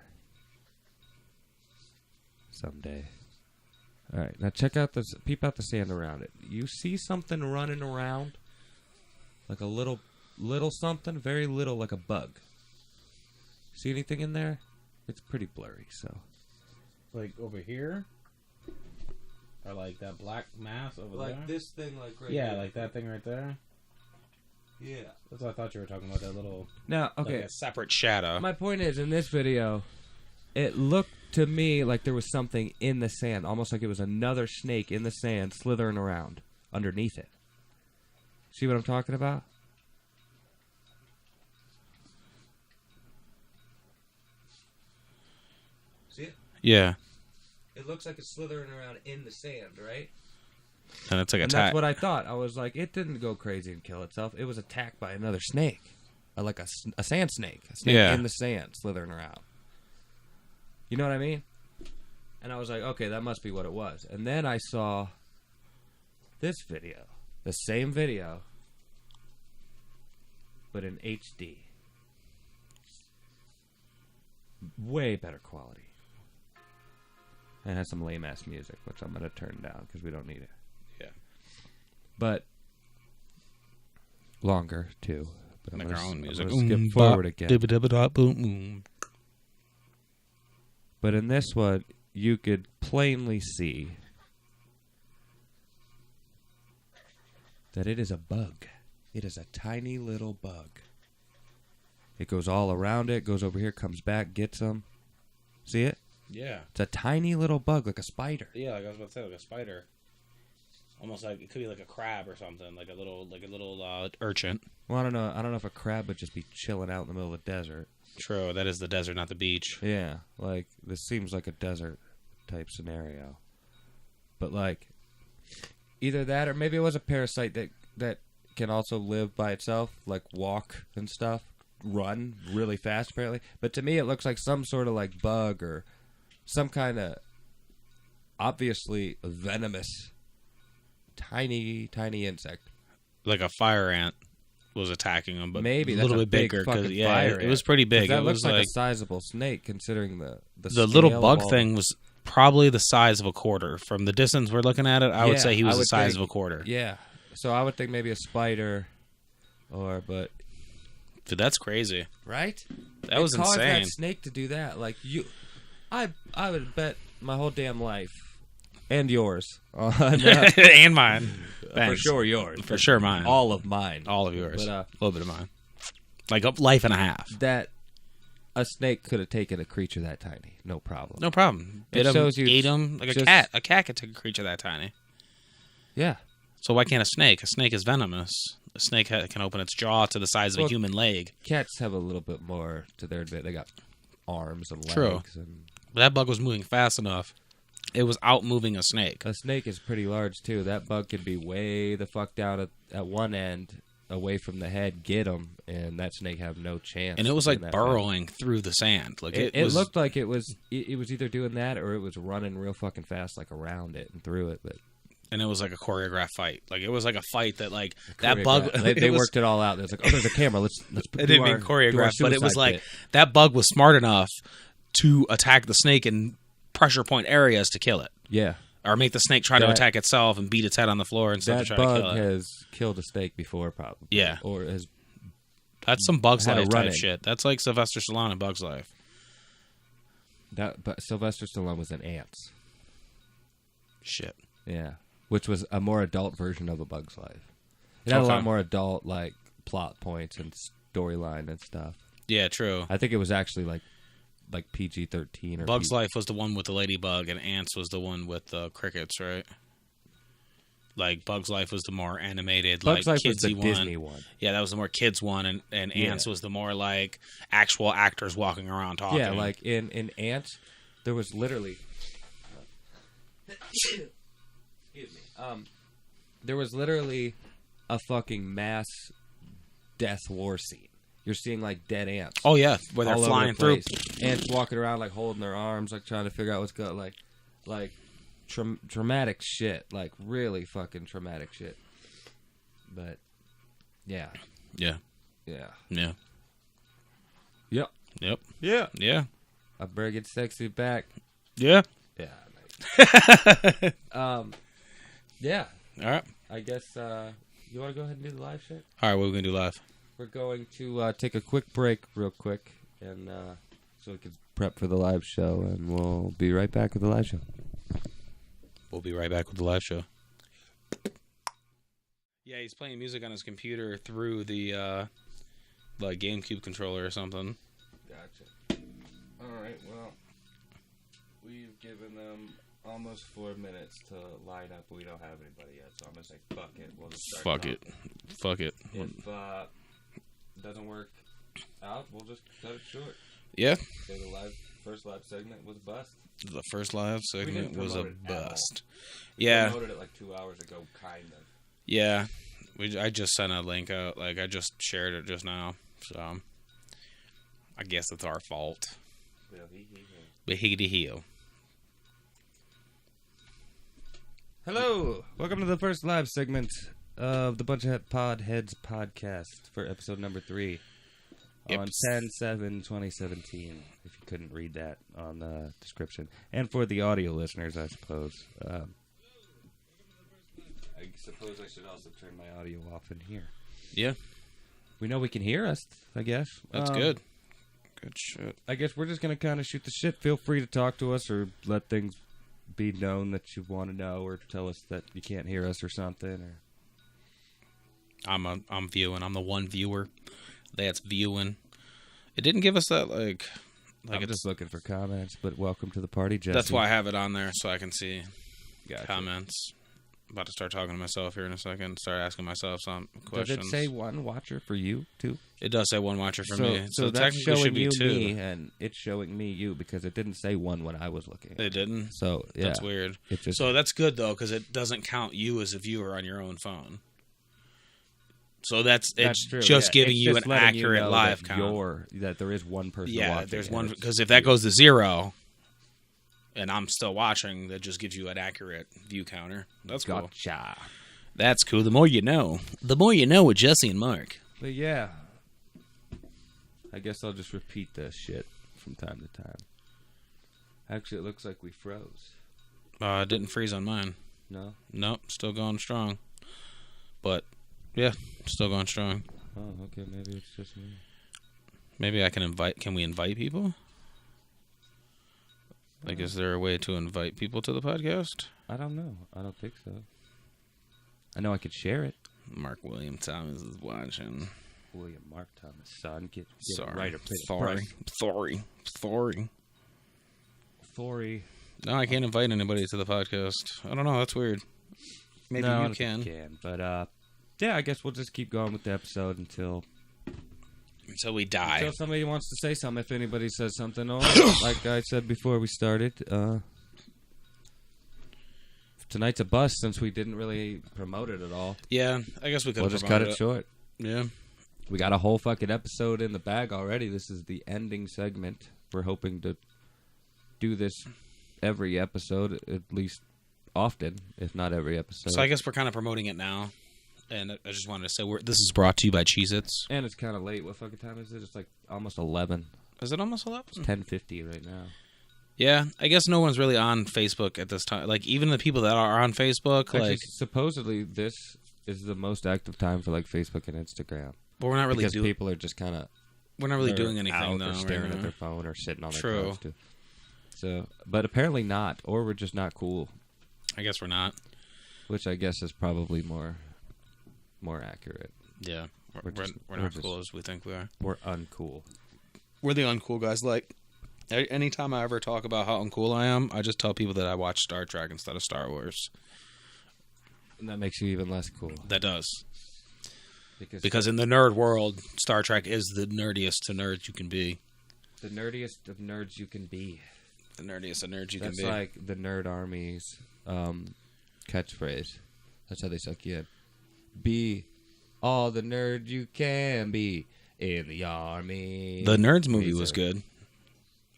[SPEAKER 2] Someday. All right, now peep out the sand around it. You see something running around, like a little something, very little, like a bug. See anything in there? It's pretty blurry, so.
[SPEAKER 1] Like over here? Or like that black mass over there?
[SPEAKER 2] Like this thing, like right
[SPEAKER 1] yeah,
[SPEAKER 2] here.
[SPEAKER 1] like that thing right there?
[SPEAKER 2] Yeah.
[SPEAKER 1] That's what I thought you were talking about, that little...
[SPEAKER 2] Now, okay.
[SPEAKER 1] Like a separate shadow.
[SPEAKER 2] My point is, in this video, it looked to me like there was something in the sand, almost like it was another snake in the sand slithering around underneath it. See what I'm talking about? See it?
[SPEAKER 1] Yeah.
[SPEAKER 2] It looks like it's slithering around in the sand, right?
[SPEAKER 1] And it's like
[SPEAKER 2] And
[SPEAKER 1] attack.
[SPEAKER 2] that's what I thought. I was like, it didn't go crazy and kill itself. It was attacked by another snake. Like a sand snake. A snake in the sand slithering around. You know what I mean? And I was like, okay, that must be what it was. And then I saw this video. The same video. But in HD. Way better quality. And it has some lame-ass music, which I'm going to turn down because we don't need it.
[SPEAKER 1] Yeah.
[SPEAKER 2] But longer, too. But
[SPEAKER 1] Make our own music.
[SPEAKER 2] I'm skip forward again.
[SPEAKER 1] Boom.
[SPEAKER 2] But in this one, you could plainly see that it is a bug. It is a tiny little bug. It goes all around it, goes over here, comes back, gets them. See it?
[SPEAKER 1] Yeah.
[SPEAKER 2] It's a tiny little bug, like a spider.
[SPEAKER 1] Yeah, like I was about to say, like a spider. Almost like it could be like a crab or something, like a little urchin.
[SPEAKER 2] Well, I don't know. I don't know if a crab would just be chilling out in the middle of the desert.
[SPEAKER 1] True, that is the desert, not the beach.
[SPEAKER 2] Yeah, like this seems like a desert type scenario. But like either that or maybe it was a parasite that can also live by itself, like walk and stuff, run really fast apparently. But to me it looks like some sort of like bug or some kind of obviously venomous tiny insect.
[SPEAKER 1] Like a fire ant was attacking him, but
[SPEAKER 2] maybe
[SPEAKER 1] a
[SPEAKER 2] that's
[SPEAKER 1] little
[SPEAKER 2] a
[SPEAKER 1] bit
[SPEAKER 2] big
[SPEAKER 1] bigger.
[SPEAKER 2] fucking
[SPEAKER 1] Yeah,
[SPEAKER 2] fire
[SPEAKER 1] it was pretty big.
[SPEAKER 2] That
[SPEAKER 1] It
[SPEAKER 2] looks
[SPEAKER 1] was
[SPEAKER 2] like
[SPEAKER 1] like
[SPEAKER 2] a sizable snake considering the
[SPEAKER 1] little
[SPEAKER 2] scale
[SPEAKER 1] bug
[SPEAKER 2] of all
[SPEAKER 1] thing was probably the size of a quarter. From the distance we're looking at it, I would
[SPEAKER 2] Yeah,
[SPEAKER 1] say he was
[SPEAKER 2] I
[SPEAKER 1] the
[SPEAKER 2] would
[SPEAKER 1] size
[SPEAKER 2] think-
[SPEAKER 1] of a quarter.
[SPEAKER 2] Yeah. So I would think maybe a spider, but
[SPEAKER 1] Dude, that's crazy.
[SPEAKER 2] right?
[SPEAKER 1] That was
[SPEAKER 2] It caused
[SPEAKER 1] insane.
[SPEAKER 2] that snake to do that. Like I would bet my whole damn life and yours on,
[SPEAKER 1] And mine.
[SPEAKER 2] for
[SPEAKER 1] Thanks.
[SPEAKER 2] sure yours,
[SPEAKER 1] For sure mine.
[SPEAKER 2] all of mine,
[SPEAKER 1] All of yours.
[SPEAKER 2] But,
[SPEAKER 1] a little bit of mine. Like a life and a half.
[SPEAKER 2] that a snake could have taken a creature that tiny, no problem.
[SPEAKER 1] No problem.
[SPEAKER 2] It
[SPEAKER 1] Bit him,
[SPEAKER 2] shows you
[SPEAKER 1] ate him. Like a
[SPEAKER 2] just-
[SPEAKER 1] cat. A cat could take a creature that tiny.
[SPEAKER 2] Yeah.
[SPEAKER 1] So why can't a snake? A snake is venomous. A snake can open its jaw to the size of a
[SPEAKER 2] Well,
[SPEAKER 1] human leg.
[SPEAKER 2] Cats have a little bit more to their advantage. They got arms and legs.
[SPEAKER 1] True.
[SPEAKER 2] And
[SPEAKER 1] But that bug was moving fast enough. It was out moving a snake.
[SPEAKER 2] a snake is pretty large, too. That bug could be way the fuck down at one end, away from the head, get him, and that snake have no chance.
[SPEAKER 1] And it was
[SPEAKER 2] in
[SPEAKER 1] like
[SPEAKER 2] that
[SPEAKER 1] burrowing through the sand. Like
[SPEAKER 2] It
[SPEAKER 1] was,
[SPEAKER 2] looked like it was either doing that or it was running real fucking fast, like around it and through it. But
[SPEAKER 1] and it was like a choreographed fight. Like it was like a fight that like that bug.
[SPEAKER 2] They
[SPEAKER 1] it was-
[SPEAKER 2] worked it all out. There's like, oh, there's a camera. Let's
[SPEAKER 1] It
[SPEAKER 2] do
[SPEAKER 1] didn't
[SPEAKER 2] our,
[SPEAKER 1] mean choreographed,
[SPEAKER 2] do our
[SPEAKER 1] but it was
[SPEAKER 2] suicide
[SPEAKER 1] like
[SPEAKER 2] bit.
[SPEAKER 1] that bug was smart enough to attack the snake in pressure point areas to kill it,
[SPEAKER 2] Yeah.
[SPEAKER 1] or make the snake try to
[SPEAKER 2] That-
[SPEAKER 1] attack itself and beat its head on the floor and stuff
[SPEAKER 2] That
[SPEAKER 1] to try to
[SPEAKER 2] bug
[SPEAKER 1] kill it.
[SPEAKER 2] has killed a snake before, probably.
[SPEAKER 1] Yeah.
[SPEAKER 2] Or has.
[SPEAKER 1] That's some Bugs
[SPEAKER 2] had a
[SPEAKER 1] Life type
[SPEAKER 2] run-in.
[SPEAKER 1] shit. That's like Sylvester Stallone and Bugs Life.
[SPEAKER 2] But Sylvester Stallone was in Ants.
[SPEAKER 1] Shit.
[SPEAKER 2] Yeah. Which was a more adult version of A Bug's Life. It had a
[SPEAKER 1] Okay.
[SPEAKER 2] lot more adult, like, plot points and storyline and stuff.
[SPEAKER 1] Yeah, true.
[SPEAKER 2] I think it was actually like PG-13 or
[SPEAKER 1] Bugs Life was the one with the ladybug, and Ants was the one with the crickets, right? Like Bugs Life was the more animated,
[SPEAKER 2] Bugs
[SPEAKER 1] like
[SPEAKER 2] Life was the
[SPEAKER 1] kidsy
[SPEAKER 2] Disney
[SPEAKER 1] one.
[SPEAKER 2] one.
[SPEAKER 1] Yeah, that was the more kids one, and
[SPEAKER 2] Yeah.
[SPEAKER 1] Ants was the more like actual actors walking around talking.
[SPEAKER 2] Yeah, like in Ants, there was literally. Excuse me. There was literally a fucking mass death war scene. You're seeing like dead ants.
[SPEAKER 1] oh yeah, where they're
[SPEAKER 2] all over
[SPEAKER 1] flying
[SPEAKER 2] the
[SPEAKER 1] through.
[SPEAKER 2] place. Ants walking around like holding their arms, like trying to figure out what's going. Like traumatic shit. Like really fucking traumatic shit. But yeah,
[SPEAKER 1] Yeah,
[SPEAKER 2] yeah,
[SPEAKER 1] yeah,
[SPEAKER 2] yep,
[SPEAKER 1] yep,
[SPEAKER 2] yeah.
[SPEAKER 1] yeah,
[SPEAKER 2] I better get sexy back.
[SPEAKER 1] yeah.
[SPEAKER 2] Yeah. Yeah.
[SPEAKER 1] All right,
[SPEAKER 2] I guess you want to go ahead and do the live shit?
[SPEAKER 1] all right. What are we gonna do live?
[SPEAKER 2] We're going to take a quick break, real quick, and so we can prep for the live show, and we'll be right back with the live show.
[SPEAKER 1] We'll be right back with the live show. Yeah, he's playing music on his computer through the like GameCube controller or something.
[SPEAKER 2] Gotcha. All right. Well, we've given them almost 4 minutes to line up. We don't have anybody yet, so I'm gonna say fuck it. We'll just start
[SPEAKER 1] Fuck
[SPEAKER 2] talking.
[SPEAKER 1] it. Fuck it.
[SPEAKER 2] If doesn't work out, we'll just cut it short.
[SPEAKER 1] Yeah.
[SPEAKER 2] Say the first live segment was a bust.
[SPEAKER 1] The first live segment
[SPEAKER 2] didn't
[SPEAKER 1] was a
[SPEAKER 2] promote it at all.
[SPEAKER 1] bust. Yeah.
[SPEAKER 2] Promoted it like 2 hours ago, kind of.
[SPEAKER 1] Yeah. I just sent a link out. Like, I just shared it just now. So, I guess it's our fault.
[SPEAKER 2] Well,
[SPEAKER 1] But heel.
[SPEAKER 2] Hello! Welcome to the first live segment of the Buncha Podheads podcast for episode number 3
[SPEAKER 1] Yep.
[SPEAKER 2] on 10/7/2017, if you couldn't read that on the description. And for the audio listeners, I suppose. I suppose I should also turn my audio off in here.
[SPEAKER 1] Yeah.
[SPEAKER 2] We know we can hear us, I guess.
[SPEAKER 1] That's good. Good shit.
[SPEAKER 2] I guess we're just going to kind of shoot the shit. Feel free to talk to us or let things be known that you want to know or tell us that you can't hear us or something. Or
[SPEAKER 1] I'm viewing. I'm the one viewer that's viewing. It didn't give us that, like
[SPEAKER 2] I'm
[SPEAKER 1] it's,
[SPEAKER 2] just looking for comments, but welcome to the party, Jesse.
[SPEAKER 1] that's why I have it on there, so I can see
[SPEAKER 2] Gotcha.
[SPEAKER 1] comments. About to start talking to myself here in a second. Start asking myself some questions.
[SPEAKER 2] Does it say one watcher for you, too?
[SPEAKER 1] It does say one watcher for me.
[SPEAKER 2] So that's
[SPEAKER 1] technically
[SPEAKER 2] showing
[SPEAKER 1] should be
[SPEAKER 2] you
[SPEAKER 1] two.
[SPEAKER 2] me, and it's showing me you, because it didn't say one when I was looking.
[SPEAKER 1] It didn't?
[SPEAKER 2] So, yeah.
[SPEAKER 1] That's weird.
[SPEAKER 2] It just,
[SPEAKER 1] So that's good, though, because it doesn't count you as a viewer on your own phone. So it's
[SPEAKER 2] true,
[SPEAKER 1] just
[SPEAKER 2] yeah.
[SPEAKER 1] giving
[SPEAKER 2] It's
[SPEAKER 1] you
[SPEAKER 2] just
[SPEAKER 1] an
[SPEAKER 2] letting you
[SPEAKER 1] accurate
[SPEAKER 2] know
[SPEAKER 1] live
[SPEAKER 2] that
[SPEAKER 1] count.
[SPEAKER 2] that there is one person
[SPEAKER 1] Yeah,
[SPEAKER 2] watching.
[SPEAKER 1] there's
[SPEAKER 2] and
[SPEAKER 1] one,
[SPEAKER 2] it's-
[SPEAKER 1] because if that goes to 0 and I'm still watching, that just gives you an accurate view counter. That's cool.
[SPEAKER 2] Gotcha.
[SPEAKER 1] That's cool. The more you know. The more you know with Jesse and Mark.
[SPEAKER 2] But yeah, I guess I'll just repeat this shit from time to time. Actually, it looks like we froze.
[SPEAKER 1] It didn't freeze on mine.
[SPEAKER 2] No?
[SPEAKER 1] Nope, still going strong. But, yeah, still going strong.
[SPEAKER 2] Oh, okay, maybe it's just me.
[SPEAKER 1] Maybe I can invite... Can we invite people? Like, is there a way to invite people to the podcast?
[SPEAKER 2] I don't know. I don't think so. I know I could share it.
[SPEAKER 1] Mark William Thomas is watching.
[SPEAKER 2] William Mark Thomas, son. Get
[SPEAKER 1] Sorry.
[SPEAKER 2] it right or pay the
[SPEAKER 1] Sorry.
[SPEAKER 2] price.
[SPEAKER 1] Sorry.
[SPEAKER 2] Sorry.
[SPEAKER 1] No, I can't invite anybody to the podcast. I don't know. That's weird. Maybe
[SPEAKER 2] No, I
[SPEAKER 1] you
[SPEAKER 2] don't
[SPEAKER 1] can.
[SPEAKER 2] think you can. But, yeah, I guess we'll just keep going with the episode until
[SPEAKER 1] we die.
[SPEAKER 2] until somebody wants to say something. If anybody says something, or like I said before we started, tonight's a bust since we didn't really promote it at all.
[SPEAKER 1] Yeah, I guess we could.
[SPEAKER 2] We'll just cut it short.
[SPEAKER 1] Yeah.
[SPEAKER 2] We got a whole fucking episode in the bag already. This is the ending segment. We're hoping to do this every episode, at least often, if not every episode.
[SPEAKER 1] So I guess we're kind of promoting it now. And I just wanted to say this is brought to you by Cheez-Its.
[SPEAKER 2] And it's kind of late. What fucking time is it? It's like almost 11.
[SPEAKER 1] Is it almost 11?
[SPEAKER 2] It's 10:50 right now.
[SPEAKER 1] Yeah, I guess no one's really on Facebook at this time. Like, even the people that are on Facebook,
[SPEAKER 2] Actually,
[SPEAKER 1] like...
[SPEAKER 2] supposedly this is the most active time for like Facebook and Instagram.
[SPEAKER 1] But we're not really
[SPEAKER 2] because people are just kind of...
[SPEAKER 1] We're not really doing anything, though.
[SPEAKER 2] Or staring
[SPEAKER 1] right
[SPEAKER 2] at
[SPEAKER 1] now.
[SPEAKER 2] their phone or sitting on their
[SPEAKER 1] True.
[SPEAKER 2] phones, too. So, but apparently not. Or we're just not cool.
[SPEAKER 1] I guess we're not.
[SPEAKER 2] Which I guess is probably more accurate.
[SPEAKER 1] Yeah. We're
[SPEAKER 2] we're
[SPEAKER 1] not
[SPEAKER 2] just-
[SPEAKER 1] cool as we think we are.
[SPEAKER 2] We're uncool.
[SPEAKER 1] We're the uncool guys. Like, anytime I ever talk about how uncool I am, I just tell people that I watch Star Trek instead of Star Wars.
[SPEAKER 2] And that makes you even less cool.
[SPEAKER 1] That does. Because in the nerd world, Star Trek is the nerdiest to nerds you can be.
[SPEAKER 2] the nerdiest of nerds you can be.
[SPEAKER 1] The nerdiest of nerds you
[SPEAKER 2] That's
[SPEAKER 1] can be.
[SPEAKER 2] like the Nerd Army's catchphrase. That's how they suck you in. Be all the nerd you can be in the army.
[SPEAKER 1] The Nerds movie was good.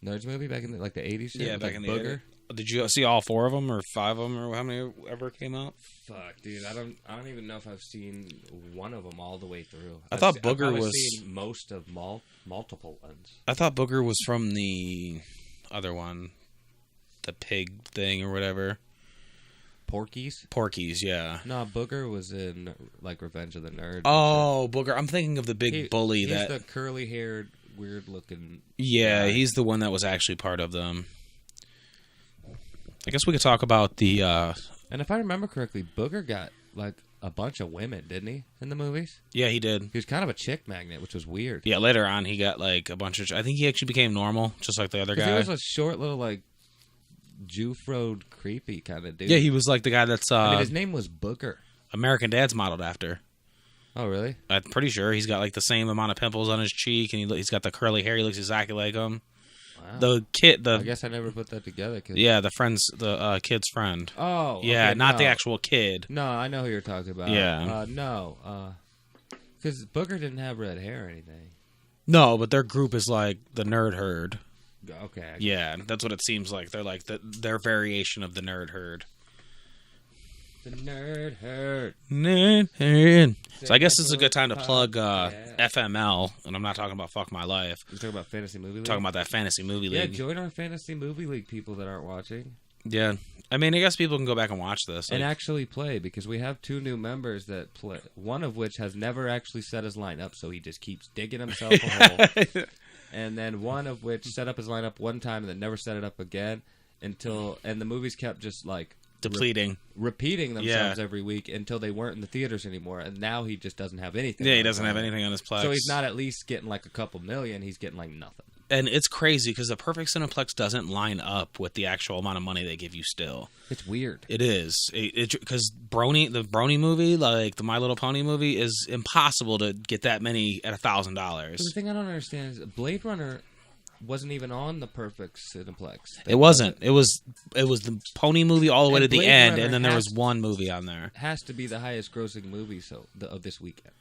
[SPEAKER 2] Nerds movie back in the 80s?
[SPEAKER 1] Yeah, back
[SPEAKER 2] like
[SPEAKER 1] in the
[SPEAKER 2] Booger?
[SPEAKER 1] 80s. Did you see all 4 of them or 5 of them or how many ever came out?
[SPEAKER 2] Fuck, dude, I don't even know if I've seen one of them all the way through.
[SPEAKER 1] I thought
[SPEAKER 2] I've
[SPEAKER 1] Booger
[SPEAKER 2] probably
[SPEAKER 1] was
[SPEAKER 2] seen most of multiple ones.
[SPEAKER 1] I thought Booger was from the other one, the pig thing or whatever. Porky's, yeah.
[SPEAKER 2] No, Booger was in like Revenge of the Nerds.
[SPEAKER 1] Oh, Booger! I'm thinking of the big bully
[SPEAKER 2] he's
[SPEAKER 1] that.
[SPEAKER 2] the curly-haired, weird-looking.
[SPEAKER 1] Yeah,
[SPEAKER 2] guy.
[SPEAKER 1] he's the one that was actually part of them. I guess we could talk about the.
[SPEAKER 2] And if I remember correctly, Booger got like a bunch of women, didn't he, in the movies?
[SPEAKER 1] Yeah, he did.
[SPEAKER 2] He was kind of a chick magnet, which was weird.
[SPEAKER 1] Yeah, later on he got like a bunch of. I think he actually became normal, just like the other guy.
[SPEAKER 2] He was a short little like Jew-froed, creepy kind of dude.
[SPEAKER 1] Yeah, he was like the guy that's.
[SPEAKER 2] I mean, his name was Booger.
[SPEAKER 1] American Dad's modeled after.
[SPEAKER 2] Oh, really?
[SPEAKER 1] I'm pretty sure he's got like the same amount of pimples on his cheek, and he's got the curly hair. He looks exactly like him.
[SPEAKER 2] Wow.
[SPEAKER 1] The kid,
[SPEAKER 2] I guess I never put that together.
[SPEAKER 1] Yeah, the kid's friend.
[SPEAKER 2] Oh,
[SPEAKER 1] yeah,
[SPEAKER 2] okay,
[SPEAKER 1] not the
[SPEAKER 2] no.
[SPEAKER 1] actual kid.
[SPEAKER 2] No, I know who you're talking about.
[SPEAKER 1] Yeah.
[SPEAKER 2] Because Booger didn't have red hair or anything.
[SPEAKER 1] No, but their group is like the nerd herd.
[SPEAKER 2] Okay.
[SPEAKER 1] Yeah, that's what it seems like. They're like their variation of the nerd herd.
[SPEAKER 2] The nerd herd.
[SPEAKER 1] Nerd herd. So I guess this is a good time to plug FML, and I'm not talking about Fuck My Life.
[SPEAKER 2] You're talking about Fantasy Movie League?
[SPEAKER 1] Talking about that Fantasy Movie
[SPEAKER 2] Yeah,
[SPEAKER 1] League.
[SPEAKER 2] join our Fantasy Movie League, people that aren't watching.
[SPEAKER 1] Yeah. I mean, I guess people can go back and watch this.
[SPEAKER 2] And actually play, because we have 2 new members that play. One of which has never actually set his lineup, so he just keeps digging himself a hole. And then one of which set up his lineup one time and then never set it up again and the movies kept just like
[SPEAKER 1] depleting,
[SPEAKER 2] repeating themselves every week until they weren't in the theaters anymore. And now he just doesn't have anything.
[SPEAKER 1] Yeah, he doesn't have anything on his Plex.
[SPEAKER 2] So he's not at least getting like a couple million. He's getting like nothing.
[SPEAKER 1] And it's crazy because the Perfect Cineplex doesn't line up with the actual amount of money they give you still.
[SPEAKER 2] It's weird.
[SPEAKER 1] It is. Because the Brony movie, like the My Little Pony movie, is impossible to get that many at $1,000.
[SPEAKER 2] The thing I don't understand is Blade Runner wasn't even on the Perfect Cineplex.
[SPEAKER 1] It wasn't. It was the Pony movie all the way to the
[SPEAKER 2] Blade
[SPEAKER 1] end,
[SPEAKER 2] Runner
[SPEAKER 1] and then there was one movie on there.
[SPEAKER 2] Has to be the highest grossing movie of this weekend.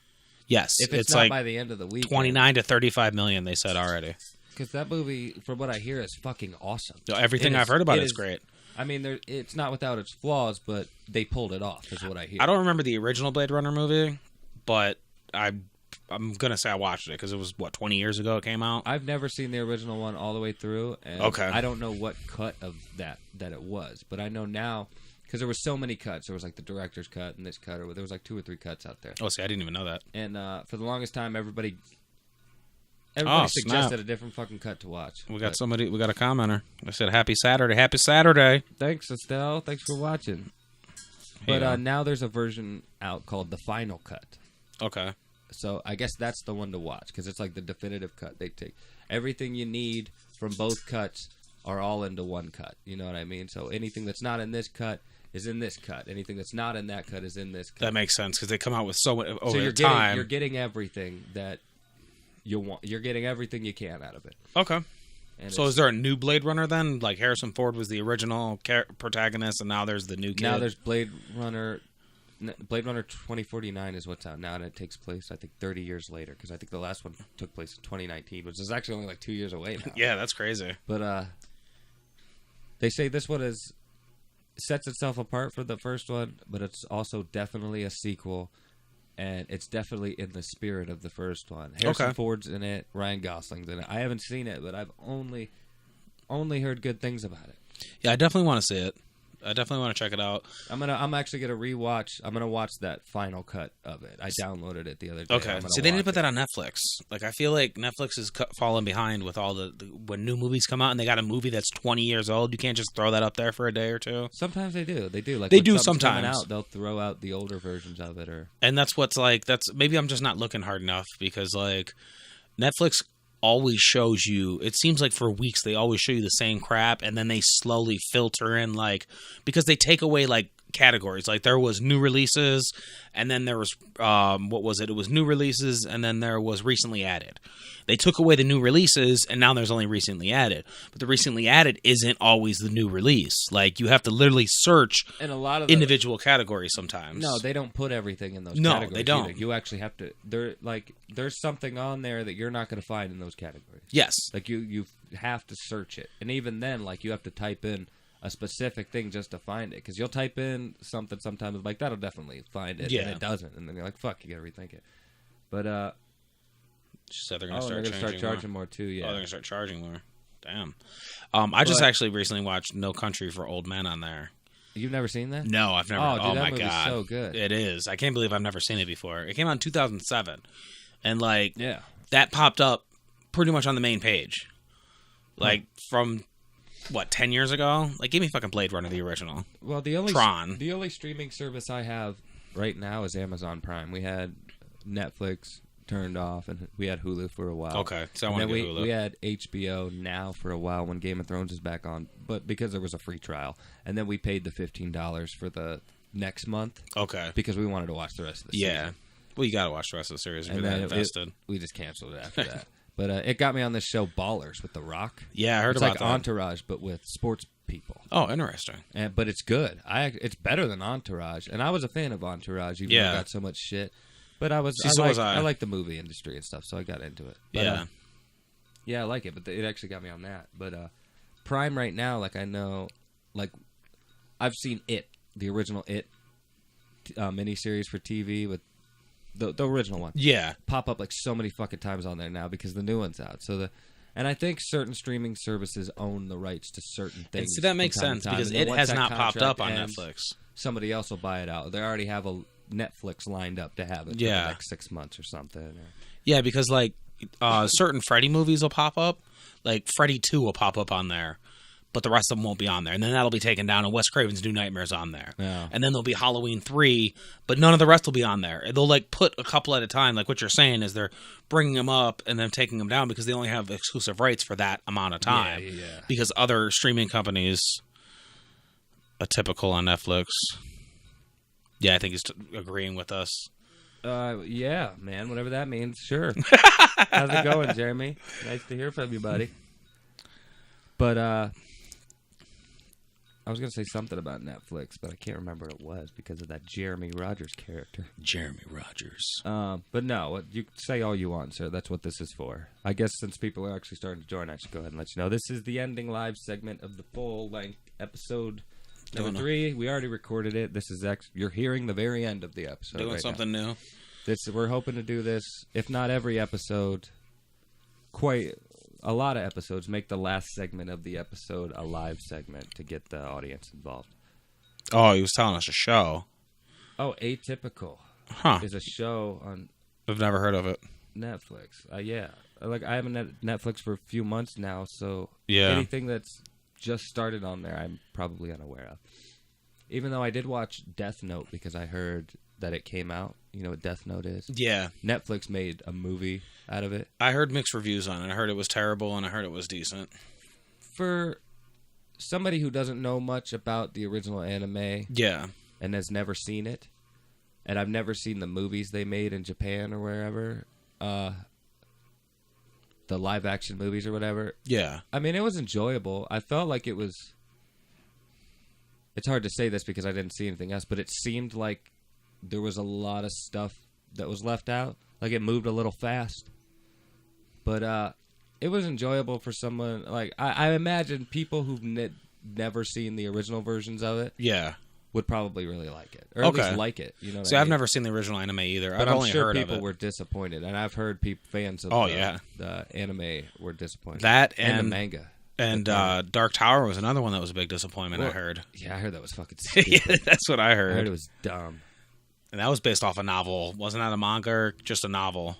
[SPEAKER 1] Yes,
[SPEAKER 2] if it's not
[SPEAKER 1] like
[SPEAKER 2] by the end of the week,
[SPEAKER 1] 29 to 35 million. They said already.
[SPEAKER 2] Because that movie, from what I hear, is fucking awesome.
[SPEAKER 1] Everything I've heard about it is great.
[SPEAKER 2] I mean, it's not without its flaws, but they pulled it off, is what I hear.
[SPEAKER 1] I don't remember the original Blade Runner movie, but I I'm gonna say I watched it because it was 20 years ago it came out.
[SPEAKER 2] I've never seen the original one all the way through, and
[SPEAKER 1] Okay.
[SPEAKER 2] I don't know what cut of that it was, but I know now because there were so many cuts. There was like the director's cut and this cut, or there was like 2 or 3 cuts out there.
[SPEAKER 1] Oh, see, I didn't even know that.
[SPEAKER 2] And for the longest time, everybody
[SPEAKER 1] Oh,
[SPEAKER 2] suggested
[SPEAKER 1] snap.
[SPEAKER 2] a different fucking cut to watch.
[SPEAKER 1] We got
[SPEAKER 2] But
[SPEAKER 1] somebody. We got a commenter. I said, "Happy Saturday, happy Saturday."
[SPEAKER 2] Thanks, Estelle. Thanks for watching.
[SPEAKER 1] Hey,
[SPEAKER 2] But now there's a version out called the Final Cut.
[SPEAKER 1] Okay.
[SPEAKER 2] So I guess that's the one to watch because it's like the definitive cut. They take everything you need from both cuts are all into one cut. You know what I mean? So anything that's not in this cut is in this cut. Anything that's not in that cut is in this cut.
[SPEAKER 1] That makes sense because they come out with so much over
[SPEAKER 2] so you're
[SPEAKER 1] time.
[SPEAKER 2] you're getting everything that you want. You're getting everything you can out of it.
[SPEAKER 1] Okay.
[SPEAKER 2] And
[SPEAKER 1] So is there a new Blade Runner then? Like Harrison Ford was the original protagonist, and now there's the new kid.
[SPEAKER 2] now there's Blade Runner. Blade Runner 2049 is what's out now, and it takes place, I think, 30 years later, because I think the last one took place in 2019, which is actually only like 2 years away now.
[SPEAKER 1] Yeah, that's crazy.
[SPEAKER 2] But they say this one sets itself apart from the first one, but it's also definitely a sequel, and it's definitely in the spirit of the first one. Harrison Ford's in it, Ryan Gosling's in it. I haven't seen it, but I've only heard good things about it.
[SPEAKER 1] Yeah, I definitely want to see it. I definitely want to check it out.
[SPEAKER 2] I'm actually gonna rewatch. I'm gonna watch that final cut of it. I downloaded it the other day.
[SPEAKER 1] Okay. See, they need to put that on Netflix. Like, I feel like Netflix is falling behind with all the when new movies come out and they got a movie that's 20 years old. You can't just throw that up there for a day or two.
[SPEAKER 2] Sometimes they do. They do. Like
[SPEAKER 1] They
[SPEAKER 2] when
[SPEAKER 1] do
[SPEAKER 2] something's coming
[SPEAKER 1] sometimes.
[SPEAKER 2] Out, they'll throw out the older versions of it, or
[SPEAKER 1] And that's what's like. That's maybe I'm just not looking hard enough because like Netflix always shows you. It seems like for weeks they always show you the same crap, and then they slowly filter in like because they take away like categories. Like there was new releases, and then there was what was it? It was new releases, and then there was recently added. They took away the new releases, and now there's only recently added. But the recently added isn't always the new release. Like you have to literally search
[SPEAKER 2] and a lot of
[SPEAKER 1] individual categories sometimes.
[SPEAKER 2] No, they don't put everything in those
[SPEAKER 1] No,
[SPEAKER 2] categories.
[SPEAKER 1] they don't.
[SPEAKER 2] Either. You actually have to. There's something on there that you're not going to find in those categories.
[SPEAKER 1] Yes.
[SPEAKER 2] Like you have to search it, and even then, like you have to type in a specific thing just to find it, because you'll type in something sometimes like that'll definitely find it,
[SPEAKER 1] Yeah.
[SPEAKER 2] and it doesn't, and then you're like, fuck, you got to rethink it. But
[SPEAKER 1] She said they're going
[SPEAKER 2] they're
[SPEAKER 1] to
[SPEAKER 2] gonna
[SPEAKER 1] start
[SPEAKER 2] start charging more too. Yeah.
[SPEAKER 1] Oh, they're going to start charging more. Damn. I just actually recently watched No Country for Old Men on there.
[SPEAKER 2] You've never seen that?
[SPEAKER 1] No, I've never.
[SPEAKER 2] Oh, dude, that
[SPEAKER 1] my
[SPEAKER 2] movie's
[SPEAKER 1] god,
[SPEAKER 2] so good.
[SPEAKER 1] It is. I can't believe I've never seen it before. It came out in 2007, and like
[SPEAKER 2] Yeah.
[SPEAKER 1] that popped up pretty much on the main page, like from what 10 years ago. Like, give me fucking Blade Runner the original.
[SPEAKER 2] Well, the only
[SPEAKER 1] Tron.
[SPEAKER 2] the only streaming service I have right now is Amazon Prime. We had Netflix turned off, and we had Hulu for a while.
[SPEAKER 1] Okay, so I
[SPEAKER 2] And
[SPEAKER 1] want to
[SPEAKER 2] then
[SPEAKER 1] get Hulu.
[SPEAKER 2] we had HBO now for a while when Game of Thrones is back on, but because there was a free trial, and then we paid the $15 for the next month
[SPEAKER 1] Okay.
[SPEAKER 2] because we wanted to watch the rest of the
[SPEAKER 1] Yeah.
[SPEAKER 2] season.
[SPEAKER 1] Well, you got to watch the rest of the series if
[SPEAKER 2] And
[SPEAKER 1] you're that
[SPEAKER 2] then
[SPEAKER 1] invested.
[SPEAKER 2] we just canceled it after that. But it got me on this show Ballers with The Rock.
[SPEAKER 1] Yeah, I heard
[SPEAKER 2] It's
[SPEAKER 1] about
[SPEAKER 2] like
[SPEAKER 1] that.
[SPEAKER 2] Entourage, but with sports people.
[SPEAKER 1] Oh, interesting.
[SPEAKER 2] But it's good. It's better than Entourage, and I was a fan of Entourage, even though
[SPEAKER 1] Yeah.
[SPEAKER 2] it got so much shit. But I
[SPEAKER 1] So was I.
[SPEAKER 2] like the movie industry and stuff, so I got into it. But,
[SPEAKER 1] Yeah.
[SPEAKER 2] yeah, I like it, but it actually got me on that. But Prime right now, like I know, like I've seen It, the original It miniseries for TV with the original one.
[SPEAKER 1] Yeah.
[SPEAKER 2] Pop up like so many fucking times on there now because the new one's out. And I think certain streaming services own the rights to certain things.
[SPEAKER 1] And see, that makes
[SPEAKER 2] from time
[SPEAKER 1] sense
[SPEAKER 2] to time.
[SPEAKER 1] because
[SPEAKER 2] And then
[SPEAKER 1] it
[SPEAKER 2] once
[SPEAKER 1] has
[SPEAKER 2] that
[SPEAKER 1] not popped up
[SPEAKER 2] contract
[SPEAKER 1] on
[SPEAKER 2] ends,
[SPEAKER 1] Netflix.
[SPEAKER 2] Somebody else will buy it out. They already have a Netflix lined up to have it for
[SPEAKER 1] Yeah.
[SPEAKER 2] the next 6 months or something.
[SPEAKER 1] Yeah, because like certain Freddy movies will pop up, like Freddy 2 will pop up on there, but the rest of them won't be on there, and then that'll be taken down, and Wes Craven's New Nightmare's on there,
[SPEAKER 2] Yeah.
[SPEAKER 1] and then there'll be Halloween 3, but none of the rest will be on there. They'll like put a couple at a time. Like what you're saying is they're bringing them up and then taking them down because they only have exclusive rights for that amount of time.
[SPEAKER 2] Yeah.
[SPEAKER 1] Because other streaming companies, a typical on Netflix. Yeah, I think he's agreeing with us.
[SPEAKER 2] Yeah, man, whatever that means. Sure. How's it going, Jeremy? Nice to hear from you, buddy. But I was going to say something about Netflix, but I can't remember what it was because of that Jeremy Rogers character.
[SPEAKER 1] Jeremy Rogers.
[SPEAKER 2] But no, you say all you want, sir. That's what this is for. I guess since people are actually starting to join, I should go ahead and let you know. This is the ending live segment of the full-length episode number 3. We already recorded it. This is you're hearing the very end of the episode.
[SPEAKER 1] Doing
[SPEAKER 2] right
[SPEAKER 1] something new.
[SPEAKER 2] We're hoping to do this, if not every episode, quite a lot of episodes. Make the last segment of the episode a live segment to get the audience involved.
[SPEAKER 1] Oh, he was telling us a show.
[SPEAKER 2] Oh, Atypical is a show on
[SPEAKER 1] I've never heard of it.
[SPEAKER 2] Netflix. Yeah, like I haven't Netflix for a few months now, so
[SPEAKER 1] Yeah.
[SPEAKER 2] anything that's just started on there, I'm probably unaware of. Even though I did watch Death Note because I heard that it came out. You know what Death Note is?
[SPEAKER 1] Yeah.
[SPEAKER 2] Netflix made a movie out of it.
[SPEAKER 1] I heard mixed reviews on it. I heard it was terrible, and I heard it was decent.
[SPEAKER 2] For somebody who doesn't know much about the original anime
[SPEAKER 1] Yeah.
[SPEAKER 2] and has never seen it, and I've never seen the movies they made in Japan or wherever, the live action movies or whatever.
[SPEAKER 1] Yeah.
[SPEAKER 2] I mean, it was enjoyable. I felt like it was... It's hard to say this because I didn't see anything else, but it seemed like there was a lot of stuff that was left out. Like, it moved a little fast. But it was enjoyable for someone... Like, I imagine people who've never seen the original versions of it
[SPEAKER 1] Yeah.
[SPEAKER 2] would probably really like it. Or at least like it. You know what
[SPEAKER 1] See,
[SPEAKER 2] I
[SPEAKER 1] I've
[SPEAKER 2] mean?
[SPEAKER 1] never seen the original anime either.
[SPEAKER 2] But
[SPEAKER 1] I've
[SPEAKER 2] I'm
[SPEAKER 1] only
[SPEAKER 2] sure
[SPEAKER 1] heard
[SPEAKER 2] people
[SPEAKER 1] of it.
[SPEAKER 2] were disappointed. And I've heard fans of the anime were disappointed.
[SPEAKER 1] That
[SPEAKER 2] and the
[SPEAKER 1] and
[SPEAKER 2] manga.
[SPEAKER 1] And Dark Tower was another one that was a big disappointment, I heard.
[SPEAKER 2] Yeah, I heard that was fucking stupid.
[SPEAKER 1] Yeah, that's what I
[SPEAKER 2] I heard
[SPEAKER 1] heard.
[SPEAKER 2] it was dumb.
[SPEAKER 1] And that was based off a novel. Wasn't that a manga or just a novel?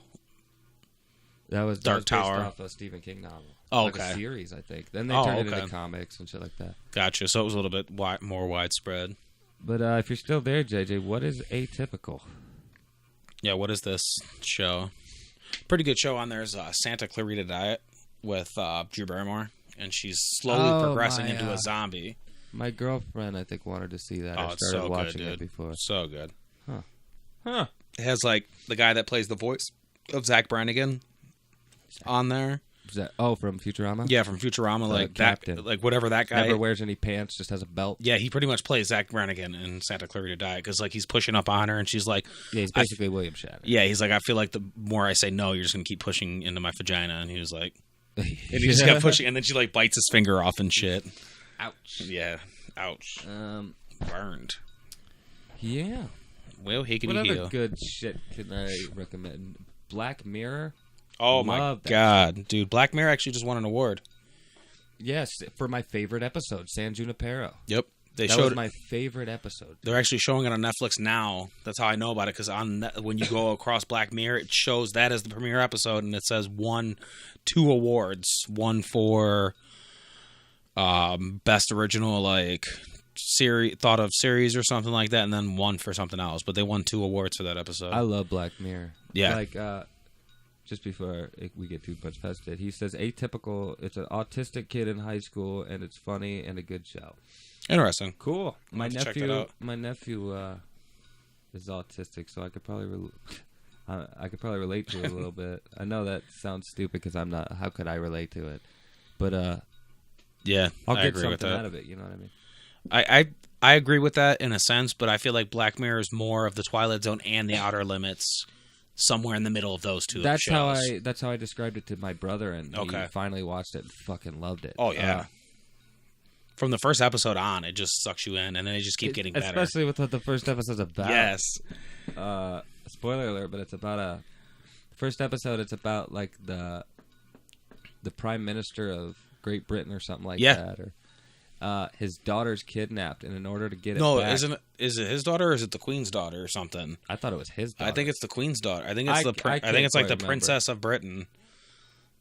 [SPEAKER 2] That was
[SPEAKER 1] Dark Tower.
[SPEAKER 2] based off a Stephen King novel.
[SPEAKER 1] Oh,
[SPEAKER 2] like
[SPEAKER 1] okay.
[SPEAKER 2] a series, I think. Then they
[SPEAKER 1] Oh,
[SPEAKER 2] turned it
[SPEAKER 1] okay.
[SPEAKER 2] into comics and shit like that.
[SPEAKER 1] Gotcha. So it was a little bit more widespread.
[SPEAKER 2] But if you're still there, JJ, what is Atypical?
[SPEAKER 1] Yeah, what is this show? Pretty good show on there is Santa Clarita Diet with Drew Barrymore. And she's slowly progressing into a zombie.
[SPEAKER 2] My girlfriend, I think, wanted to see that.
[SPEAKER 1] Oh,
[SPEAKER 2] I
[SPEAKER 1] it's
[SPEAKER 2] started
[SPEAKER 1] so
[SPEAKER 2] watching
[SPEAKER 1] good,
[SPEAKER 2] it
[SPEAKER 1] dude.
[SPEAKER 2] before.
[SPEAKER 1] So good.
[SPEAKER 2] Huh.
[SPEAKER 1] It has, like, the guy that plays the voice of Zach Brannigan on there.
[SPEAKER 2] Is that, from Futurama?
[SPEAKER 1] Yeah, from Futurama. Like,
[SPEAKER 2] captain.
[SPEAKER 1] that, like whatever that guy...
[SPEAKER 2] Never wears any pants, just has a belt.
[SPEAKER 1] Yeah, he pretty much plays Zach Brannigan in Santa Clarita Diet because, like, he's pushing up on her and she's like...
[SPEAKER 2] Yeah, he's basically William Shatner.
[SPEAKER 1] Yeah, he's like, I feel like the more I say no, you're just going to keep pushing into my vagina. And he was like... And he just kept pushing, and then she, like, bites his finger off and shit.
[SPEAKER 2] Ouch.
[SPEAKER 1] Yeah. Ouch. Burned.
[SPEAKER 2] Yeah.
[SPEAKER 1] Well, he
[SPEAKER 2] What
[SPEAKER 1] can
[SPEAKER 2] other
[SPEAKER 1] heal.
[SPEAKER 2] good shit can I recommend? Black Mirror?
[SPEAKER 1] Oh, my
[SPEAKER 2] Love that
[SPEAKER 1] God. Dude, Black Mirror actually just won an award.
[SPEAKER 2] Yes, for my favorite episode, San Junipero.
[SPEAKER 1] Yep. They
[SPEAKER 2] That
[SPEAKER 1] showed
[SPEAKER 2] was my favorite episode.
[SPEAKER 1] They're actually showing it on Netflix now. That's how I know about it, because when you go across Black Mirror, it shows that as the premiere episode, and it says two awards. One for best original, like, thought of series or something like that, and then one for something else. But they won 2 awards for that episode.
[SPEAKER 2] I love Black Mirror.
[SPEAKER 1] Yeah.
[SPEAKER 2] Like, just before we get too much past it, he says Atypical, it's an autistic kid in high school, and it's funny and a good show.
[SPEAKER 1] Interesting.
[SPEAKER 2] Cool. My
[SPEAKER 1] have to check that out.
[SPEAKER 2] nephew is autistic, so I could probably relate to it a little bit. I know that sounds stupid because I'm not. How could I relate to it? But
[SPEAKER 1] Yeah,
[SPEAKER 2] I'll
[SPEAKER 1] I
[SPEAKER 2] get
[SPEAKER 1] agree with
[SPEAKER 2] something
[SPEAKER 1] that.
[SPEAKER 2] out of it. You know what I mean?
[SPEAKER 1] I agree with that in a sense, but I feel like Black Mirror is more of the Twilight Zone and the Outer Limits, somewhere in the middle of those two
[SPEAKER 2] That's
[SPEAKER 1] shows.
[SPEAKER 2] how I described it to my brother, and he finally watched it and fucking loved it.
[SPEAKER 1] Oh yeah. From the first episode on, it just sucks you in, and then it just keeps getting better.
[SPEAKER 2] Especially with what the first episode's about.
[SPEAKER 1] Yes.
[SPEAKER 2] Spoiler alert, but it's about first episode. It's about like the Prime Minister of Great Britain or something like that, or his daughter's kidnapped, and in order to get it back,
[SPEAKER 1] is it his daughter or is it the Queen's daughter or something?
[SPEAKER 2] I thought it was his daughter.
[SPEAKER 1] I think it's the Queen's daughter. I think it's I think it's like the
[SPEAKER 2] remember.
[SPEAKER 1] Princess of Britain.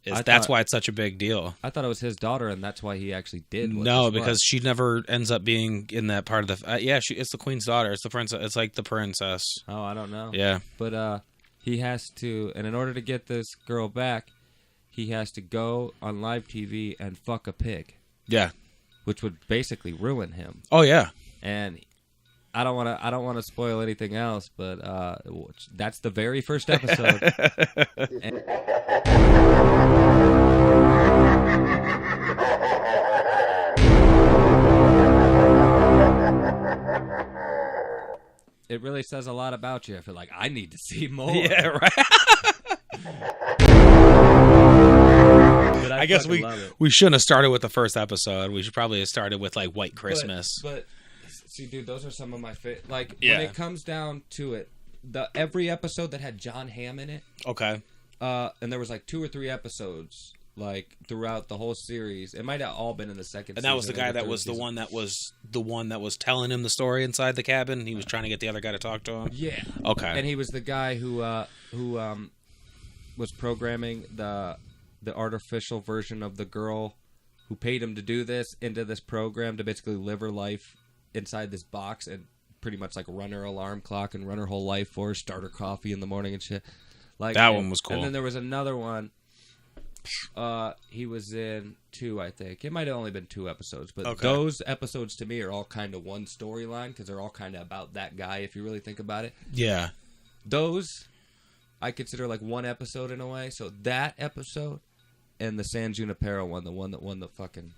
[SPEAKER 1] That's
[SPEAKER 2] thought-
[SPEAKER 1] why it's such a big deal.
[SPEAKER 2] I thought it was his daughter, and that's why he actually did. What
[SPEAKER 1] No,
[SPEAKER 2] this
[SPEAKER 1] because
[SPEAKER 2] was.
[SPEAKER 1] she never ends up being in that part of the. It's the Queen's daughter. It's the princess. It's like the princess.
[SPEAKER 2] Oh, I don't know.
[SPEAKER 1] Yeah.
[SPEAKER 2] But he has to, and in order to get this girl back, he has to go on live TV and fuck a pig.
[SPEAKER 1] Yeah.
[SPEAKER 2] Which would basically ruin him.
[SPEAKER 1] Oh yeah.
[SPEAKER 2] And I don't want to spoil anything else, but that's the very first episode. It really says a lot about you. I feel like I need to see more.
[SPEAKER 1] Yeah, right.
[SPEAKER 2] But
[SPEAKER 1] I guess
[SPEAKER 2] fucking love it.
[SPEAKER 1] we shouldn't have started with the first episode. We should probably have started with like White Christmas.
[SPEAKER 2] But see, dude, those are some of my favorite. Like
[SPEAKER 1] Yeah.
[SPEAKER 2] when it comes down to it, every episode that had John Hamm in it.
[SPEAKER 1] Okay.
[SPEAKER 2] And there was like 2 or 3 episodes like throughout the whole series. It might have all been in the second.
[SPEAKER 1] And that was
[SPEAKER 2] season
[SPEAKER 1] the
[SPEAKER 2] or
[SPEAKER 1] guy that
[SPEAKER 2] third
[SPEAKER 1] was the
[SPEAKER 2] season.
[SPEAKER 1] one that was telling him the story inside the cabin. He was trying to get the other guy to talk to him.
[SPEAKER 2] Yeah.
[SPEAKER 1] Okay.
[SPEAKER 2] And he was the guy who was programming the artificial version of the girl who paid him to do this into this program to basically live her life inside this box and pretty much like run her alarm clock and run her whole life for her, start her coffee in the morning and shit. Like
[SPEAKER 1] That one was cool.
[SPEAKER 2] And then there was another one. He was in 2, I think. It might have only been 2 episodes, but those episodes to me are all kind of one storyline because they're all kind of about that guy. If you really think about it,
[SPEAKER 1] Yeah.
[SPEAKER 2] those I consider like one episode in a way. So that episode and the San Junipero one, the one that won the fucking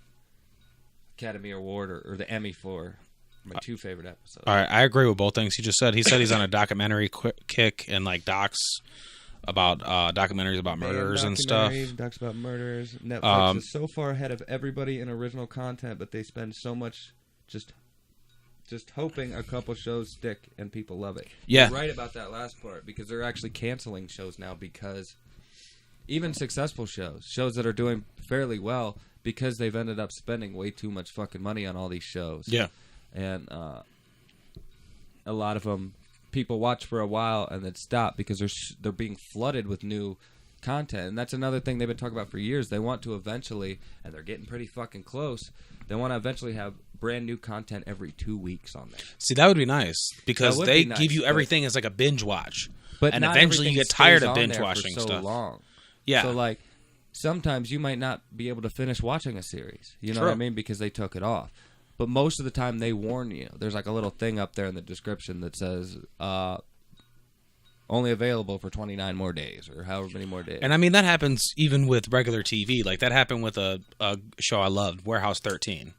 [SPEAKER 2] Academy Award or the Emmy for my 2 favorite episodes.
[SPEAKER 1] All right, I agree with both things he just said. He said he's on a documentary kick and like documentaries about murders and stuff.
[SPEAKER 2] Docs about murders. Netflix is so far ahead of everybody in original content, but they spend so much just hoping a couple shows stick and people love it.
[SPEAKER 1] Yeah.
[SPEAKER 2] You're right about that last part because they're actually canceling shows now because even successful shows that are doing fairly well because they've ended up spending way too much fucking money on all these shows.
[SPEAKER 1] Yeah.
[SPEAKER 2] And a lot of them people watch for a while and then stop because they're being flooded with new content. And that's another thing they've been talking about for years. They want to eventually, and they're getting pretty fucking close, they want to eventually have brand new content every 2 weeks on there.
[SPEAKER 1] See, that would be nice because
[SPEAKER 2] That would
[SPEAKER 1] they
[SPEAKER 2] be nice,
[SPEAKER 1] give you
[SPEAKER 2] but-
[SPEAKER 1] everyed as like a binge watch.
[SPEAKER 2] But
[SPEAKER 1] And
[SPEAKER 2] not
[SPEAKER 1] eventually you
[SPEAKER 2] everything
[SPEAKER 1] get tired
[SPEAKER 2] stays
[SPEAKER 1] of
[SPEAKER 2] on
[SPEAKER 1] binge
[SPEAKER 2] there for
[SPEAKER 1] watching
[SPEAKER 2] so
[SPEAKER 1] stuff.
[SPEAKER 2] long.
[SPEAKER 1] Yeah.
[SPEAKER 2] So like sometimes you might not be able to finish watching a series. You know
[SPEAKER 1] True.
[SPEAKER 2] what I mean? Because they took it off. But most of the time they warn you. There's like a little thing up there in the description that says only available for 29 more days or however many more days.
[SPEAKER 1] And I mean that happens even with regular TV. Like that happened with a show I loved, Warehouse 13.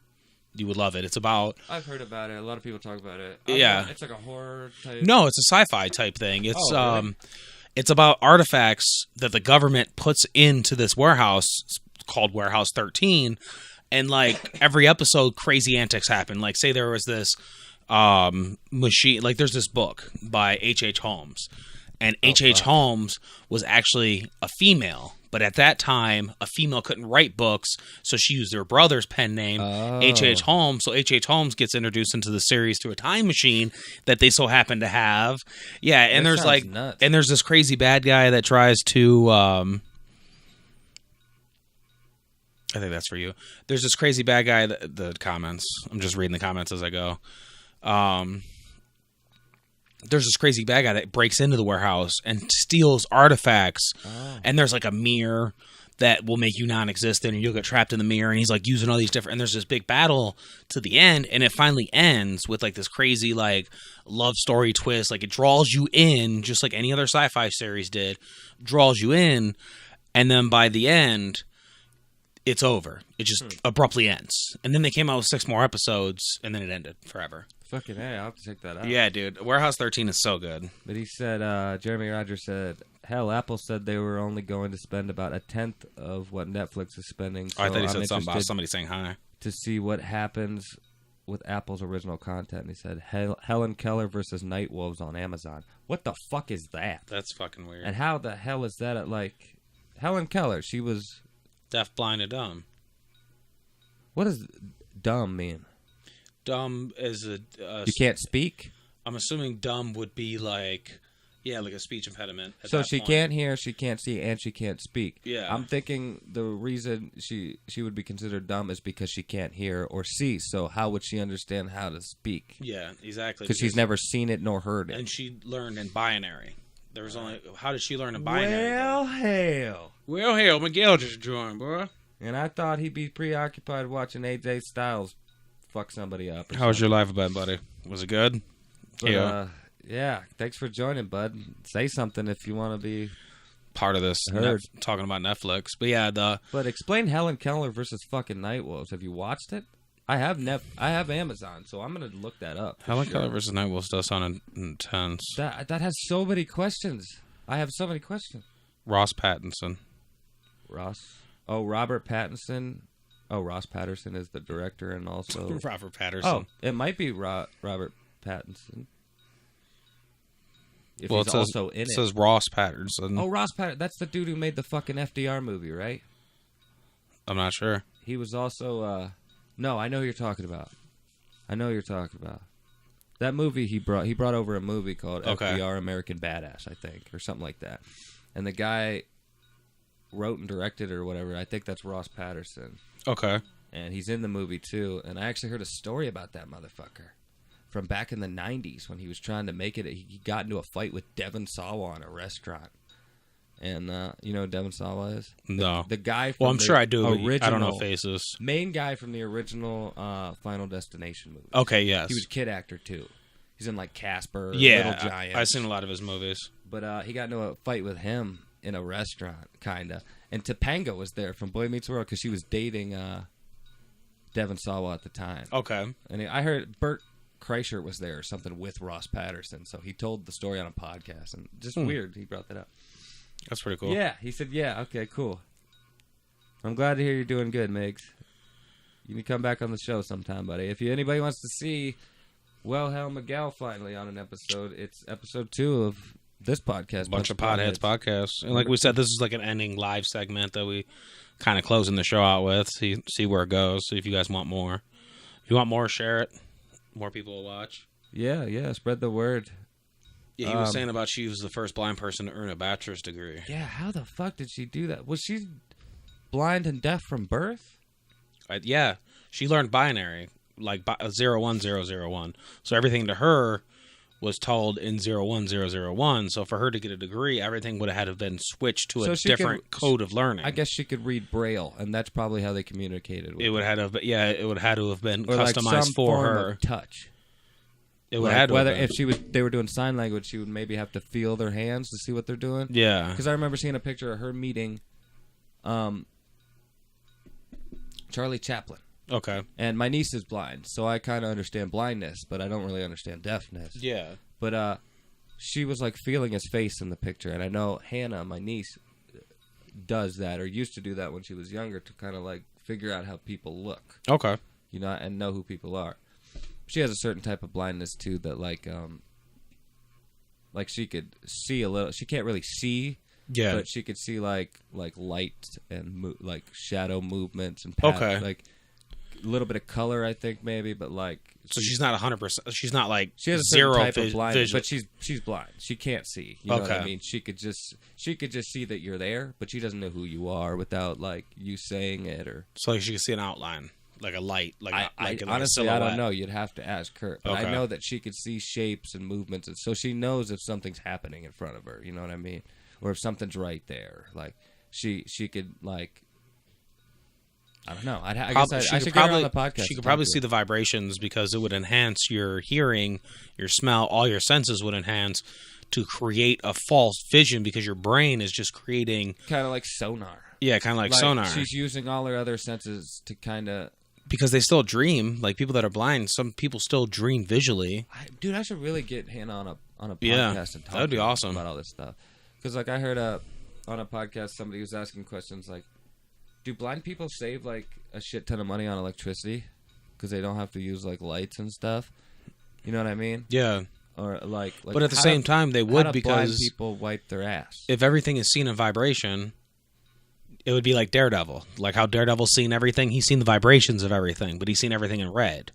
[SPEAKER 1] You would love it. It's about
[SPEAKER 2] I've heard about it. A lot of people talk about it.
[SPEAKER 1] Yeah.
[SPEAKER 2] It's like a horror type.
[SPEAKER 1] No, it's a sci-fi type thing. It's
[SPEAKER 2] Oh, really?
[SPEAKER 1] it's about artifacts that the government puts into this warehouse called Warehouse 13, and like every episode crazy antics happen. Like say there was this machine, like there's this book by H.H. Holmes. And H.H. Holmes was actually a female, but at that time, a female couldn't write books, so she used her brother's pen name, H.H. Holmes. So H.H. Holmes gets introduced into the series through a time machine that they so happen to have. Yeah, and
[SPEAKER 2] That
[SPEAKER 1] there's
[SPEAKER 2] sounds
[SPEAKER 1] like,
[SPEAKER 2] nuts.
[SPEAKER 1] and there's this crazy bad guy that tries to. I think that's for you. There's this crazy bad guy. The comments. I'm just reading the comments as I go. There's this crazy bad guy that breaks into the warehouse and steals artifacts. And there's like a mirror that will make you non-existent and you'll get trapped in the mirror. And he's like using all these different, and there's this big battle to the end. And it finally ends with like this crazy like love story twist. Like it draws you in just like any other sci-fi series did, draws you in. And then by the end, it's over. It just abruptly ends. And then they came out with 6 more episodes and then it ended forever.
[SPEAKER 2] Fucking hey, I'll have to check that out.
[SPEAKER 1] Yeah, dude. Warehouse 13 is so good.
[SPEAKER 2] But he said, Jeremy Rogers said, hell, Apple said they were only going to spend about 1/10 of what Netflix is spending. So
[SPEAKER 1] I thought he
[SPEAKER 2] I'm
[SPEAKER 1] said something about
[SPEAKER 2] interested
[SPEAKER 1] somebody saying hi.
[SPEAKER 2] to see what happens with Apple's original content. And he said, Helen Keller versus Night Wolves on Amazon. What the fuck is that?
[SPEAKER 1] That's fucking weird.
[SPEAKER 2] And how the hell is that like Helen Keller? She was.
[SPEAKER 1] Deaf, blind, and dumb.
[SPEAKER 2] What does dumb mean?
[SPEAKER 1] Dumb is a...
[SPEAKER 2] You can't speak?
[SPEAKER 1] I'm assuming dumb would be like... Yeah, like a speech impediment. At
[SPEAKER 2] So
[SPEAKER 1] that
[SPEAKER 2] she
[SPEAKER 1] point.
[SPEAKER 2] can't hear, she can't see, and she can't speak.
[SPEAKER 1] Yeah.
[SPEAKER 2] I'm thinking the reason she would be considered dumb is because she can't hear or see. So how would she understand how to speak?
[SPEAKER 1] Yeah, exactly.
[SPEAKER 2] Because she's never seen it nor heard it.
[SPEAKER 1] And she learned in binary. There was only... How did she learn in binary?
[SPEAKER 2] Well, hell.
[SPEAKER 1] Well, hell, Miguel just joined, bro.
[SPEAKER 2] And I thought he'd be preoccupied watching AJ Styles fuck somebody up.
[SPEAKER 1] How was your life, buddy? Was it good?
[SPEAKER 2] But, yeah, thanks for joining, bud. Say something if you want to be
[SPEAKER 1] Part of this
[SPEAKER 2] Heard.
[SPEAKER 1] talking about Netflix. But yeah,
[SPEAKER 2] But explain Helen Keller versus fucking Night Wolves. Have you watched it? I have Amazon, so I'm gonna look that up. for
[SPEAKER 1] Helen
[SPEAKER 2] sure.
[SPEAKER 1] Keller versus Night Wolves does sound intense.
[SPEAKER 2] That has so many questions. I have so many questions.
[SPEAKER 1] Ross Pattinson.
[SPEAKER 2] Robert Pattinson. Oh, Ross Patterson is the director and also.
[SPEAKER 1] Robert Patterson.
[SPEAKER 2] Oh, it might be Robert Pattinson. If
[SPEAKER 1] Well,
[SPEAKER 2] he's
[SPEAKER 1] it says,
[SPEAKER 2] also in
[SPEAKER 1] it
[SPEAKER 2] it.
[SPEAKER 1] says Ross Patterson.
[SPEAKER 2] Oh, Ross Patterson. That's the dude who made the fucking FDR movie, right?
[SPEAKER 1] I'm not sure.
[SPEAKER 2] He was also. No, I know who you're talking about. That movie he brought over a movie called FDR American Badass, I think, or something like that. And the guy wrote and directed it or whatever. I think that's Ross Patterson.
[SPEAKER 1] Okay.
[SPEAKER 2] And he's in the movie too. And I actually heard a story about that motherfucker from back in the 90s when he was trying to make it. He got into a fight with Devon Sawa in a restaurant. And you know who Devon Sawa is?
[SPEAKER 1] No.
[SPEAKER 2] The guy from
[SPEAKER 1] I'm
[SPEAKER 2] the
[SPEAKER 1] sure I do.
[SPEAKER 2] original,
[SPEAKER 1] I don't know faces.
[SPEAKER 2] Main guy from the original Final Destination movie.
[SPEAKER 1] Okay, yes.
[SPEAKER 2] He was a kid actor too. He's in like Casper,
[SPEAKER 1] Yeah,
[SPEAKER 2] Little Giants.
[SPEAKER 1] I've seen a lot of his movies.
[SPEAKER 2] But he got into a fight with him in a restaurant, kind of. And Topanga was there from Boy Meets World because she was dating Devon Sawa at the time.
[SPEAKER 1] Okay.
[SPEAKER 2] And I heard Bert Kreischer was there or something with Ross Patterson. So he told the story on a podcast. And just weird, he brought that up.
[SPEAKER 1] That's pretty cool.
[SPEAKER 2] Yeah, he said, yeah, okay, cool. I'm glad to hear you're doing good, Migs. You can come back on the show sometime, buddy. If anybody wants to see Wilhelm Miguel finally on an episode, it's episode 2 of this podcast.
[SPEAKER 1] Bunch of Podheads podcasts. And like we said, this is like an ending live segment that we kind of closing the show out with. See where it goes. See if you guys want more. If you want more, share it. More people will watch.
[SPEAKER 2] Yeah, spread the word.
[SPEAKER 1] Yeah, he was saying about she was the first blind person to earn a bachelor's degree.
[SPEAKER 2] Yeah, how the fuck did she do that? Was she blind and deaf from birth?
[SPEAKER 1] Yeah, she learned binary, like 01001. So everything to her was told in 01001. So for her to get a degree, everything would have had to have been switched to a different code of learning.
[SPEAKER 2] I guess she could read Braille, and that's probably how they communicated with
[SPEAKER 1] it. Would have had to, yeah, it would have had to have been
[SPEAKER 2] or
[SPEAKER 1] customized
[SPEAKER 2] like some
[SPEAKER 1] for
[SPEAKER 2] form
[SPEAKER 1] her.
[SPEAKER 2] of touch.
[SPEAKER 1] It would
[SPEAKER 2] Like
[SPEAKER 1] have to
[SPEAKER 2] whether
[SPEAKER 1] have been.
[SPEAKER 2] if they were doing sign language, she would maybe have to feel their hands to see what they're doing.
[SPEAKER 1] Yeah,
[SPEAKER 2] because I remember seeing a picture of her meeting Charlie Chaplin.
[SPEAKER 1] Okay.
[SPEAKER 2] And my niece is blind, so I kind of understand blindness, but I don't really understand deafness.
[SPEAKER 1] Yeah.
[SPEAKER 2] But she was like feeling his face in the picture, and I know Hannah, my niece, does that or used to do that when she was younger to kind of like figure out how people look.
[SPEAKER 1] Okay.
[SPEAKER 2] You know, and know who people are. She has a certain type of blindness too that like she could see a little. She can't really see.
[SPEAKER 1] Yeah.
[SPEAKER 2] But she could see like light and like shadow movements and like a little bit of color, I think maybe, but like
[SPEAKER 1] so she's not 100%. She's not like
[SPEAKER 2] she has a
[SPEAKER 1] zero
[SPEAKER 2] certain type of blindness,
[SPEAKER 1] vision.
[SPEAKER 2] but she's blind. She can't see. You know what I mean? She could just see that you're there, but she doesn't know who you are without like you saying it or.
[SPEAKER 1] So like she can see an outline, like a light,
[SPEAKER 2] Honestly, I don't know. You'd have to ask her, but
[SPEAKER 1] Okay.
[SPEAKER 2] I know that she could see shapes and movements, and so she knows if something's happening in front of her. You know what I mean? Or if something's right there, like she could like. I don't know. I guess I should get her on the podcast.
[SPEAKER 1] She could probably see the vibrations because it would enhance your hearing, your smell, all your senses would enhance to create a false vision because your brain is just creating
[SPEAKER 2] kind of like sonar.
[SPEAKER 1] Yeah, kind of like sonar.
[SPEAKER 2] She's using all her other senses to kind of
[SPEAKER 1] because they still dream. Like people that are blind, some people still dream visually.
[SPEAKER 2] Dude, I should really get Hannah on a podcast and talk.
[SPEAKER 1] That would be awesome
[SPEAKER 2] about all this stuff. Because like I heard on a podcast somebody was asking questions like, do blind people save like a shit ton of money on electricity because they don't have to use like lights and stuff? You know what I mean?
[SPEAKER 1] Yeah.
[SPEAKER 2] Or like
[SPEAKER 1] but at the same time, they would because
[SPEAKER 2] blind people wipe their ass.
[SPEAKER 1] If everything is seen in vibration, it would be like Daredevil. Like how Daredevil's seen everything. He's seen the vibrations of everything, but he's seen everything in red.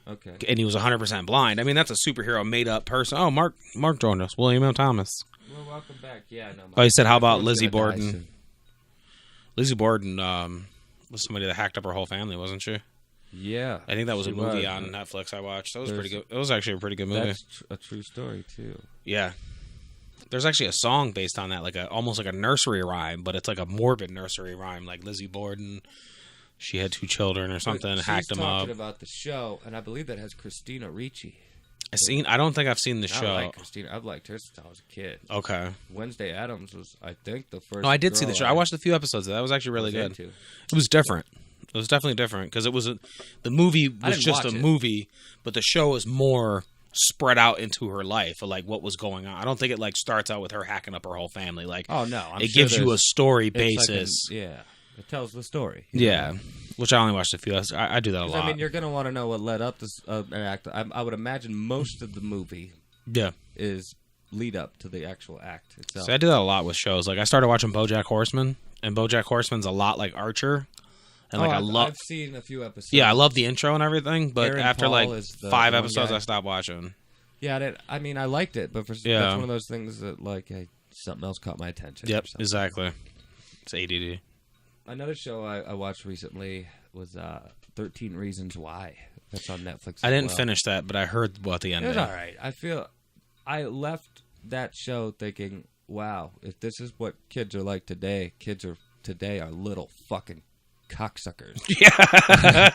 [SPEAKER 2] Okay.
[SPEAKER 1] And he was 100% blind. I mean, that's a superhero made-up person. Oh, Mark joined us. William M. Thomas.
[SPEAKER 2] Well, welcome back. Yeah, no.
[SPEAKER 1] Oh, he said, how about Lizzie Borden? Lizzie Borden was somebody that hacked up her whole family, wasn't she?
[SPEAKER 2] Yeah.
[SPEAKER 1] I think that was a movie on Netflix I watched. That was pretty good. It was actually a pretty good movie.
[SPEAKER 2] That's a true story, too.
[SPEAKER 1] Yeah. There's actually a song based on that, like almost like a nursery rhyme, but it's like a morbid nursery rhyme, like Lizzie Borden. She had 2 children or something, hacked them up.
[SPEAKER 2] She's talking about the show, and I believe that has Christina Ricci.
[SPEAKER 1] I don't think I've seen the show.
[SPEAKER 2] I like Christina. I've liked her since I was a kid.
[SPEAKER 1] Okay.
[SPEAKER 2] Wednesday Addams was, I think, the first.
[SPEAKER 1] No, I did see the show. I watched a few episodes of that. It was actually really good. It was different. It was definitely different because it was the movie was just a movie, but the show is more spread out into her life of like what was going on. I don't think it like starts out with her hacking up her whole family. Like,
[SPEAKER 2] oh no,
[SPEAKER 1] it gives you a story basis.
[SPEAKER 2] Like it tells the story.
[SPEAKER 1] Yeah. Which I only watched a few. I do that a lot.
[SPEAKER 2] I mean, you're going to want to know what led up to an act. I would imagine most of the movie
[SPEAKER 1] is
[SPEAKER 2] lead up to the actual act itself.
[SPEAKER 1] So I do that a lot with shows. Like I started watching BoJack Horseman, and BoJack Horseman's a lot like Archer. And like
[SPEAKER 2] I've seen a few episodes.
[SPEAKER 1] Yeah, I love the intro and everything, but
[SPEAKER 2] Aaron
[SPEAKER 1] after
[SPEAKER 2] Paul
[SPEAKER 1] like
[SPEAKER 2] is the
[SPEAKER 1] 5
[SPEAKER 2] one
[SPEAKER 1] episodes,
[SPEAKER 2] guy.
[SPEAKER 1] I stopped watching.
[SPEAKER 2] Yeah, I mean, I liked it, but that's one of those things that like something else caught my attention.
[SPEAKER 1] Yep, exactly. It's ADD.
[SPEAKER 2] Another show I watched recently was 13 Reasons Why. That's on Netflix.
[SPEAKER 1] I didn't finish that, but I heard what the end.
[SPEAKER 2] It was all right. I left that show thinking, wow, if this is what kids are like today, kids are today are little fucking cocksuckers.
[SPEAKER 1] Yeah.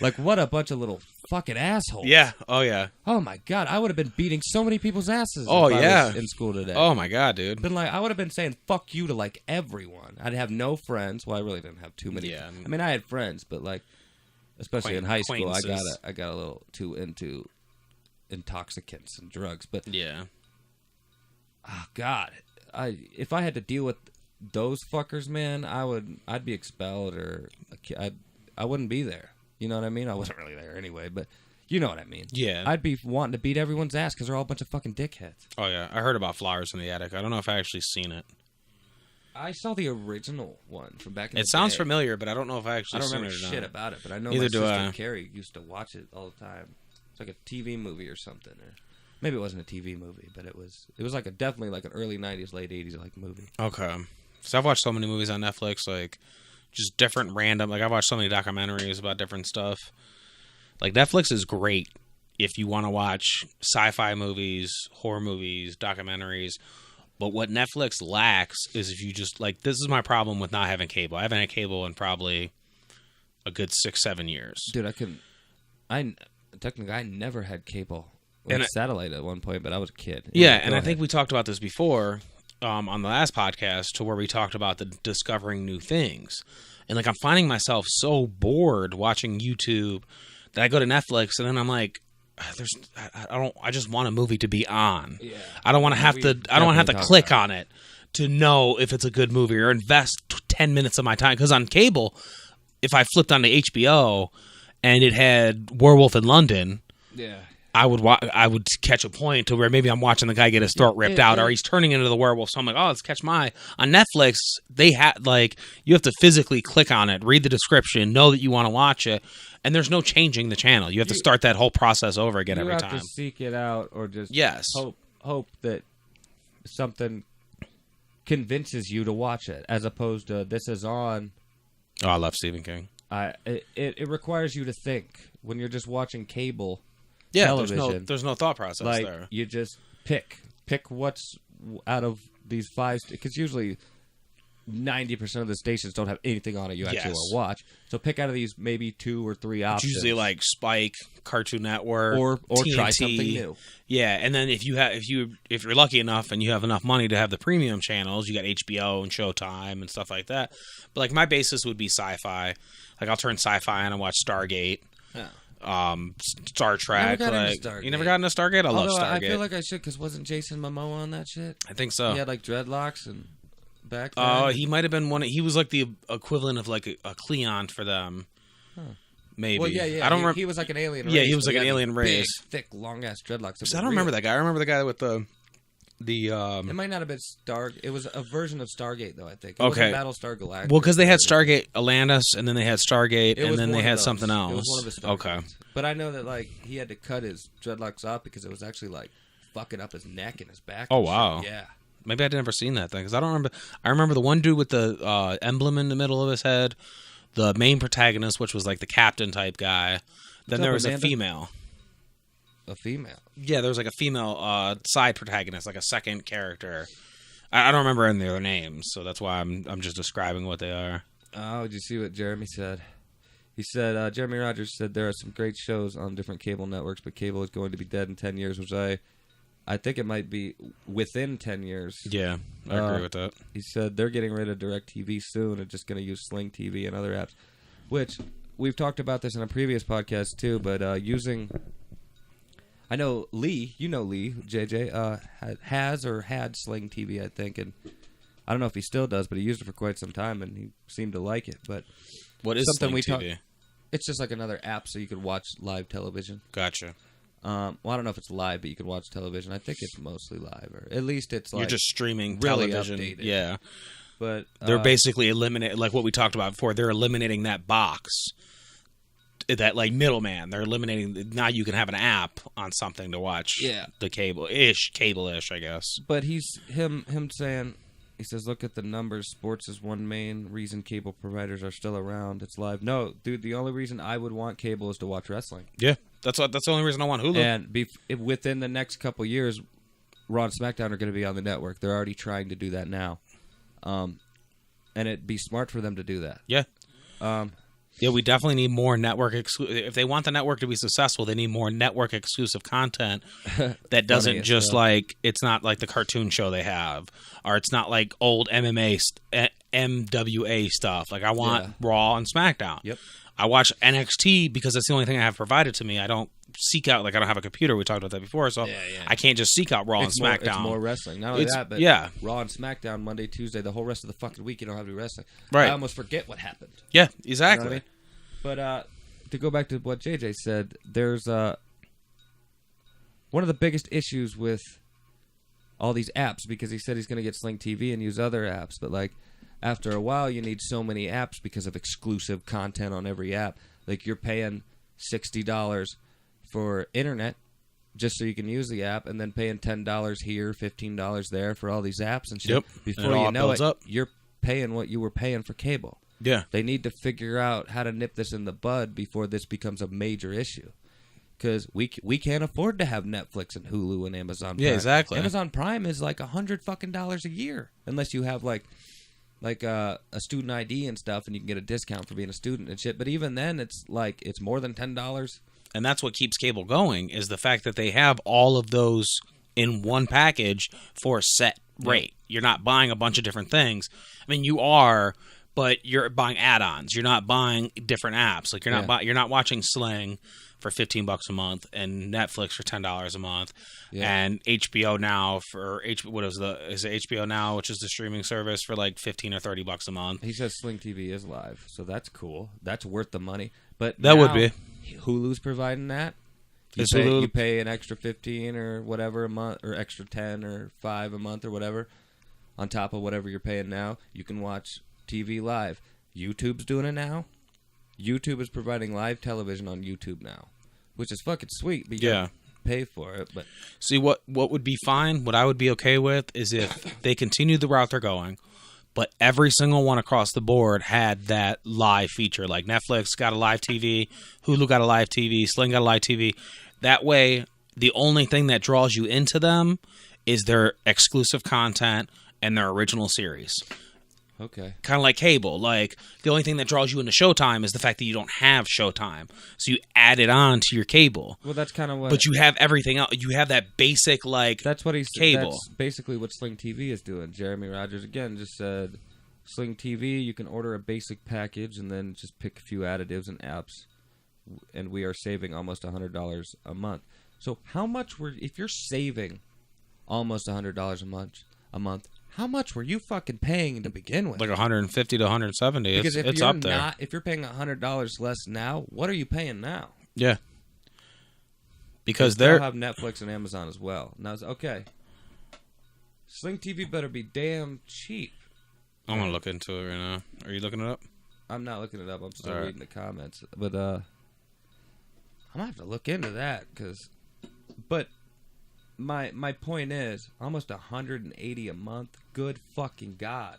[SPEAKER 2] Like, what a bunch of little fucking assholes.
[SPEAKER 1] Yeah. Oh, yeah.
[SPEAKER 2] Oh, my God. I would have been beating so many people's asses
[SPEAKER 1] Oh,
[SPEAKER 2] if I
[SPEAKER 1] yeah.
[SPEAKER 2] was in school today.
[SPEAKER 1] Oh, my God, dude.
[SPEAKER 2] Been like, I would have been saying fuck you to, like, everyone. I'd have no friends. Well, I really didn't have too many.
[SPEAKER 1] Yeah.
[SPEAKER 2] I mean, I had friends, but, like, especially in high school,
[SPEAKER 1] Acquaintances.
[SPEAKER 2] I got a little too into intoxicants and drugs. But,
[SPEAKER 1] Yeah.
[SPEAKER 2] oh, God. If I had to deal with those fuckers, man, I'd be expelled or I wouldn't be there. You know what I mean? I wasn't really there anyway, but you know what I mean.
[SPEAKER 1] Yeah.
[SPEAKER 2] I'd be wanting to beat everyone's ass because they're all a bunch of fucking dickheads.
[SPEAKER 1] Oh, yeah. I heard about Flowers in the Attic. I don't know if I actually seen it.
[SPEAKER 2] I saw the original one from back in the day.
[SPEAKER 1] It sounds familiar, but I don't know if I actually
[SPEAKER 2] I don't
[SPEAKER 1] seen
[SPEAKER 2] remember
[SPEAKER 1] it or
[SPEAKER 2] shit
[SPEAKER 1] not.
[SPEAKER 2] about it, but I know
[SPEAKER 1] Neither
[SPEAKER 2] my
[SPEAKER 1] do
[SPEAKER 2] sister
[SPEAKER 1] I.
[SPEAKER 2] Carrie used to watch it all the time. It's like a TV movie or something. Or maybe it wasn't a TV movie, but it was like definitely like an early 90s, late 80s like movie.
[SPEAKER 1] Okay. So I've watched so many movies on Netflix, like just different random. Like I've watched so many documentaries about different stuff. Like Netflix is great if you want to watch sci-fi movies, horror movies, documentaries. But what Netflix lacks is if you just like, this is my problem with not having cable. I haven't had cable in probably a good 6-7 years.
[SPEAKER 2] Dude, I never had cable. Like satellite at one point, but I was a kid.
[SPEAKER 1] Yeah, and I think we talked about this before on the last podcast, to where we talked about the discovering new things. And like I'm finding myself so bored watching YouTube that I go to Netflix and then I'm like, I just want a movie to be on. Yeah. I don't want to have to click on it to know if it's a good movie or invest 10 minutes of my time. Because on cable, if I flipped onto HBO and it had Werewolf in London,
[SPEAKER 2] yeah,
[SPEAKER 1] I would catch a point to where maybe I'm watching the guy get his throat ripped out, or he's turning into the werewolf. So I'm like, oh, let's catch my. On Netflix, they had you have to physically click on it, read the description, know that you want to watch it, and there's no changing the channel. You have to start that whole process over again every time.
[SPEAKER 2] You have to seek it out, or just hope that something convinces you to watch it, as opposed to this is on.
[SPEAKER 1] Oh, I love Stephen King.
[SPEAKER 2] It requires you to think when you're just watching cable.
[SPEAKER 1] Yeah,
[SPEAKER 2] television.
[SPEAKER 1] there's no thought process there.
[SPEAKER 2] You just pick what's out of these 5, because usually 90% of the stations don't have anything on it you actually want to watch. So pick out of these maybe 2 or 3 options.
[SPEAKER 1] It's usually like Spike, Cartoon Network,
[SPEAKER 2] or
[SPEAKER 1] TNT.
[SPEAKER 2] Try something new.
[SPEAKER 1] Yeah, and then if you're lucky enough and you have enough money to have the premium channels, you got HBO and Showtime and stuff like that. But like my basis would be sci-fi. Like I'll turn sci-fi on and watch Stargate.
[SPEAKER 2] Yeah.
[SPEAKER 1] Star Trek. You never got into Stargate? I love Stargate.
[SPEAKER 2] I feel like I should, because wasn't Jason Momoa on that shit?
[SPEAKER 1] I think so.
[SPEAKER 2] He had like dreadlocks and back then.
[SPEAKER 1] Oh, he might have been one. He was like the equivalent of like a Cleon for them. Huh. Maybe.
[SPEAKER 2] Well, yeah.
[SPEAKER 1] I don't remember.
[SPEAKER 2] He was like an alien race.
[SPEAKER 1] Yeah, he was like an alien race.
[SPEAKER 2] Big, thick, long ass dreadlocks.
[SPEAKER 1] I don't remember that guy. I remember the guy with the.
[SPEAKER 2] It might not have been It was a version of Stargate, though. I think. It wasn't Battlestar Galactica.
[SPEAKER 1] Well, because they had Stargate Atlantis, and then they had Stargate, and then they had something else.
[SPEAKER 2] It was one of the Stargates.
[SPEAKER 1] Okay.
[SPEAKER 2] But I know that like he had to cut his dreadlocks off because it was actually like fucking up his neck and his back.
[SPEAKER 1] Oh wow.
[SPEAKER 2] Yeah.
[SPEAKER 1] Maybe I'd never seen that thing because I don't remember. I remember the one dude with the emblem in the middle of his head, the main protagonist, which was like the captain type guy. Then there was a female.
[SPEAKER 2] A female.
[SPEAKER 1] Yeah, there was like a female side protagonist, like a second character. I don't remember any of their names, so that's why I'm just describing what they are.
[SPEAKER 2] Oh, did you see what Jeremy said? He said, Jeremy Rogers said there are some great shows on different cable networks, but cable is going to be dead in 10 years, which I think it might be within 10 years.
[SPEAKER 1] Yeah, I agree with that.
[SPEAKER 2] He said they're getting rid of DirecTV soon and just going to use Sling TV and other apps, which we've talked about this in a previous podcast too, but using... I know Lee, JJ, has or had Sling TV, I think, and I don't know if he still does, but he used it for quite some time, and he seemed to like it. But
[SPEAKER 1] what is Sling TV?
[SPEAKER 2] It's just like another app so you could watch live television.
[SPEAKER 1] Gotcha.
[SPEAKER 2] Well, I don't know if it's live, but you can watch television. I think it's mostly live, or at least it's like
[SPEAKER 1] You're just streaming
[SPEAKER 2] really
[SPEAKER 1] television.
[SPEAKER 2] updated.
[SPEAKER 1] Yeah.
[SPEAKER 2] But
[SPEAKER 1] They're basically eliminating, like what we talked about before, they're eliminating that box, that like middleman. They're eliminating, now you can have an app on something to watch the cable-ish, I guess.
[SPEAKER 2] But him saying, he says, look at the numbers. Sports is one main reason cable providers are still around. It's live. No, dude, the only reason I would want cable is to watch wrestling.
[SPEAKER 1] Yeah, that's the only reason I want Hulu.
[SPEAKER 2] And within the next couple years, Raw and SmackDown are going to be on the network. They're already trying to do that now. And it'd be smart for them to do that.
[SPEAKER 1] Yeah. Yeah, we definitely need more network exclusive. If they want the network to be successful, they need more network exclusive content that doesn't just like, it's not like the cartoon show they have, or it's not like old MWA stuff. Like I want Raw and SmackDown.
[SPEAKER 2] Yep.
[SPEAKER 1] I watch NXT because that's the only thing I have provided to me. I don't seek out, like I don't have a computer. We talked about that before, so I can't just seek out Raw and SmackDown.
[SPEAKER 2] It's more wrestling. Not only that, but Raw and SmackDown Monday, Tuesday, the whole rest of the fucking week you don't have to be wrestling.
[SPEAKER 1] Right.
[SPEAKER 2] I almost forget what happened.
[SPEAKER 1] Yeah, exactly.
[SPEAKER 2] You know what I mean? But to go back to what JJ said, there's one of the biggest issues with all these apps, because he said he's going to get Sling TV and use other apps, but like after a while you need so many apps because of exclusive content on every app. Like you're paying $60 for internet just so you can use the app, and then paying $10 here, $15 there for all these apps and shit.
[SPEAKER 1] Yep.
[SPEAKER 2] Before you know it, you're paying what you were paying for cable.
[SPEAKER 1] Yeah.
[SPEAKER 2] They need to figure out how to nip this in the bud before this becomes a major issue. Because we can't afford to have Netflix and Hulu and Amazon Prime.
[SPEAKER 1] Yeah, exactly.
[SPEAKER 2] Amazon Prime is like $100 fucking a year, unless you have like a student ID and stuff, and you can get a discount for being a student and shit. But even then, it's like it's more than $10.
[SPEAKER 1] And that's what keeps cable going, is the fact that they have all of those in one package for a set rate. You're not buying a bunch of different things. I mean, you are, but you're buying add-ons. You're not buying different apps. Like you're not watching Sling for $15 a month and Netflix for $10 a month, and HBO Now for is it HBO Now, which is the streaming service, for like $15 or $30 a month.
[SPEAKER 2] He says Sling TV is live, so that's cool. That's worth the money. But
[SPEAKER 1] that would be.
[SPEAKER 2] Hulu's providing that. You pay an extra $15 or whatever a month, or extra $10 or $5 a month or whatever, on top of whatever you're paying now. You can watch TV live. YouTube's doing it now. YouTube is providing live television on YouTube now, which is fucking sweet. But you gotta pay for it. But
[SPEAKER 1] see, what would be fine, what I would be okay with, is if they continue the route they're going, but every single one across the board had that live feature. Like Netflix got a live TV, Hulu got a live TV, Sling got a live TV. That way, the only thing that draws you into them is their exclusive content and their original series.
[SPEAKER 2] Okay.
[SPEAKER 1] Kind of like cable. Like, the only thing that draws you into Showtime is the fact that you don't have Showtime. So you add it on to your cable.
[SPEAKER 2] Well, that's kind of what...
[SPEAKER 1] But you have everything else. You have that basic, like,
[SPEAKER 2] that's what he's
[SPEAKER 1] cable.
[SPEAKER 2] That's basically what Sling TV is doing. Jeremy Rogers, again, just said, Sling TV, you can order a basic package and then just pick a few additives and apps. And we are saving almost $100 a month. So how much if you're saving almost $100 a month, how much were you fucking paying to begin with?
[SPEAKER 1] Like $150 to $170.
[SPEAKER 2] Because
[SPEAKER 1] it's up there.
[SPEAKER 2] If you're paying $100 less now, what are you paying now?
[SPEAKER 1] Yeah. Because
[SPEAKER 2] they'll have Netflix and Amazon as well. Now, okay. Sling TV better be damn cheap.
[SPEAKER 1] I'm gonna look into it right now. Are you looking it up?
[SPEAKER 2] I'm not looking it up. I'm still reading the comments. But I'm gonna have to look into that, but my point is almost $180 a month. Good fucking God,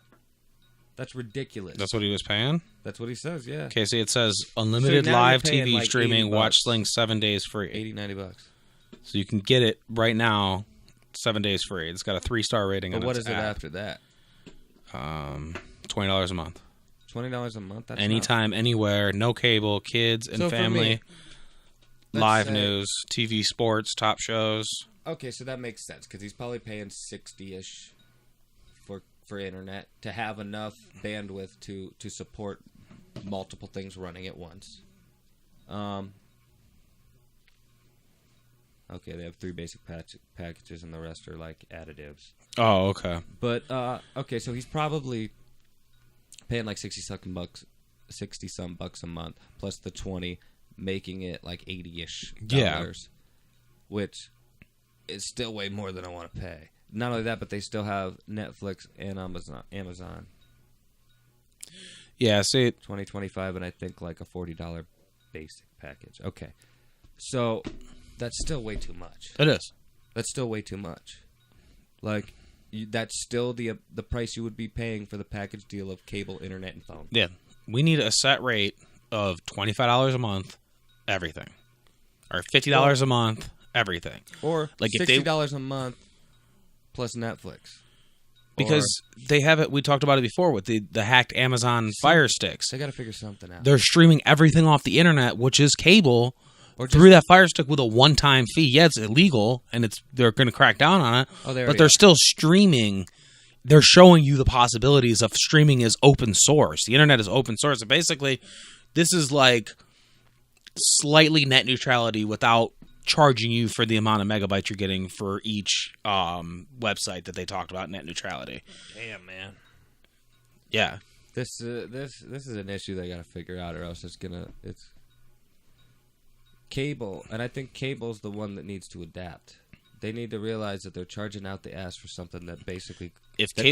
[SPEAKER 2] that's ridiculous.
[SPEAKER 1] That's what he was paying.
[SPEAKER 2] That's what he says. Yeah.
[SPEAKER 1] Okay, see, it says unlimited live TV
[SPEAKER 2] like
[SPEAKER 1] streaming. Watch Sling 7 days free.
[SPEAKER 2] $80-$90.
[SPEAKER 1] So you can get it right now, 7 days free. It's got a 3-star rating.
[SPEAKER 2] But
[SPEAKER 1] on
[SPEAKER 2] what
[SPEAKER 1] its
[SPEAKER 2] is it
[SPEAKER 1] app.
[SPEAKER 2] after that?
[SPEAKER 1] $20 a month.
[SPEAKER 2] $20 a month. That's
[SPEAKER 1] anytime, anywhere, no cable, kids and family. Live news, TV, sports, top shows.
[SPEAKER 2] Okay, so that makes sense because he's probably paying $60-ish for internet to have enough bandwidth to support multiple things running at once. Okay, they have 3 basic packages, and the rest are like additives.
[SPEAKER 1] Oh, okay.
[SPEAKER 2] But okay, so he's probably paying like $60 some bucks a month plus the $20, making it like $80-ish.
[SPEAKER 1] Yeah.
[SPEAKER 2] which is still way more than I want to pay. Not only that, but they still have Netflix and Amazon.
[SPEAKER 1] Yeah, see,
[SPEAKER 2] 2025, and I think like a $40 basic package. Okay, so that's still way too much.
[SPEAKER 1] it is.
[SPEAKER 2] That's still way too much. Like, that's still the price you would be paying for the package deal of cable, internet, and phone.
[SPEAKER 1] Yeah, we need a set rate of $25 a month, everything, or $50 a month, everything.
[SPEAKER 2] Or
[SPEAKER 1] like if
[SPEAKER 2] $60 a month plus Netflix.
[SPEAKER 1] Because they have it. We talked about it before with the hacked Amazon Fire Sticks.
[SPEAKER 2] They got to figure something out.
[SPEAKER 1] They're streaming everything off the internet, which is cable,
[SPEAKER 2] Or just,
[SPEAKER 1] through that Fire Stick with a one-time fee. Yeah, it's illegal, and they're going to crack down on it.
[SPEAKER 2] Oh,
[SPEAKER 1] but they're still streaming. They're showing you the possibilities of streaming is open source. The internet is open source. And basically, this is like slightly net neutrality without charging you for the amount of megabytes you're getting for each website that they talked about net neutrality.
[SPEAKER 2] Damn, man.
[SPEAKER 1] Yeah.
[SPEAKER 2] This is an issue they got to figure out, or else it's cable, and I think cable's the one that needs to adapt. They need to realize that they're charging out the ass for something that basically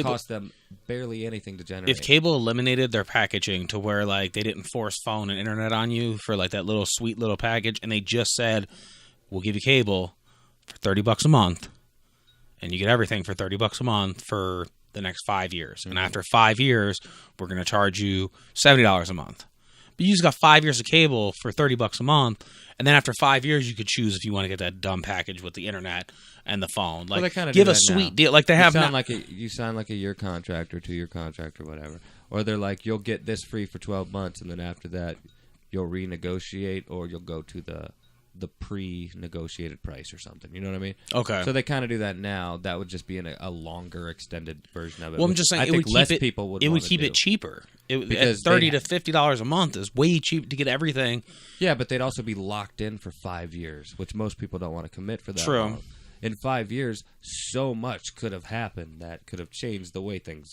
[SPEAKER 2] costs them barely anything to generate.
[SPEAKER 1] If cable eliminated their packaging to where like they didn't force phone and internet on you for like that little sweet little package, and they just said, we'll give you cable for $30 a month, and you get everything for $30 a month for the next 5 years. And after 5 years, we're going to charge you $70 a month. But you just got 5 years of cable for $30 a month, and then after 5 years, you could choose if you want to get that dumb package with the internet and the phone. Like,
[SPEAKER 2] they kinda
[SPEAKER 1] give
[SPEAKER 2] do
[SPEAKER 1] a
[SPEAKER 2] that
[SPEAKER 1] sweet
[SPEAKER 2] now.
[SPEAKER 1] deal. Like they have now.
[SPEAKER 2] You sign like a year contract or 2 year contract or whatever, or they're like, you'll get this free for 12 months, and then after that, you'll renegotiate, or you'll go to the pre-negotiated price or something. You know what I mean?
[SPEAKER 1] Okay.
[SPEAKER 2] So they kind of do that now. That would just be in a longer, extended version of it.
[SPEAKER 1] Well, I'm just saying,
[SPEAKER 2] I
[SPEAKER 1] it
[SPEAKER 2] think
[SPEAKER 1] would
[SPEAKER 2] less
[SPEAKER 1] keep it.
[SPEAKER 2] people would.
[SPEAKER 1] It would
[SPEAKER 2] wanna
[SPEAKER 1] keep
[SPEAKER 2] do.
[SPEAKER 1] it cheaper.
[SPEAKER 2] Because
[SPEAKER 1] at $30 to $50 a month is way cheap to get everything.
[SPEAKER 2] Yeah, but they'd also be locked in for 5 years, which most people don't want to commit for that.
[SPEAKER 1] True.
[SPEAKER 2] Long. In 5 years, so much could have happened that could have changed the way things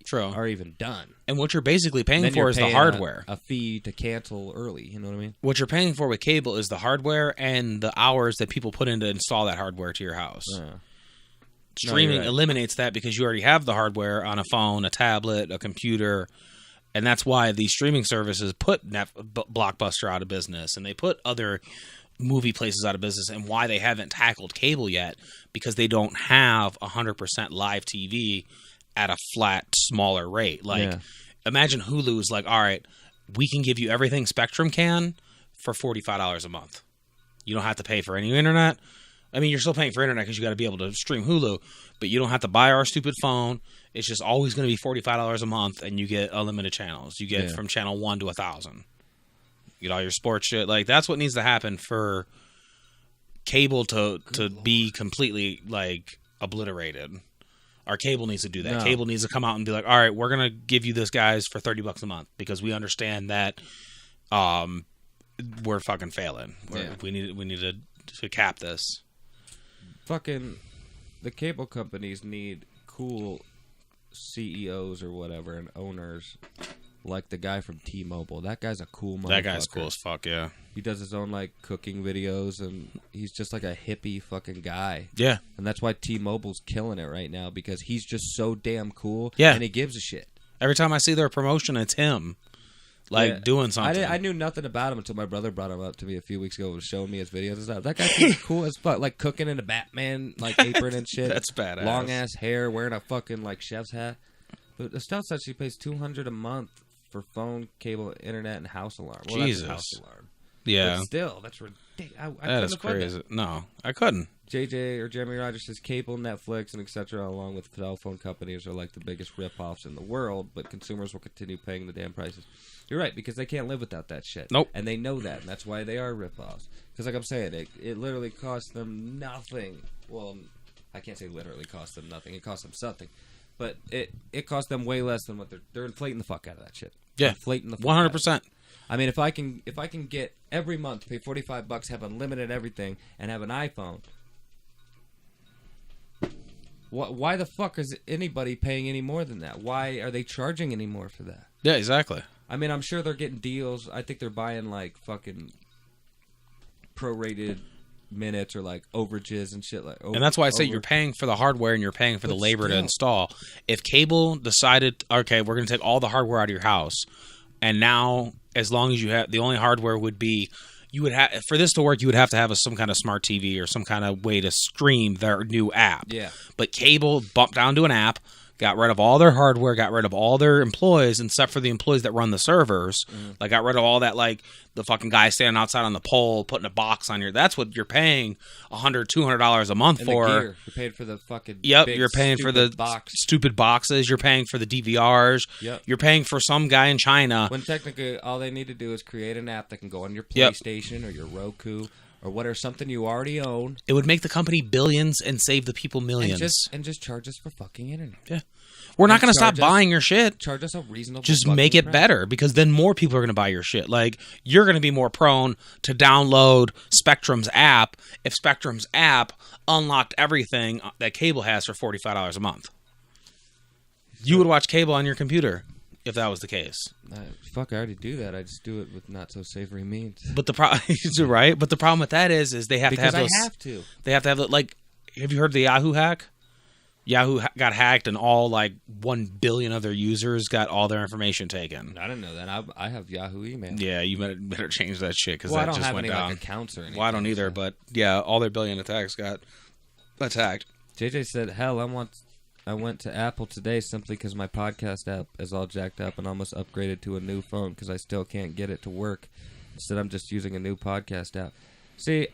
[SPEAKER 1] True.
[SPEAKER 2] are even done.
[SPEAKER 1] And what you're basically paying
[SPEAKER 2] Then
[SPEAKER 1] for
[SPEAKER 2] you're
[SPEAKER 1] is the
[SPEAKER 2] paying
[SPEAKER 1] hardware.
[SPEAKER 2] a fee to cancel early. You know what I mean?
[SPEAKER 1] What you're paying for with cable is the hardware and the hours that people put in to install that hardware to your house. Streaming
[SPEAKER 2] you're right.
[SPEAKER 1] eliminates that because you already have the hardware on a phone, a tablet, a computer, and that's why these streaming services put Blockbuster out of business, and they put other movie places out of business, and why they haven't tackled cable yet, because they don't have 100% live TV at a flat, smaller rate. Like, imagine Hulu's like, all right, we can give you everything Spectrum can for $45 a month. You don't have to pay for any internet. I mean, you're still paying for internet because you got to be able to stream Hulu, but you don't have to buy our stupid phone. It's just always going to be $45 a month, and you get unlimited channels. You get from channel 1 to 1,000. You get all your sports shit. Like, that's what needs to happen for cable to be completely, like, obliterated. Our cable needs to do that.
[SPEAKER 2] No.
[SPEAKER 1] Cable needs to come out and be like, all right, we're going to give you this, guys, for $30 a month, because we understand that we're fucking failing. We need to cap this.
[SPEAKER 2] Fucking the cable companies need cool CEOs or whatever and owners like the guy from T-Mobile. That guy's a cool motherfucker.
[SPEAKER 1] That guy's cool as fuck, yeah.
[SPEAKER 2] He does his own like cooking videos, and he's just like a hippie fucking guy.
[SPEAKER 1] Yeah.
[SPEAKER 2] And that's why T-Mobile's killing it right now, because he's just so damn cool.
[SPEAKER 1] Yeah.
[SPEAKER 2] And he gives a shit.
[SPEAKER 1] Every time I see their promotion, it's him. Like, doing something.
[SPEAKER 2] I knew nothing about him until my brother brought him up to me a few weeks ago and showing me his videos and stuff. That guy seems cool as fuck. Like cooking in a Batman like apron and shit.
[SPEAKER 1] That's badass.
[SPEAKER 2] Long ass hair, wearing a fucking like chef's hat. But Estelle said she pays $200 a month for phone, cable, internet, and house alarm. Well,
[SPEAKER 1] Jesus.
[SPEAKER 2] that's a house alarm.
[SPEAKER 1] Yeah.
[SPEAKER 2] But still, that's ridiculous.
[SPEAKER 1] That is crazy. No, I couldn't.
[SPEAKER 2] JJ or Jeremy Rogers says cable, Netflix, and etc., along with cell phone companies, are like the biggest rip-offs in the world, but consumers will continue paying the damn prices. You're right, because they can't live without that shit.
[SPEAKER 1] Nope.
[SPEAKER 2] And they know that, and that's why they are rip-offs. Because like I'm saying, it literally costs them nothing. Well, I can't say literally costs them nothing. It costs them something. But it costs them way less than what they're inflating the fuck out of that shit.
[SPEAKER 1] Yeah.
[SPEAKER 2] Inflating the fuck
[SPEAKER 1] 100%.
[SPEAKER 2] I mean, if I can get every month, pay $45, have unlimited everything, and have an iPhone, why the fuck is anybody paying any more than that? Why are they charging any more for that?
[SPEAKER 1] Yeah, exactly.
[SPEAKER 2] I mean, I'm sure they're getting deals. I think they're buying like fucking prorated minutes or like overages and shit like.
[SPEAKER 1] And that's why I say you're paying for the hardware and you're paying for the labor to install. If cable decided, okay, we're going to take all the hardware out of your house, and now as long as you have the only hardware would be. You would have for this to work. You would have to have some kind of smart TV or some kind of way to stream their new app.
[SPEAKER 2] Yeah.
[SPEAKER 1] But cable bumped down to an app, got rid of all their hardware, got rid of all their employees, except for the employees that run the servers. Like got rid of all that, like the fucking guy standing outside on the pole putting a box on your. That's what you're paying $100-$200 a month
[SPEAKER 2] and
[SPEAKER 1] for.
[SPEAKER 2] The gear. You're paying for the fucking.
[SPEAKER 1] Yep,
[SPEAKER 2] big,
[SPEAKER 1] you're paying for the stupid boxes. You're paying for the DVRs.
[SPEAKER 2] Yep.
[SPEAKER 1] You're paying for some guy in China.
[SPEAKER 2] When technically all they need to do is create an app that can go on your PlayStation or your Roku or whatever, something you already own.
[SPEAKER 1] It would make the company billions and save the people millions.
[SPEAKER 2] And just charge us for fucking internet.
[SPEAKER 1] Yeah. We're not going to stop buying your shit.
[SPEAKER 2] Charge us a reasonable
[SPEAKER 1] Just make it better, because then more people are going to buy your shit. Like, you're going to be more prone to download Spectrum's app if Spectrum's app unlocked everything that cable has for $45 a month. You would watch cable on your computer if that was the case.
[SPEAKER 2] Fuck, I already do that. I just do it with not so savory means.
[SPEAKER 1] But the problem, right? But the problem with that is they have to have those.
[SPEAKER 2] Because I have to.
[SPEAKER 1] They have to have, like, have you heard the Yahoo hack? Yahoo got hacked, and all like 1 billion of their users got all their information taken.
[SPEAKER 2] I didn't know that. I have Yahoo email.
[SPEAKER 1] Yeah, you better change that shit, because
[SPEAKER 2] I
[SPEAKER 1] that
[SPEAKER 2] don't
[SPEAKER 1] just
[SPEAKER 2] have
[SPEAKER 1] went
[SPEAKER 2] any
[SPEAKER 1] down.
[SPEAKER 2] like accounts or anything.
[SPEAKER 1] Well, I don't either, but yeah, all their billion attacks got attacked.
[SPEAKER 2] JJ said, "Hell, I went to Apple today simply because my podcast app is all jacked up and almost upgraded to a new phone because I still can't get it to work. Instead, I'm just using a new podcast app." See,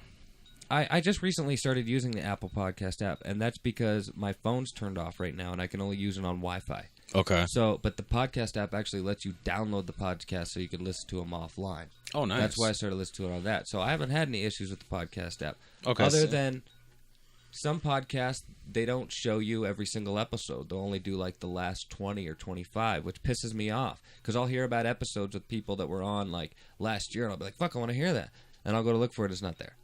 [SPEAKER 2] I just recently started using the Apple Podcast app, and that's because my phone's turned off right now, and I can only use it on Wi-Fi.
[SPEAKER 1] Okay.
[SPEAKER 2] So, but the podcast app actually lets you download the podcast so you can listen to them offline.
[SPEAKER 1] Oh, nice.
[SPEAKER 2] That's why I started listening to it on that. So I haven't had any issues with the podcast app.
[SPEAKER 1] Okay.
[SPEAKER 2] Other than some podcasts, they don't show you every single episode. They'll only do like the last 20 or 25, which pisses me off. Because I'll hear about episodes with people that were on like last year, and I'll be like, fuck, I want to hear that. And I'll go to look for it, it's not there.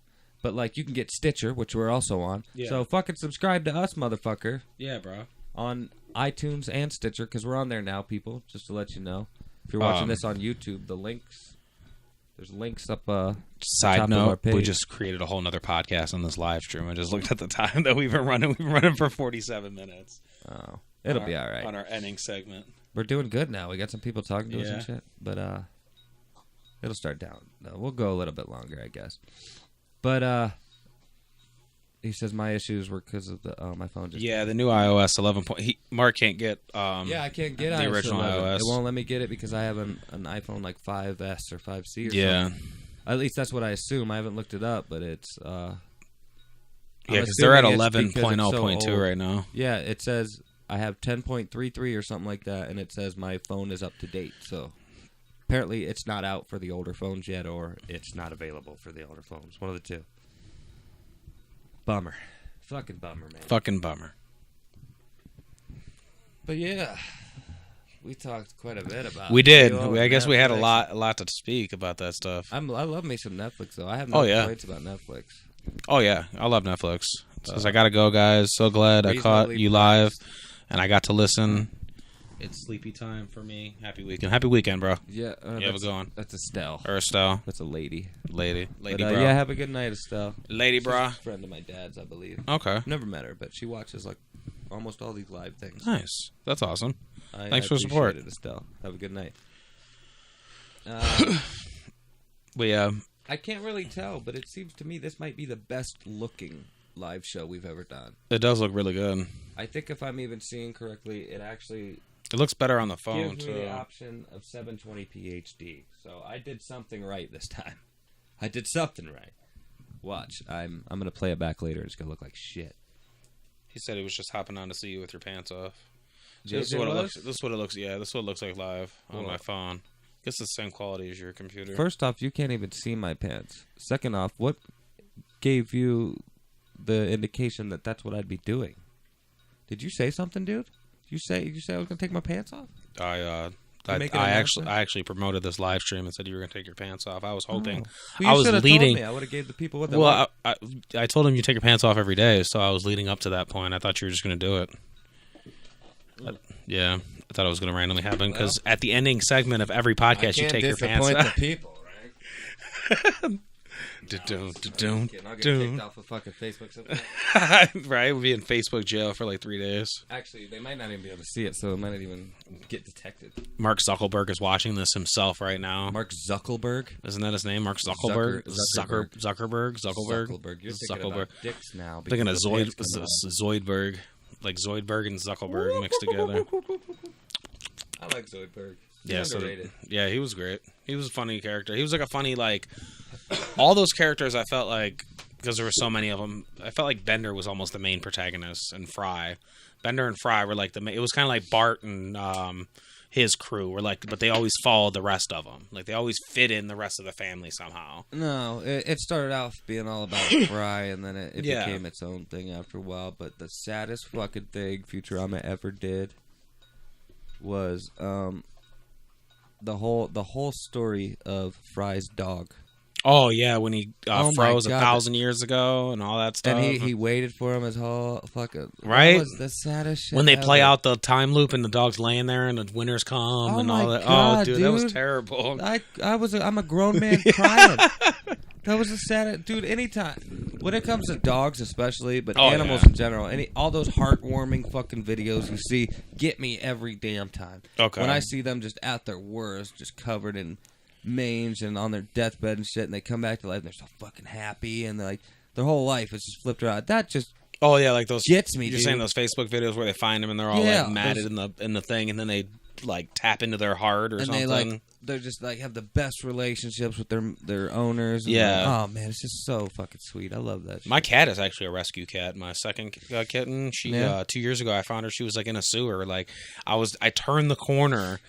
[SPEAKER 2] But like you can get Stitcher, which we're also on.
[SPEAKER 1] Yeah.
[SPEAKER 2] So fucking subscribe to us, motherfucker.
[SPEAKER 1] Yeah, bro.
[SPEAKER 2] On iTunes and Stitcher, because we're on there now, people, just to let you know. If you're watching this on YouTube, there's links up
[SPEAKER 1] Side
[SPEAKER 2] top of our
[SPEAKER 1] note,
[SPEAKER 2] page.
[SPEAKER 1] we just created a whole nother podcast on this live stream. I just looked at the time that we've been running. We've been running for 47 minutes.
[SPEAKER 2] Oh, it'll be all right.
[SPEAKER 1] On our ending segment.
[SPEAKER 2] We're doing good now. We got some people talking to us
[SPEAKER 1] Yeah.
[SPEAKER 2] and shit. But it'll start down. No, we'll go a little bit longer, I guess. But he says my issues were because of the my phone just
[SPEAKER 1] Yeah, the new iOS 11. Mark can't get
[SPEAKER 2] I can't get
[SPEAKER 1] the
[SPEAKER 2] iOS
[SPEAKER 1] original
[SPEAKER 2] 11.
[SPEAKER 1] iOS.
[SPEAKER 2] It won't let me get it because I have an iPhone like 5S or 5C or
[SPEAKER 1] Yeah.
[SPEAKER 2] something. At least that's what I assume. I haven't looked it up, but it's
[SPEAKER 1] Yeah, because they're at
[SPEAKER 2] assuming it's because it's so
[SPEAKER 1] 11.0.2
[SPEAKER 2] old.
[SPEAKER 1] right now.
[SPEAKER 2] Yeah, it says I have 10.33 or something like that, and it says my phone is up to date. So apparently it's not out for the older phones yet, or it's not available for the older phones. One of the two. Bummer. Fucking bummer, man.
[SPEAKER 1] Fucking bummer.
[SPEAKER 2] But yeah, we talked quite a bit about
[SPEAKER 1] We did.
[SPEAKER 2] video
[SPEAKER 1] I
[SPEAKER 2] and
[SPEAKER 1] guess we had a
[SPEAKER 2] Netflix.
[SPEAKER 1] lot to speak about that stuff.
[SPEAKER 2] I love me some Netflix, though. I have no
[SPEAKER 1] Oh, yeah.
[SPEAKER 2] complaints about Netflix.
[SPEAKER 1] Oh yeah, I love Netflix. Says I gotta go, guys. So glad I caught
[SPEAKER 2] Reasonably
[SPEAKER 1] you live, and I got to listen. It's sleepy time for me. Happy weekend. Happy weekend, bro.
[SPEAKER 2] Yeah,
[SPEAKER 1] You have a good one.
[SPEAKER 2] That's Estelle.
[SPEAKER 1] Or Estelle.
[SPEAKER 2] That's a lady.
[SPEAKER 1] Lady,
[SPEAKER 2] But,
[SPEAKER 1] bro.
[SPEAKER 2] yeah, have a good night, Estelle.
[SPEAKER 1] Lady,
[SPEAKER 2] She's
[SPEAKER 1] bro.
[SPEAKER 2] a friend of my dad's, I believe.
[SPEAKER 1] Okay.
[SPEAKER 2] Never met her, but she watches like almost all these live things.
[SPEAKER 1] Nice. That's awesome.
[SPEAKER 2] I
[SPEAKER 1] Thanks for the support.
[SPEAKER 2] appreciate it, Estelle. Have a good night.
[SPEAKER 1] We
[SPEAKER 2] I can't really tell, but it seems to me this might be the best looking live show we've ever done.
[SPEAKER 1] it does look really good.
[SPEAKER 2] I think if I'm even seeing correctly, it actually
[SPEAKER 1] It looks better on the phone
[SPEAKER 2] gives me
[SPEAKER 1] too.
[SPEAKER 2] the option of 720p HD. So I did something right this time. I did something right. Watch, I'm gonna play it back later. It's gonna look like shit.
[SPEAKER 1] He said he was just hopping on to see you with your pants off.
[SPEAKER 2] JJ
[SPEAKER 1] This is what it
[SPEAKER 2] was?
[SPEAKER 1] looks. This is what it looks. Yeah, this is what it looks like live on
[SPEAKER 2] Well-
[SPEAKER 1] my phone. Guess it's the same quality as your computer.
[SPEAKER 2] First off, you can't even see my pants. Second off, what gave you the indication that that's what I'd be doing? Did you say something, dude? Did you say I was gonna take my pants off?
[SPEAKER 1] I
[SPEAKER 2] make an
[SPEAKER 1] actually
[SPEAKER 2] announcement?
[SPEAKER 1] promoted this live stream and said you were gonna take your pants off. I was hoping.
[SPEAKER 2] Well,
[SPEAKER 1] I
[SPEAKER 2] you
[SPEAKER 1] was
[SPEAKER 2] should have
[SPEAKER 1] leading.
[SPEAKER 2] told me. I would have gave the people what they
[SPEAKER 1] Well,
[SPEAKER 2] want.
[SPEAKER 1] I told him you take your pants off every day, so I was leading up to that point. I thought you were just gonna do it. Yeah, I thought it was gonna randomly happen because at the ending segment of every podcast, you take your pants off.
[SPEAKER 2] the people, right? I'll get kicked off of fucking Facebook sometime.
[SPEAKER 1] Right? We'll be in Facebook jail for like 3 days.
[SPEAKER 2] Actually, they might not even be able to see it, so it might not even get detected.
[SPEAKER 1] Mark Zuckerberg is watching this himself right now.
[SPEAKER 2] Mark Zuckerberg?
[SPEAKER 1] Isn't that his name? Mark Zuckerberg?
[SPEAKER 2] Zuckerberg.
[SPEAKER 1] Zuckerberg?
[SPEAKER 2] You're thinking about dicks now.
[SPEAKER 1] Thinking of
[SPEAKER 2] because the band's coming
[SPEAKER 1] Zoidberg. Like Zoidberg and Zuckerberg mixed together.
[SPEAKER 2] I like Zoidberg.
[SPEAKER 1] Yeah,
[SPEAKER 2] underrated.
[SPEAKER 1] Yeah, he was great. He was a funny character. He was like a funny, like, all those characters I felt like, because there were so many of them, I felt like Bender was almost the main protagonist, and Fry. Bender and Fry were like it was kind of like Bart and his crew were like, but they always followed the rest of them. Like, they always fit in the rest of the family somehow.
[SPEAKER 2] No, it started off being all about Fry, and then it became its own thing after a while. But the saddest fucking thing Futurama ever did was the whole story of Fry's dog.
[SPEAKER 1] Oh yeah, when he froze 1,000 years ago and all that stuff.
[SPEAKER 2] And he waited for him his whole fucking
[SPEAKER 1] right.
[SPEAKER 2] That was the saddest shit
[SPEAKER 1] when they
[SPEAKER 2] ever.
[SPEAKER 1] Play out the time loop and the dog's laying there and the winters come and all that.
[SPEAKER 2] God,
[SPEAKER 1] oh, dude, that was terrible.
[SPEAKER 2] I'm a grown man crying. That was the saddest, dude. Anytime when it comes to dogs, especially, but animals in general, all those heartwarming fucking videos you see get me every damn time.
[SPEAKER 1] Okay.
[SPEAKER 2] When I see them just at their worst, just covered in mange and on their deathbed and shit, and they come back to life and they're so fucking happy, and they're like their whole life is just flipped around. That just
[SPEAKER 1] like those
[SPEAKER 2] gets me.
[SPEAKER 1] You're
[SPEAKER 2] dude.
[SPEAKER 1] saying those Facebook videos where they find them and they're all like matted in the thing, and then they like tap into their heart or
[SPEAKER 2] and
[SPEAKER 1] something.
[SPEAKER 2] They're just like have the best relationships with their owners. And oh man, it's just so fucking sweet. I love that shit.
[SPEAKER 1] My cat is actually a rescue cat. My second kitten. She 2 years ago I found her. She was like in a sewer. Like I turned the corner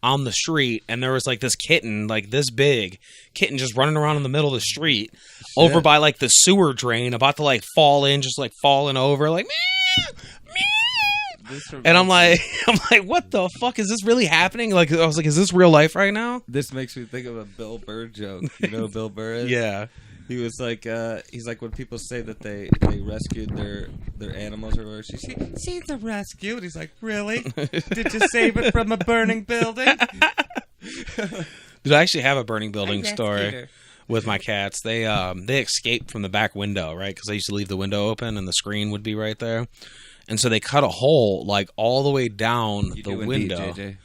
[SPEAKER 1] on the street, and there was like this kitten, like this big kitten, just running around in the middle of the street, over by like the sewer drain, about to like fall in, just like falling over, like meow, meow. And I'm like, what the fuck is this really happening? Like, I was like, is this real life right now?
[SPEAKER 2] This makes me think of a Bill Burr joke. You know who Bill Burr is?
[SPEAKER 1] Yeah.
[SPEAKER 2] He was like, he's like when people say that they rescued their animals or whatever. She's a rescue. And he's like, really? Did you save it from a burning building?
[SPEAKER 1] Did I actually have a burning building story with my cats? They escaped from the back window, right? Because I used to leave the window open and the screen would be right there. And so they cut a hole like all the way down the window.
[SPEAKER 2] JJ.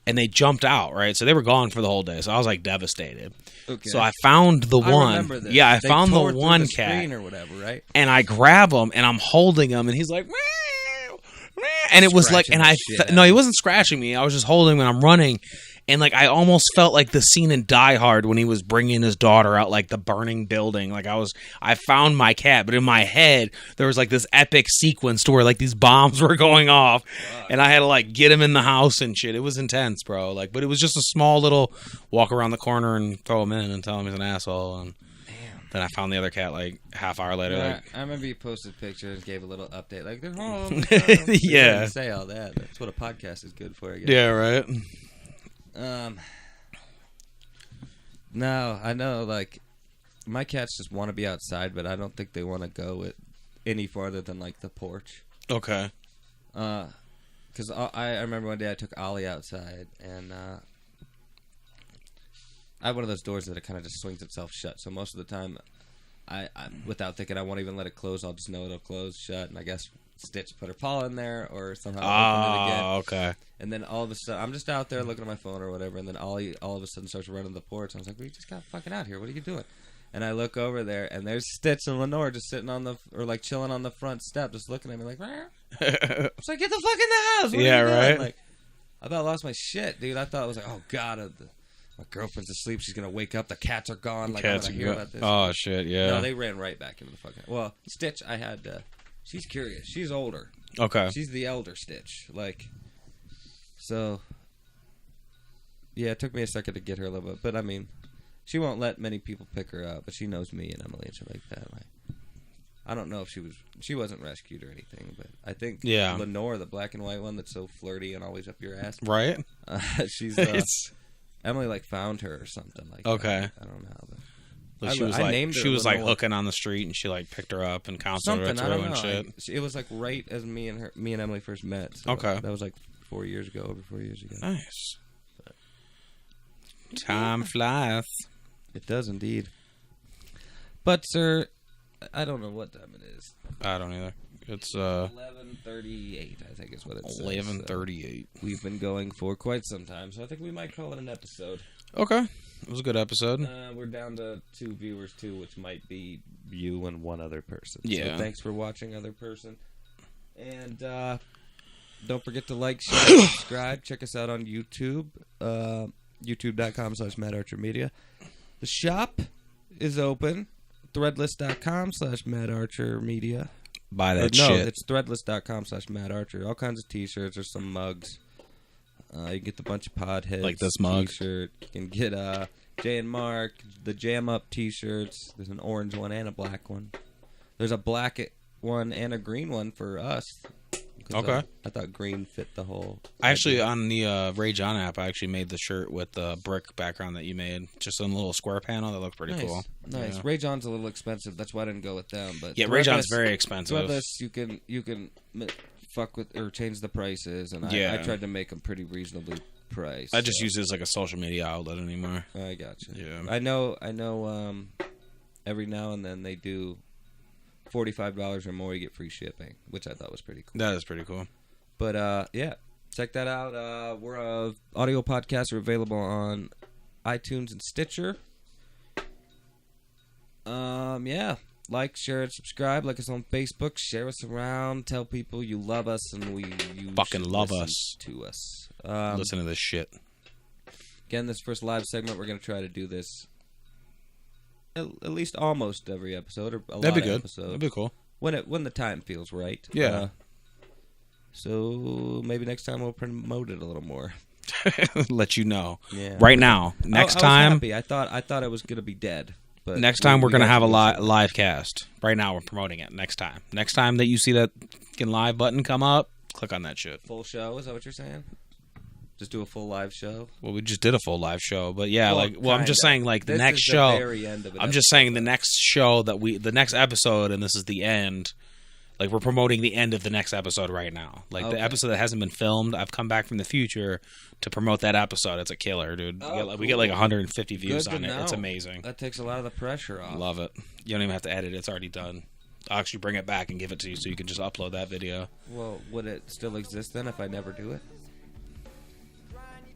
[SPEAKER 1] And they jumped out, right? So they were gone for the whole day. So I was like devastated.
[SPEAKER 2] Okay.
[SPEAKER 1] So I found the one.
[SPEAKER 2] I remember this.
[SPEAKER 1] Yeah, I
[SPEAKER 2] They
[SPEAKER 1] found the
[SPEAKER 2] tore through
[SPEAKER 1] one
[SPEAKER 2] the
[SPEAKER 1] cat.
[SPEAKER 2] screen or whatever, right?
[SPEAKER 1] And I grab him and I'm holding him and he's like, meow, meow. And it was like, and no, he wasn't scratching me. I was just holding him and I'm running. And like, I almost felt like the scene in Die Hard when he was bringing his daughter out, like the burning building. Like I found my cat, but in my head, there was like this epic sequence to where like these bombs were going off and I had to like get him in the house and shit. It was intense, bro. Like, but it was just a small little walk around the corner and throw him in and tell him he's an asshole. And then I found the other cat like half hour later.
[SPEAKER 2] Yeah,
[SPEAKER 1] like,
[SPEAKER 2] I remember you posted pictures, gave a little update, like they're home.
[SPEAKER 1] Yeah.
[SPEAKER 2] Didn't say all that. That's what a podcast is good for, I guess.
[SPEAKER 1] Yeah, right.
[SPEAKER 2] No, I know, like, my cats just want to be outside, but I don't think they want to go any farther than, like, the porch.
[SPEAKER 1] Okay.
[SPEAKER 2] Because I remember one day I took Ollie outside, and I have one of those doors that it kind of just swings itself shut, so most of the time, I without thinking, I won't even let it close. I'll just know it'll close shut, and I guess Stitch put her paw in there, or somehow open it again.
[SPEAKER 1] Okay.
[SPEAKER 2] And then all of a sudden, I'm just out there looking at my phone or whatever, and then Ollie all of a sudden starts running the porch. I was like, "We just got fucking out here. What are you doing?" And I look over there, and there's Stitch and Lenore just sitting like chilling on the front step, just looking at me like, "Rah." I was like, "Get the fuck in the house!" What are you doing?
[SPEAKER 1] Right.
[SPEAKER 2] Like, I about lost my shit, dude. I thought it was like, "Oh God, my girlfriend's asleep. She's gonna wake up. The cats are gone. Like, I'm gonna hear about this."
[SPEAKER 1] Oh shit, yeah.
[SPEAKER 2] No, they ran right back into the fucking. Well, Stitch, I had. She's curious. She's older.
[SPEAKER 1] Okay.
[SPEAKER 2] She's the elder Stitch. Like, so. Yeah, it took me a second to get her a little bit, but I mean, she won't let many people pick her up, but she knows me and Emily and shit like that. Like, I don't know if she wasn't rescued or anything, but I think Lenore, the black and white one that's so flirty and always up your ass,
[SPEAKER 1] right?
[SPEAKER 2] She's Emily like found her or something like.
[SPEAKER 1] Okay.
[SPEAKER 2] That. I don't know.
[SPEAKER 1] But she was like hooking on the street, and she like picked her up and counseled her through and shit.
[SPEAKER 2] It was like right as me and Emily first met. So
[SPEAKER 1] okay.
[SPEAKER 2] That was like 4 years ago, over 4 years ago.
[SPEAKER 1] Nice. Time flies.
[SPEAKER 2] It does indeed. But, sir, I don't know what time it is.
[SPEAKER 1] I don't either. It's
[SPEAKER 2] 11:38, I think is what it says.
[SPEAKER 1] 11:38.
[SPEAKER 2] We've been going for quite some time, so I think we might call it an episode.
[SPEAKER 1] Okay. It was a good episode.
[SPEAKER 2] We're down to 2 viewers, too, which might be you and one other person.
[SPEAKER 1] Yeah.
[SPEAKER 2] So thanks for watching, other person. And don't forget to like, share, subscribe. Check us out on YouTube. YouTube.com/MattArcherMedia. The shop is open. Threadless.com/MattArcherMedia.
[SPEAKER 1] Buy that
[SPEAKER 2] No,
[SPEAKER 1] shit.
[SPEAKER 2] it's Threadless.com/MattArcher. All kinds of t-shirts. There's some mugs. You can get the Bunch of Podheads.
[SPEAKER 1] Like this mug.
[SPEAKER 2] T-shirt. You can get Jay and Mark, the Jam Up t-shirts. There's an orange one and a black one. There's a black one and a green one for us.
[SPEAKER 1] Okay.
[SPEAKER 2] I thought green fit the whole.
[SPEAKER 1] I actually, on the Ray John app, I actually made the shirt with the brick background that you made. Just in a little square panel. That looked pretty cool.
[SPEAKER 2] Nice.
[SPEAKER 1] Yeah.
[SPEAKER 2] Ray John's a little expensive. That's why I didn't go with them. But
[SPEAKER 1] Yeah, Ray John's very expensive.
[SPEAKER 2] Threadless, you can fuck with or change the prices, and I tried to make them pretty reasonably priced.
[SPEAKER 1] I just use it as like a social media outlet anymore.
[SPEAKER 2] I gotcha.
[SPEAKER 1] Yeah.
[SPEAKER 2] I know. Every now and then they do $45 or more, you get free shipping, which I thought was pretty cool.
[SPEAKER 1] That is pretty cool.
[SPEAKER 2] But yeah, check that out. We're audio podcasts are available on iTunes and Stitcher. Yeah, like, share, and subscribe. Like us on Facebook. Share us around. Tell people you love us, and you
[SPEAKER 1] fucking love
[SPEAKER 2] listen
[SPEAKER 1] us.
[SPEAKER 2] to us.
[SPEAKER 1] Listen to this shit.
[SPEAKER 2] Again, this first live segment, we're gonna try to do this at least almost every episode, or a
[SPEAKER 1] That'd
[SPEAKER 2] lot
[SPEAKER 1] be
[SPEAKER 2] of
[SPEAKER 1] good.
[SPEAKER 2] episodes.
[SPEAKER 1] That'd be cool.
[SPEAKER 2] When the time feels right.
[SPEAKER 1] Yeah.
[SPEAKER 2] So maybe next time we'll promote it a little more.
[SPEAKER 1] Let you know.
[SPEAKER 2] Yeah.
[SPEAKER 1] Right now. Next
[SPEAKER 2] I was
[SPEAKER 1] time.
[SPEAKER 2] happy. I thought it was gonna be dead. But
[SPEAKER 1] Next time we're
[SPEAKER 2] we
[SPEAKER 1] gonna
[SPEAKER 2] got
[SPEAKER 1] have a
[SPEAKER 2] some-
[SPEAKER 1] live cast. Right now we're promoting it. Next time. Next time that you see that fucking live button come up, click on that shit.
[SPEAKER 2] full show. Is that what you're saying? Just do a full live show.
[SPEAKER 1] Well, we just did a full live show, but yeah, I'm just
[SPEAKER 2] kinda.
[SPEAKER 1] saying, like, the
[SPEAKER 2] This
[SPEAKER 1] next
[SPEAKER 2] is the
[SPEAKER 1] show.
[SPEAKER 2] very end of it.
[SPEAKER 1] I'm just saying the next show the next episode, and this is the end. Like, we're promoting the end of the next episode right now. Like,
[SPEAKER 2] Okay.
[SPEAKER 1] the episode that hasn't been filmed, I've come back from the future to promote that episode. It's a killer, dude. We get like 150 views
[SPEAKER 2] Good
[SPEAKER 1] on
[SPEAKER 2] to
[SPEAKER 1] it. It's
[SPEAKER 2] know.
[SPEAKER 1] amazing.
[SPEAKER 2] That takes a lot of the pressure off.
[SPEAKER 1] Love it. You don't even have to edit it. It's already done. I'll actually bring it back and give it to you so you can just upload that video.
[SPEAKER 2] Well, would it still exist then if I never do it?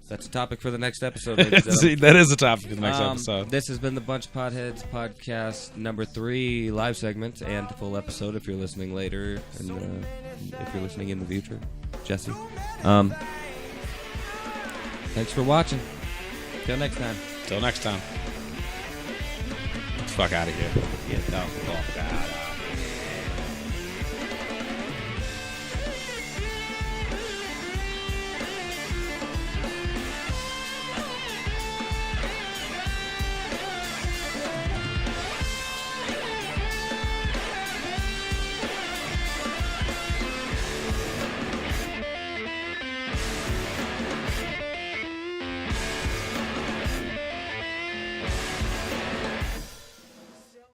[SPEAKER 2] That's a topic for the next episode. Ladies and
[SPEAKER 1] See, that is a topic for the next
[SPEAKER 2] gentlemen.
[SPEAKER 1] episode.
[SPEAKER 2] This has been the Bunch of Podheads podcast number 3 live segment and full episode if you're listening later and if you're listening in the future, Jesse. Thanks for watching. Till next time.
[SPEAKER 1] Till next time. Fuck out of here. Get the fuck out.